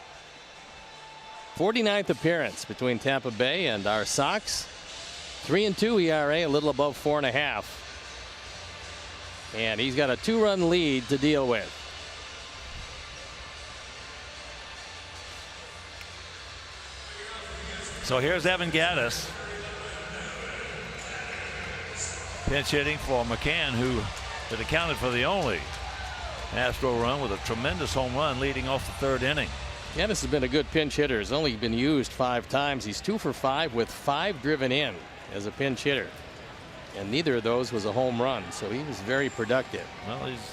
49th appearance between Tampa Bay and our Sox. 3-2 ERA, a little above 4.5. And he's got a 2-run lead to deal with. So here's Evan Gattis. Pinch hitting for McCann, who had accounted for the only Astro run with a tremendous home run leading off the 3rd inning. Gattis has been a good pinch hitter. He's only been used 5 times. He's 2 for 5 with 5 driven in as a pinch hitter. And neither of those was a home run, so he was very productive. Well, he's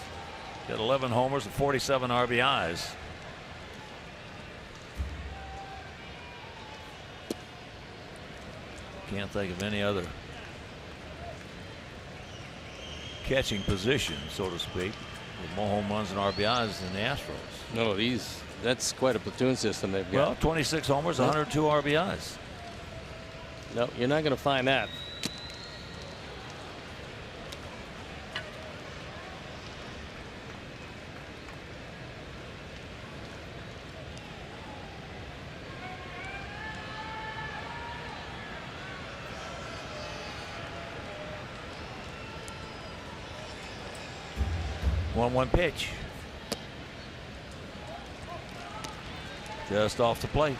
got 11 homers and 47 RBIs. Can't think of any other catching position, so to speak, with more home runs and RBIs than the Astros. No, that's quite a platoon system they've got. Well, 26 homers, 102 RBIs. No, you're not going to find that. One pitch. Just off the plate.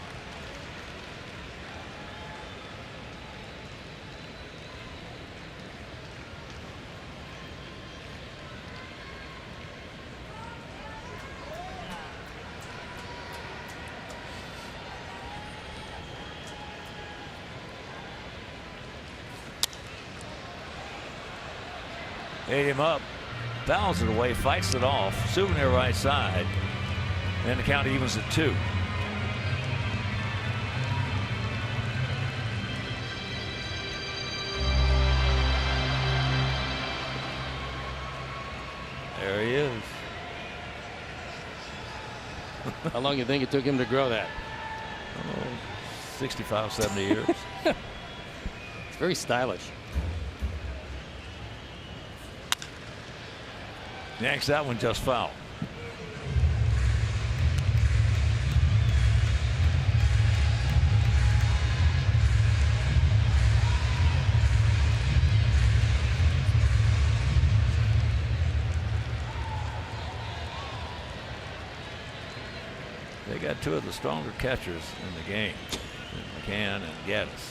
Ate him up. Fouls it away, fights it off. Souvenir right side. And the count evens at 2. There he is. How long do you think it took him to grow that? Oh, 65, 70 years. It's very stylish. Next, that one just foul. They got 2 of the stronger catchers in the game, McCann and Gattis.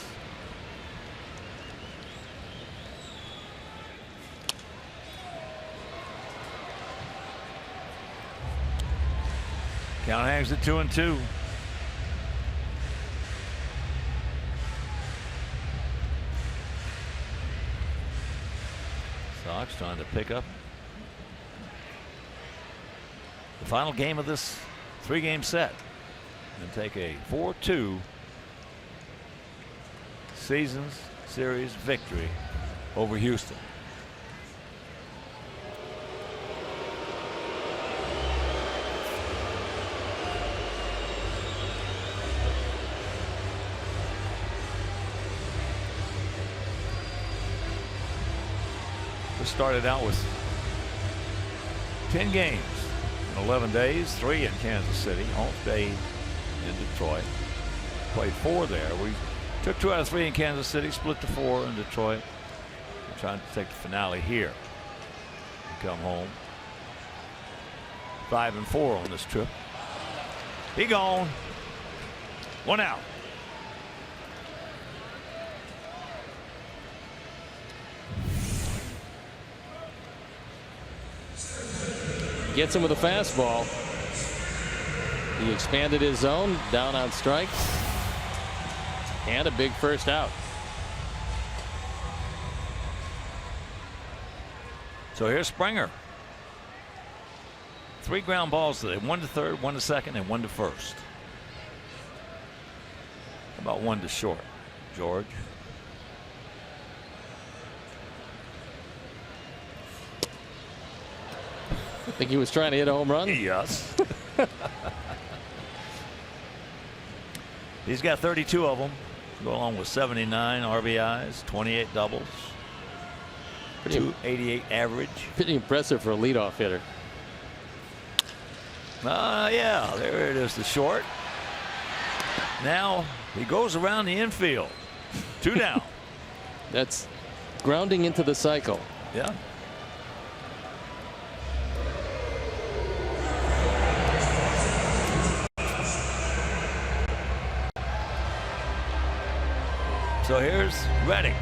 Count hangs at 2-2. Sox trying to pick up the final game of this 3-game set and take a 4-2 seasons series victory over Houston. Started out with 10 games in 11 days, 3 in Kansas City, off day in Detroit. Played 4 there. We took 2 out of 3 in Kansas City, split to 4 in Detroit. We're trying to take the finale here and come home. 5-4 on this trip. He gone. 1 out. Gets him with a fastball. He expanded his zone, down on strikes, and a big first out. So here's Springer. 3 ground balls today. 1 to third, 1 to second, and 1 to first. How about 1 to short, George? I think he was trying to hit a home run. Yes. He's got 32 of them. Go along with 79 RBIs, 28 doubles, 288 average. Pretty impressive for a leadoff hitter. Yeah, there it is, the short. Now he goes around the infield. 2 down. That's grounding into the cycle. Yeah. So here's Reddick.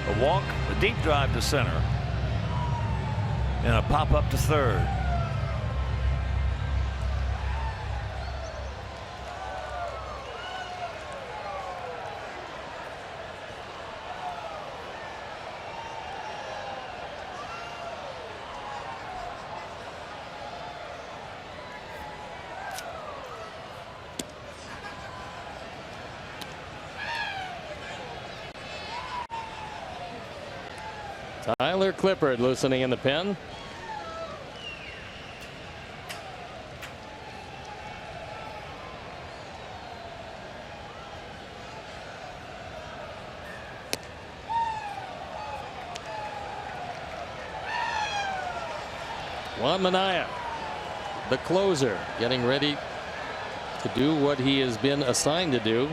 A walk, a deep drive to center, and a pop up to third. Tyler Clippard loosening in the pen. Juan Minaya, the closer, getting ready to do what he has been assigned to do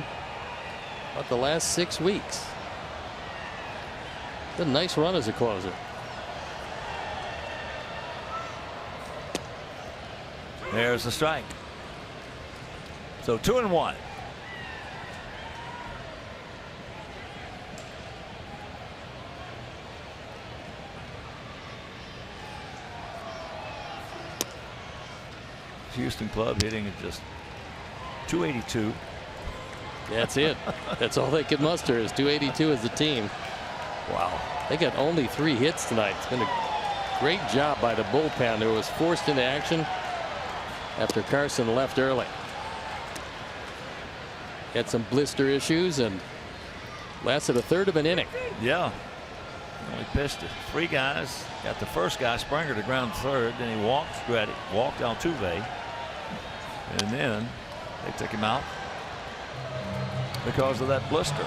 about the last 6 weeks. A nice run as a closer. There's the strike. So 2-1. Houston club hitting at just 282. That's it. That's all they could muster is 282 as a team. Wow. They got only 3 hits tonight. It's been a great job by the bullpen, who was forced into action after Carson left early. Had some blister issues and lasted a third of an inning. Yeah. Only pitched to 3 guys. Got the first guy, Springer, to ground third. Then he walked Altuve. And then they took him out because of that blister.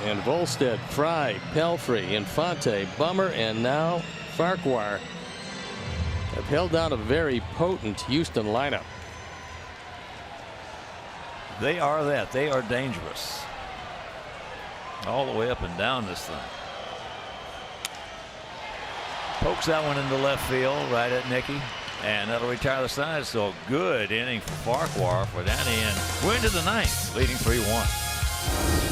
And Volstead, Fry, Pelfrey, Infante, Bummer, and now Farquhar have held down a very potent Houston lineup. They are that. They are dangerous. All the way up and down this thing. Pokes that one into left field, right at Nicky. And that'll retire the side. So good inning for Farquhar for that end. We're into the 9th, leading 3-1.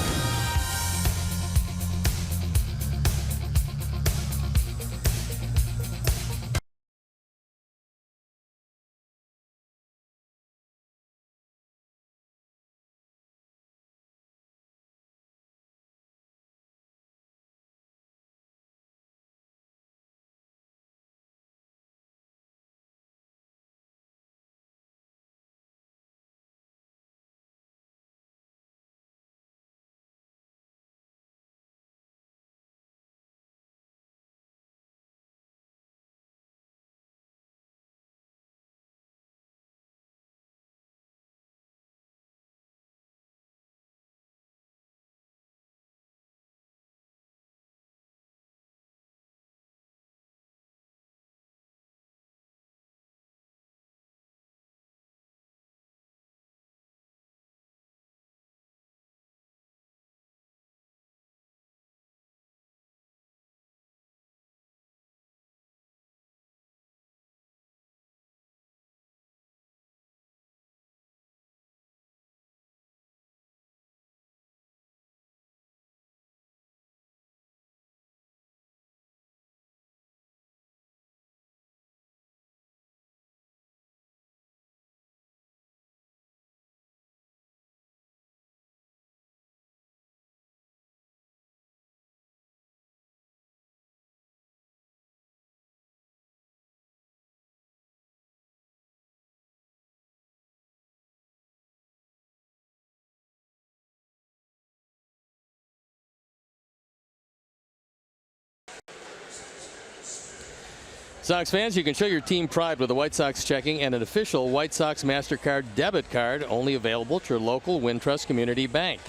Sox fans, you can show your team pride with a White Sox checking and an official White Sox MasterCard debit card, only available at your local Wintrust Community Bank.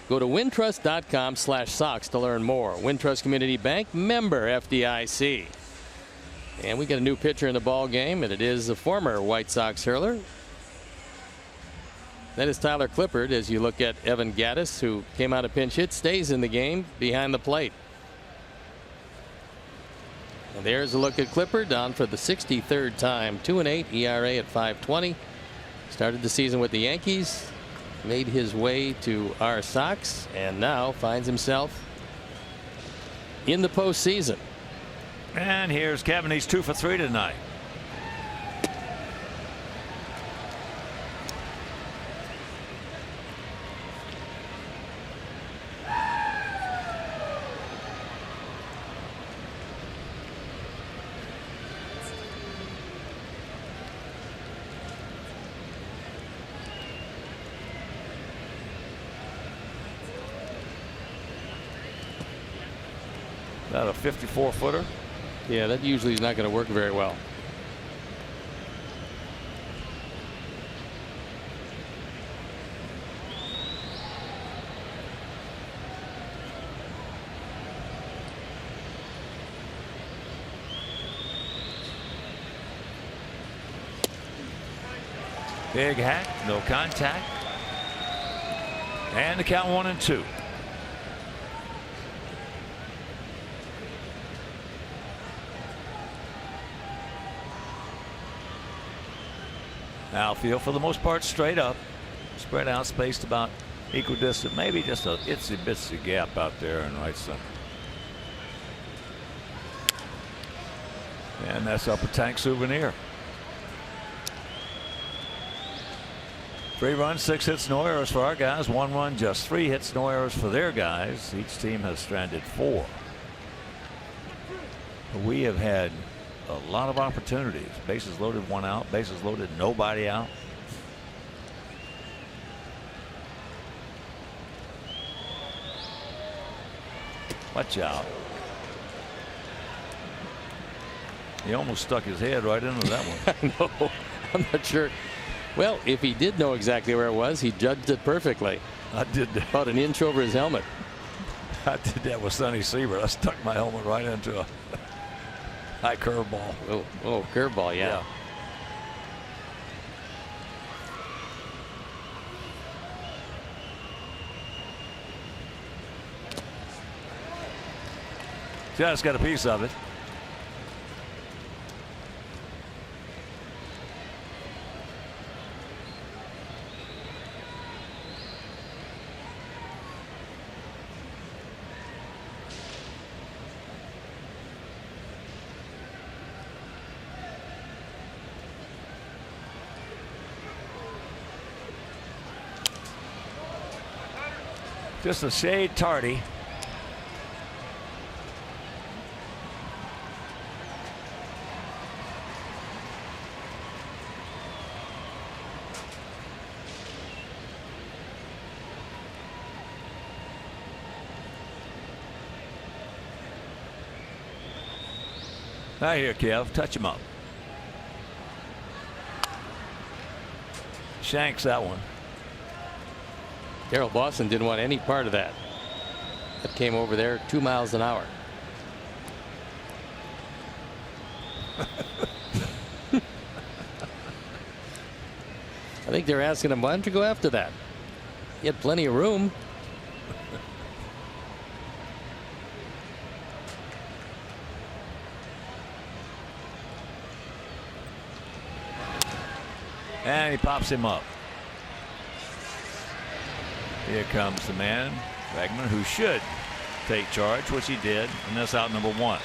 Go to wintrust.com/Sox to learn more. Wintrust Community Bank, member FDIC. And we got a new pitcher in the ball game, and it is a former White Sox hurler. That is Tyler Clippard. As you look at Evan Gattis, who came out of pinch hit, stays in the game behind the plate. And there's a look at Clippard, on for the 63rd time. 2-8 ERA at 5.20. Started the season with the Yankees, made his way to our Sox, and now finds himself in the postseason. And here's Kevin. He's 2 for 3 tonight. About a 54-footer. Yeah, that usually is not going to work very well. Big hack, no contact. And the count 1-2. Outfield for the most part straight up, spread out, spaced about equidistant, maybe just a itsy bitsy gap out there in right center. And that's Upper Tank Souvenir. 3 runs, 6 hits, no errors for our guys. 1 run, just 3 hits, no errors for their guys. Each team has stranded 4. We have had a lot of opportunities. Bases loaded, 1 out. Bases loaded, nobody out. Watch out. He almost stuck his head right into that one. I know. I'm not sure. Well, if he did know exactly where it was, he judged it perfectly. I did that. About an inch over his helmet. I did that with Sonny Siebert. I stuck my helmet right into a high curveball. Oh, curveball, yeah. Just got a piece of it. Just a shade tardy. Now here, Kev, touch him up. Shanks that one. Darryl Boston didn't want any part of that. That came over there 2 miles an hour. I think they're asking him, why don't you go after that? He had plenty of room. And he pops him up. Here comes the man, Bregman, who should take charge, which he did, and that's out number 1.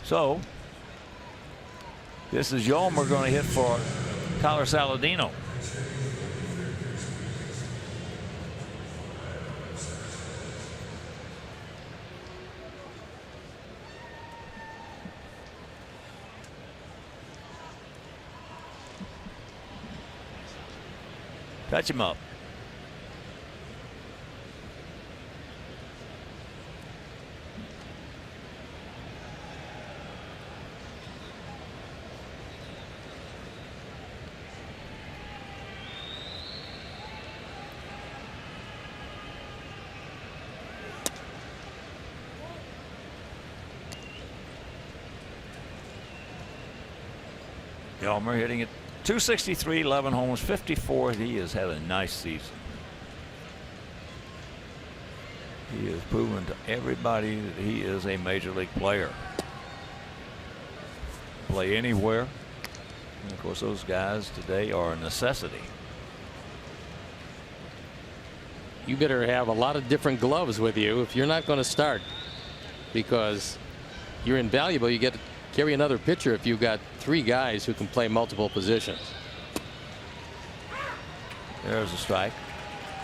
So this is Yolmer going to hit for Tyler Saladino. Touch him up. Fulmer hitting it 263, 11 homers, 54. He has had a nice season. He has proven to everybody that he is a major league player. Play anywhere. And of course, those guys today are a necessity. You better have a lot of different gloves with you if you're not going to start, because you're invaluable. You get to carry another pitcher if you've got 3 guys who can play multiple positions. There's a strike,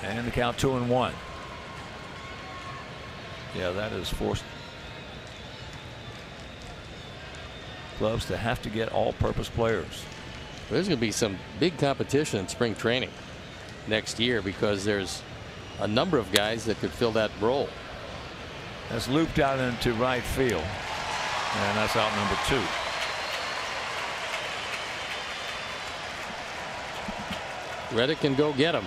and the count 2-1. Yeah, that has forced clubs to have to get all-purpose players. There's going to be some big competition in spring training next year, because there's a number of guys that could fill that role. That's looped out into right field, and that's out number 2. Reddick can go get him.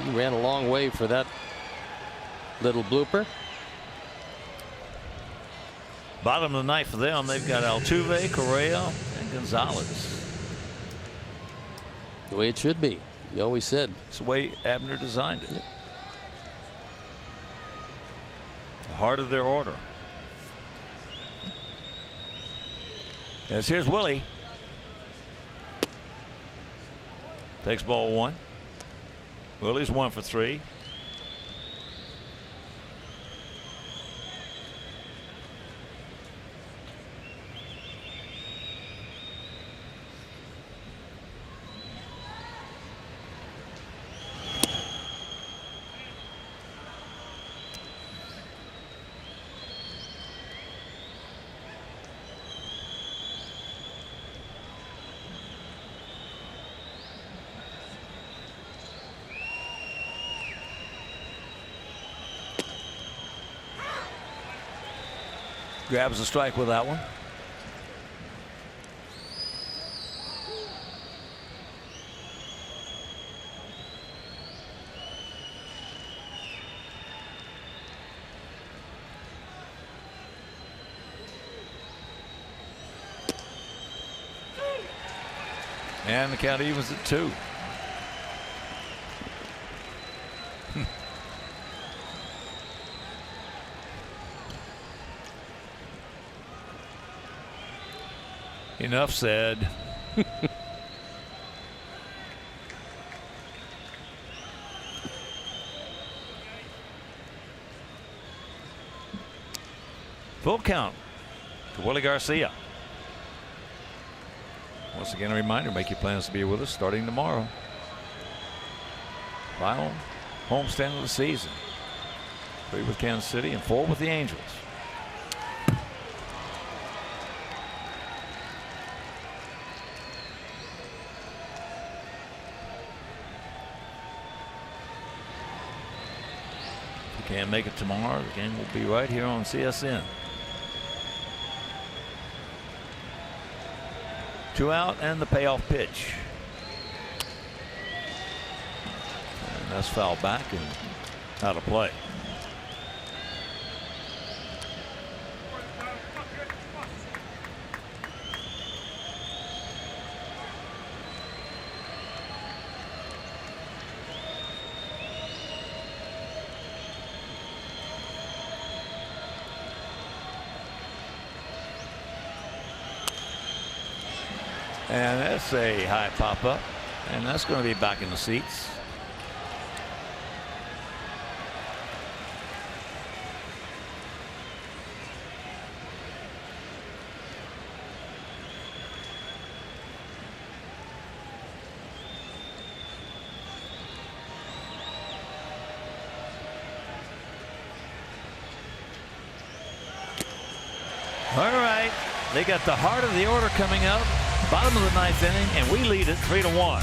He ran a long way for that little blooper. Bottom of the ninth for them. They've got Altuve, Correa, and Gonzalez. The way it should be. You always said. It's the way Abner designed it. Yeah. The heart of their order. As here's Willie. Takes ball 1. Willie's 1 for 3. Grabs a strike with that one. And the count evens at 2. Enough said. Full count to Willie Garcia. Once again, a reminder, make your plans to be with us starting tomorrow. Final homestand of the season. 3 with Kansas City and 4 with the Angels. If you can't make it tomorrow, the game will be right here on CSN. 2 out and the payoff pitch. And that's foul back and out of play. And that's a high pop up, and that's going to be back in the seats. All right, they got the heart of the order coming up. Bottom of the 9th inning, and we lead it 3-1.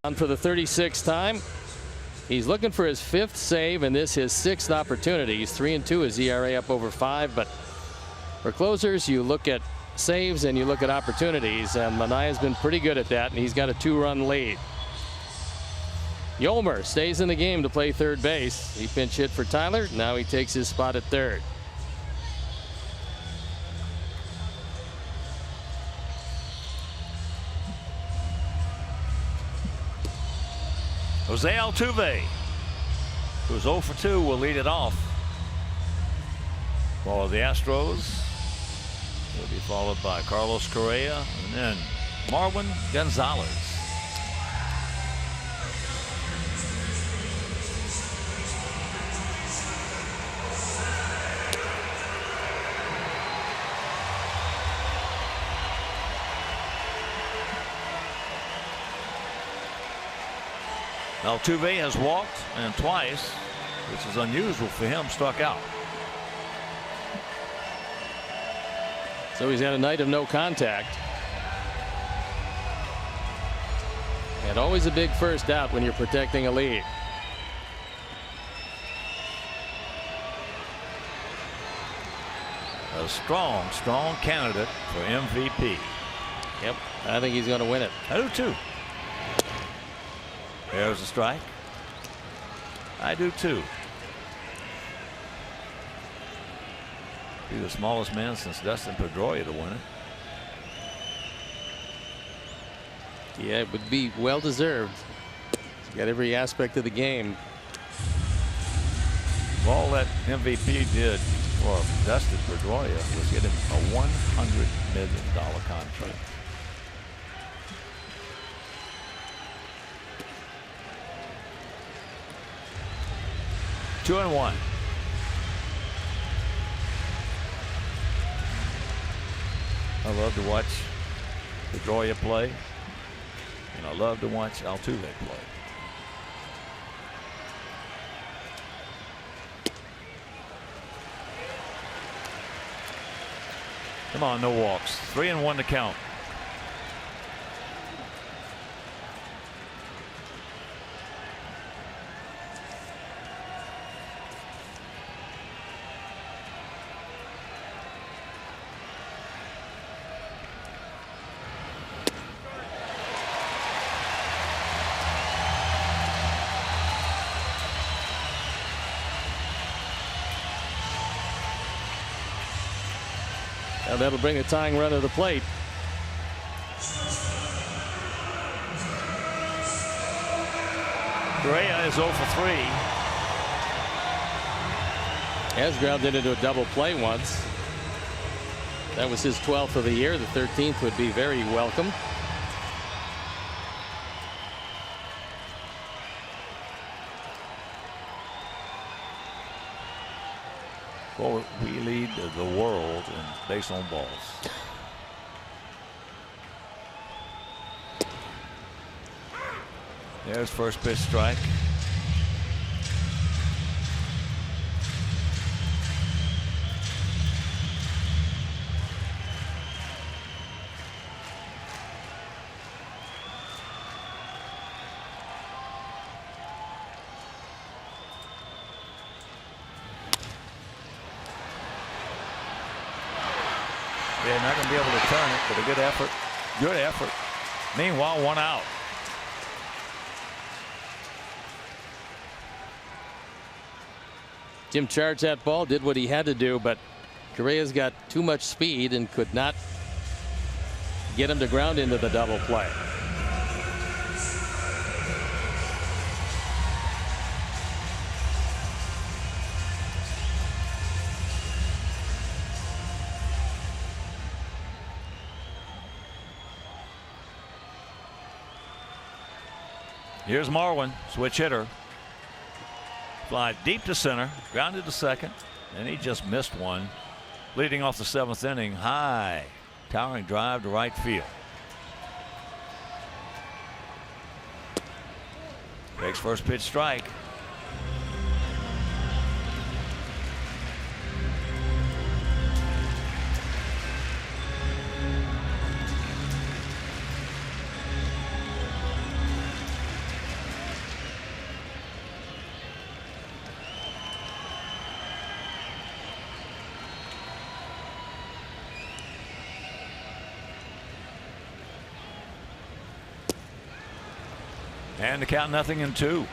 On for the 36th time. He's looking for his 5th save, and this his 6th opportunity. He's 3-2, his ERA up over 5. But for closers, you look at saves and you look at opportunities, and Manaea's been pretty good at that, and he's got a 2-run lead. Yolmer stays in the game to play third base. He pinch hit for Tyler. Now he takes his spot at third. Jose Altuve, who's 0 for 2, will lead it off for the Astros. He'll be followed by Carlos Correa and then Marwin Gonzalez. Altuve has walked and twice, which is unusual for him, struck out. So he's had a night of no contact. And always a big first out when you're protecting a lead. A strong candidate for MVP. Yep, I think he's going to win it. I do too. There's a strike. I do too. Be the smallest man since Dustin Pedroia to win it. Yeah, it would be well deserved. He's got every aspect of the game. All that MVP did for Dustin Pedroia was get him a $100 million contract. Two and one. I love to watch Pedroia play, and I love to watch Altuve play. Come on, no walks. 3-1 to count. And that'll bring a tying run to the plate. Correa is 0 for 3. Has grounded into a double play once. That was his 12th of the year. The 13th would be very welcome. Well, we lead the world in base on balls. There's first pitch strike. They're not going to be able to turn it, but a good effort. Good effort. Meanwhile, 1 out. Jim charged that ball, did what he had to do, but Correa's got too much speed and could not get him to ground into the double play. Here's Marwin, switch hitter. Fly deep to center, grounded to second, and he just missed one. Leading off the 7th inning, high, towering drive to right field. Takes first pitch strike. And the count 0-2.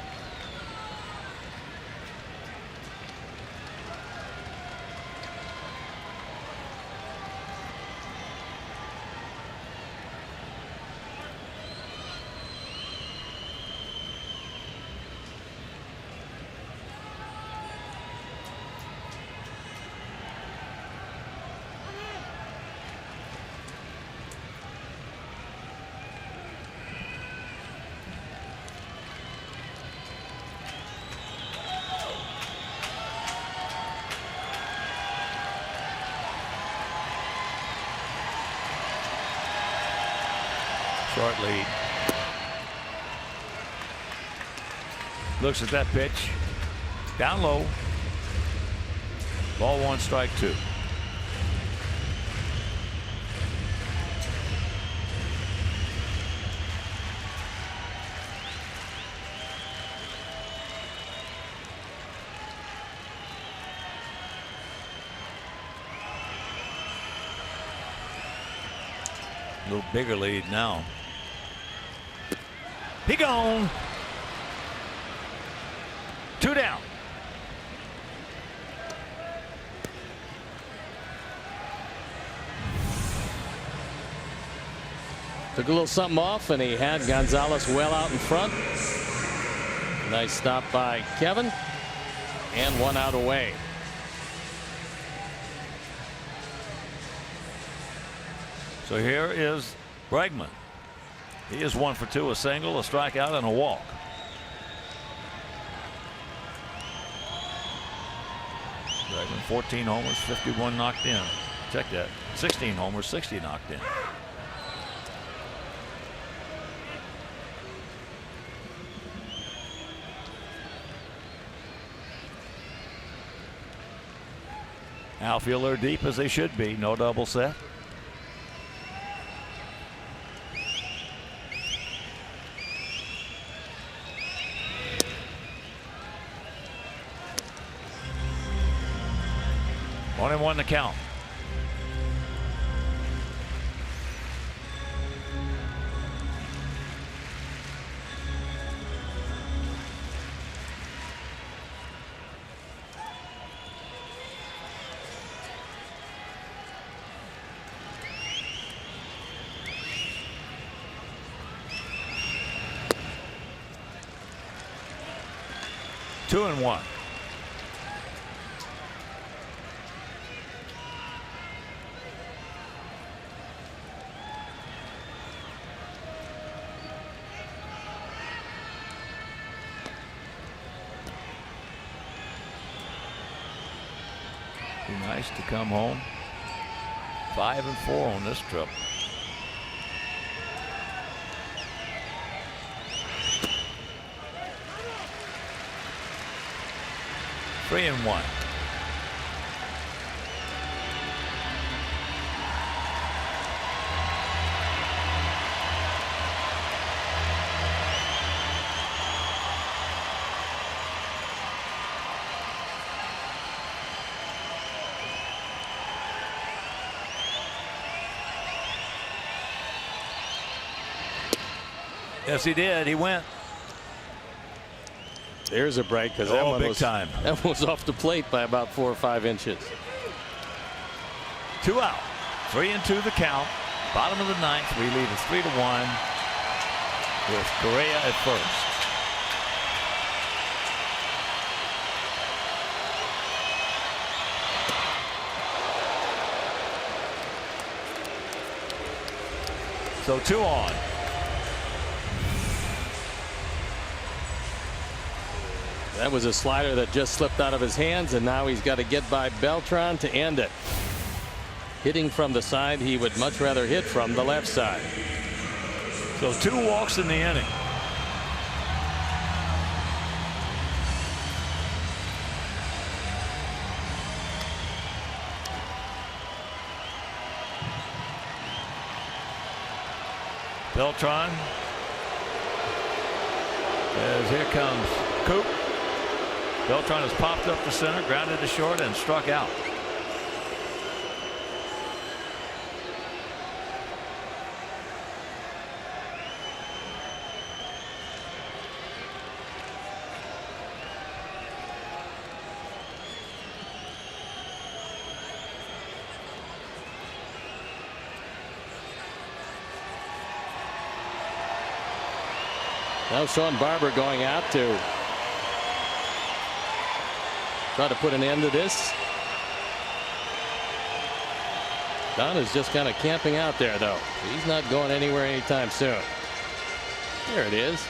Short lead. Looks at that pitch. Down low. Ball 1, strike 2. A little bigger lead now. He gone. 2 down. Took a little something off, and he had Gonzalez well out in front. Nice stop by Kevin, and 1 out away. So here is Bregman. He is 1 for 2, a single, a strikeout, and a walk. Bregman 14 homers, 51 knocked in. Check that. 16 homers, 60 knocked in. Outfield are deep as they should be. No double set. One and one to count. Two and one. Be nice to come home 5-4 on this trip. Three and one. Yes, he did. He went. There's a break, because that one big was time. That was off the plate by about 4 or 5 inches. 2 out. 3-2 the count. Bottom of the ninth. We lead it 3-1 with Correa at first. So 2 on. That was a slider that just slipped out of his hands, and now he's got to get by Beltran to end it. Hitting from the side he would much rather hit from the left side. So 2 walks in the inning. Beltran, as here comes Coop. Beltran has popped up the center, grounded to short, and struck out. Now Sean Barber going out to try to put an end to this. Don is just kind of camping out there, though. He's not going anywhere anytime soon. There it is.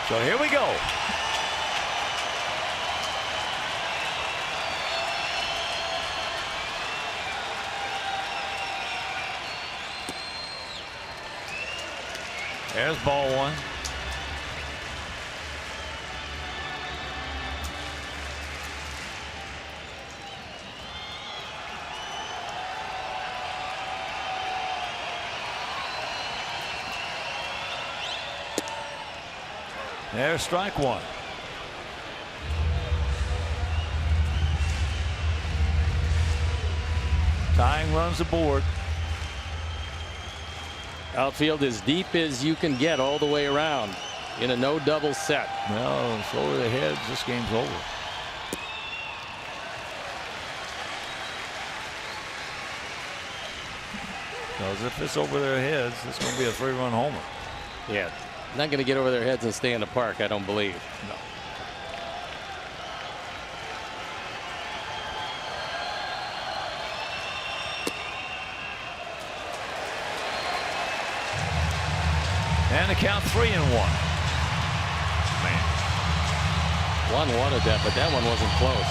So here we go. There's ball one. There's strike one. Tying runs aboard. Outfield as deep as you can get all the way around in a no double set. Well, it's over the heads. This game's over. Because if it's over their heads, it's going to be a 3-run homer. Yeah. Not going to get over their heads and stay in the park, I don't believe. No. And the count 3-1. Man. One wanted that, but that one wasn't close.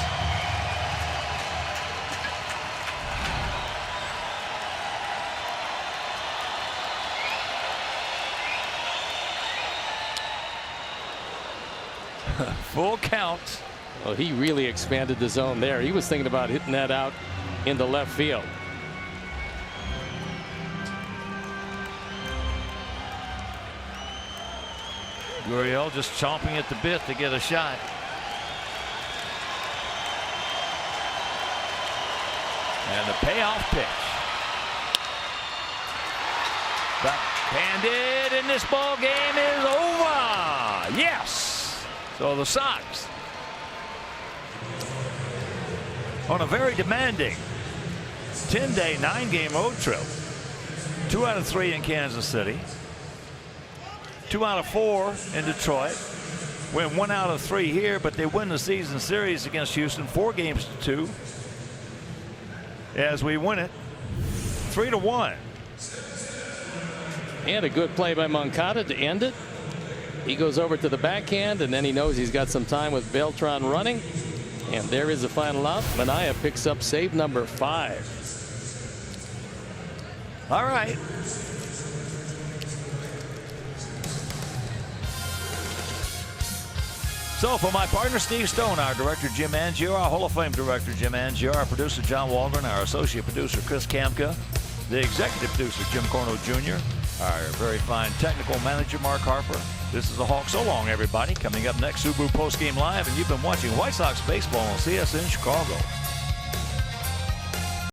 Full count. Well, he really expanded the zone there. He was thinking about hitting that out into left field. Gurriel just chomping at the bit to get a shot. And the payoff pitch. Backhanded, and this ball game is over. Yes. So the Sox, on a very demanding 10-day, 9-game road trip, 2 out of 3 in Kansas City, 2 out of 4 in Detroit, win 1 out of 3 here, but they win the season series against Houston 4-2 as we win it 3-1. And a good play by Moncada to end it. He goes over to the backhand, and then he knows he's got some time with Beltran running. And there is the final out. Manaea picks up save number 5. All right. So for my partner Steve Stone, our director Jim Angio, our Hall of Fame director Jim Angio, our producer John Waldron, our associate producer Chris Kamka, the executive producer Jim Corno Jr., our very fine technical manager Mark Harper. This is a Hawk. So long, everybody. Coming up next, Subaru Postgame Live, and you've been watching White Sox baseball on CSN Chicago.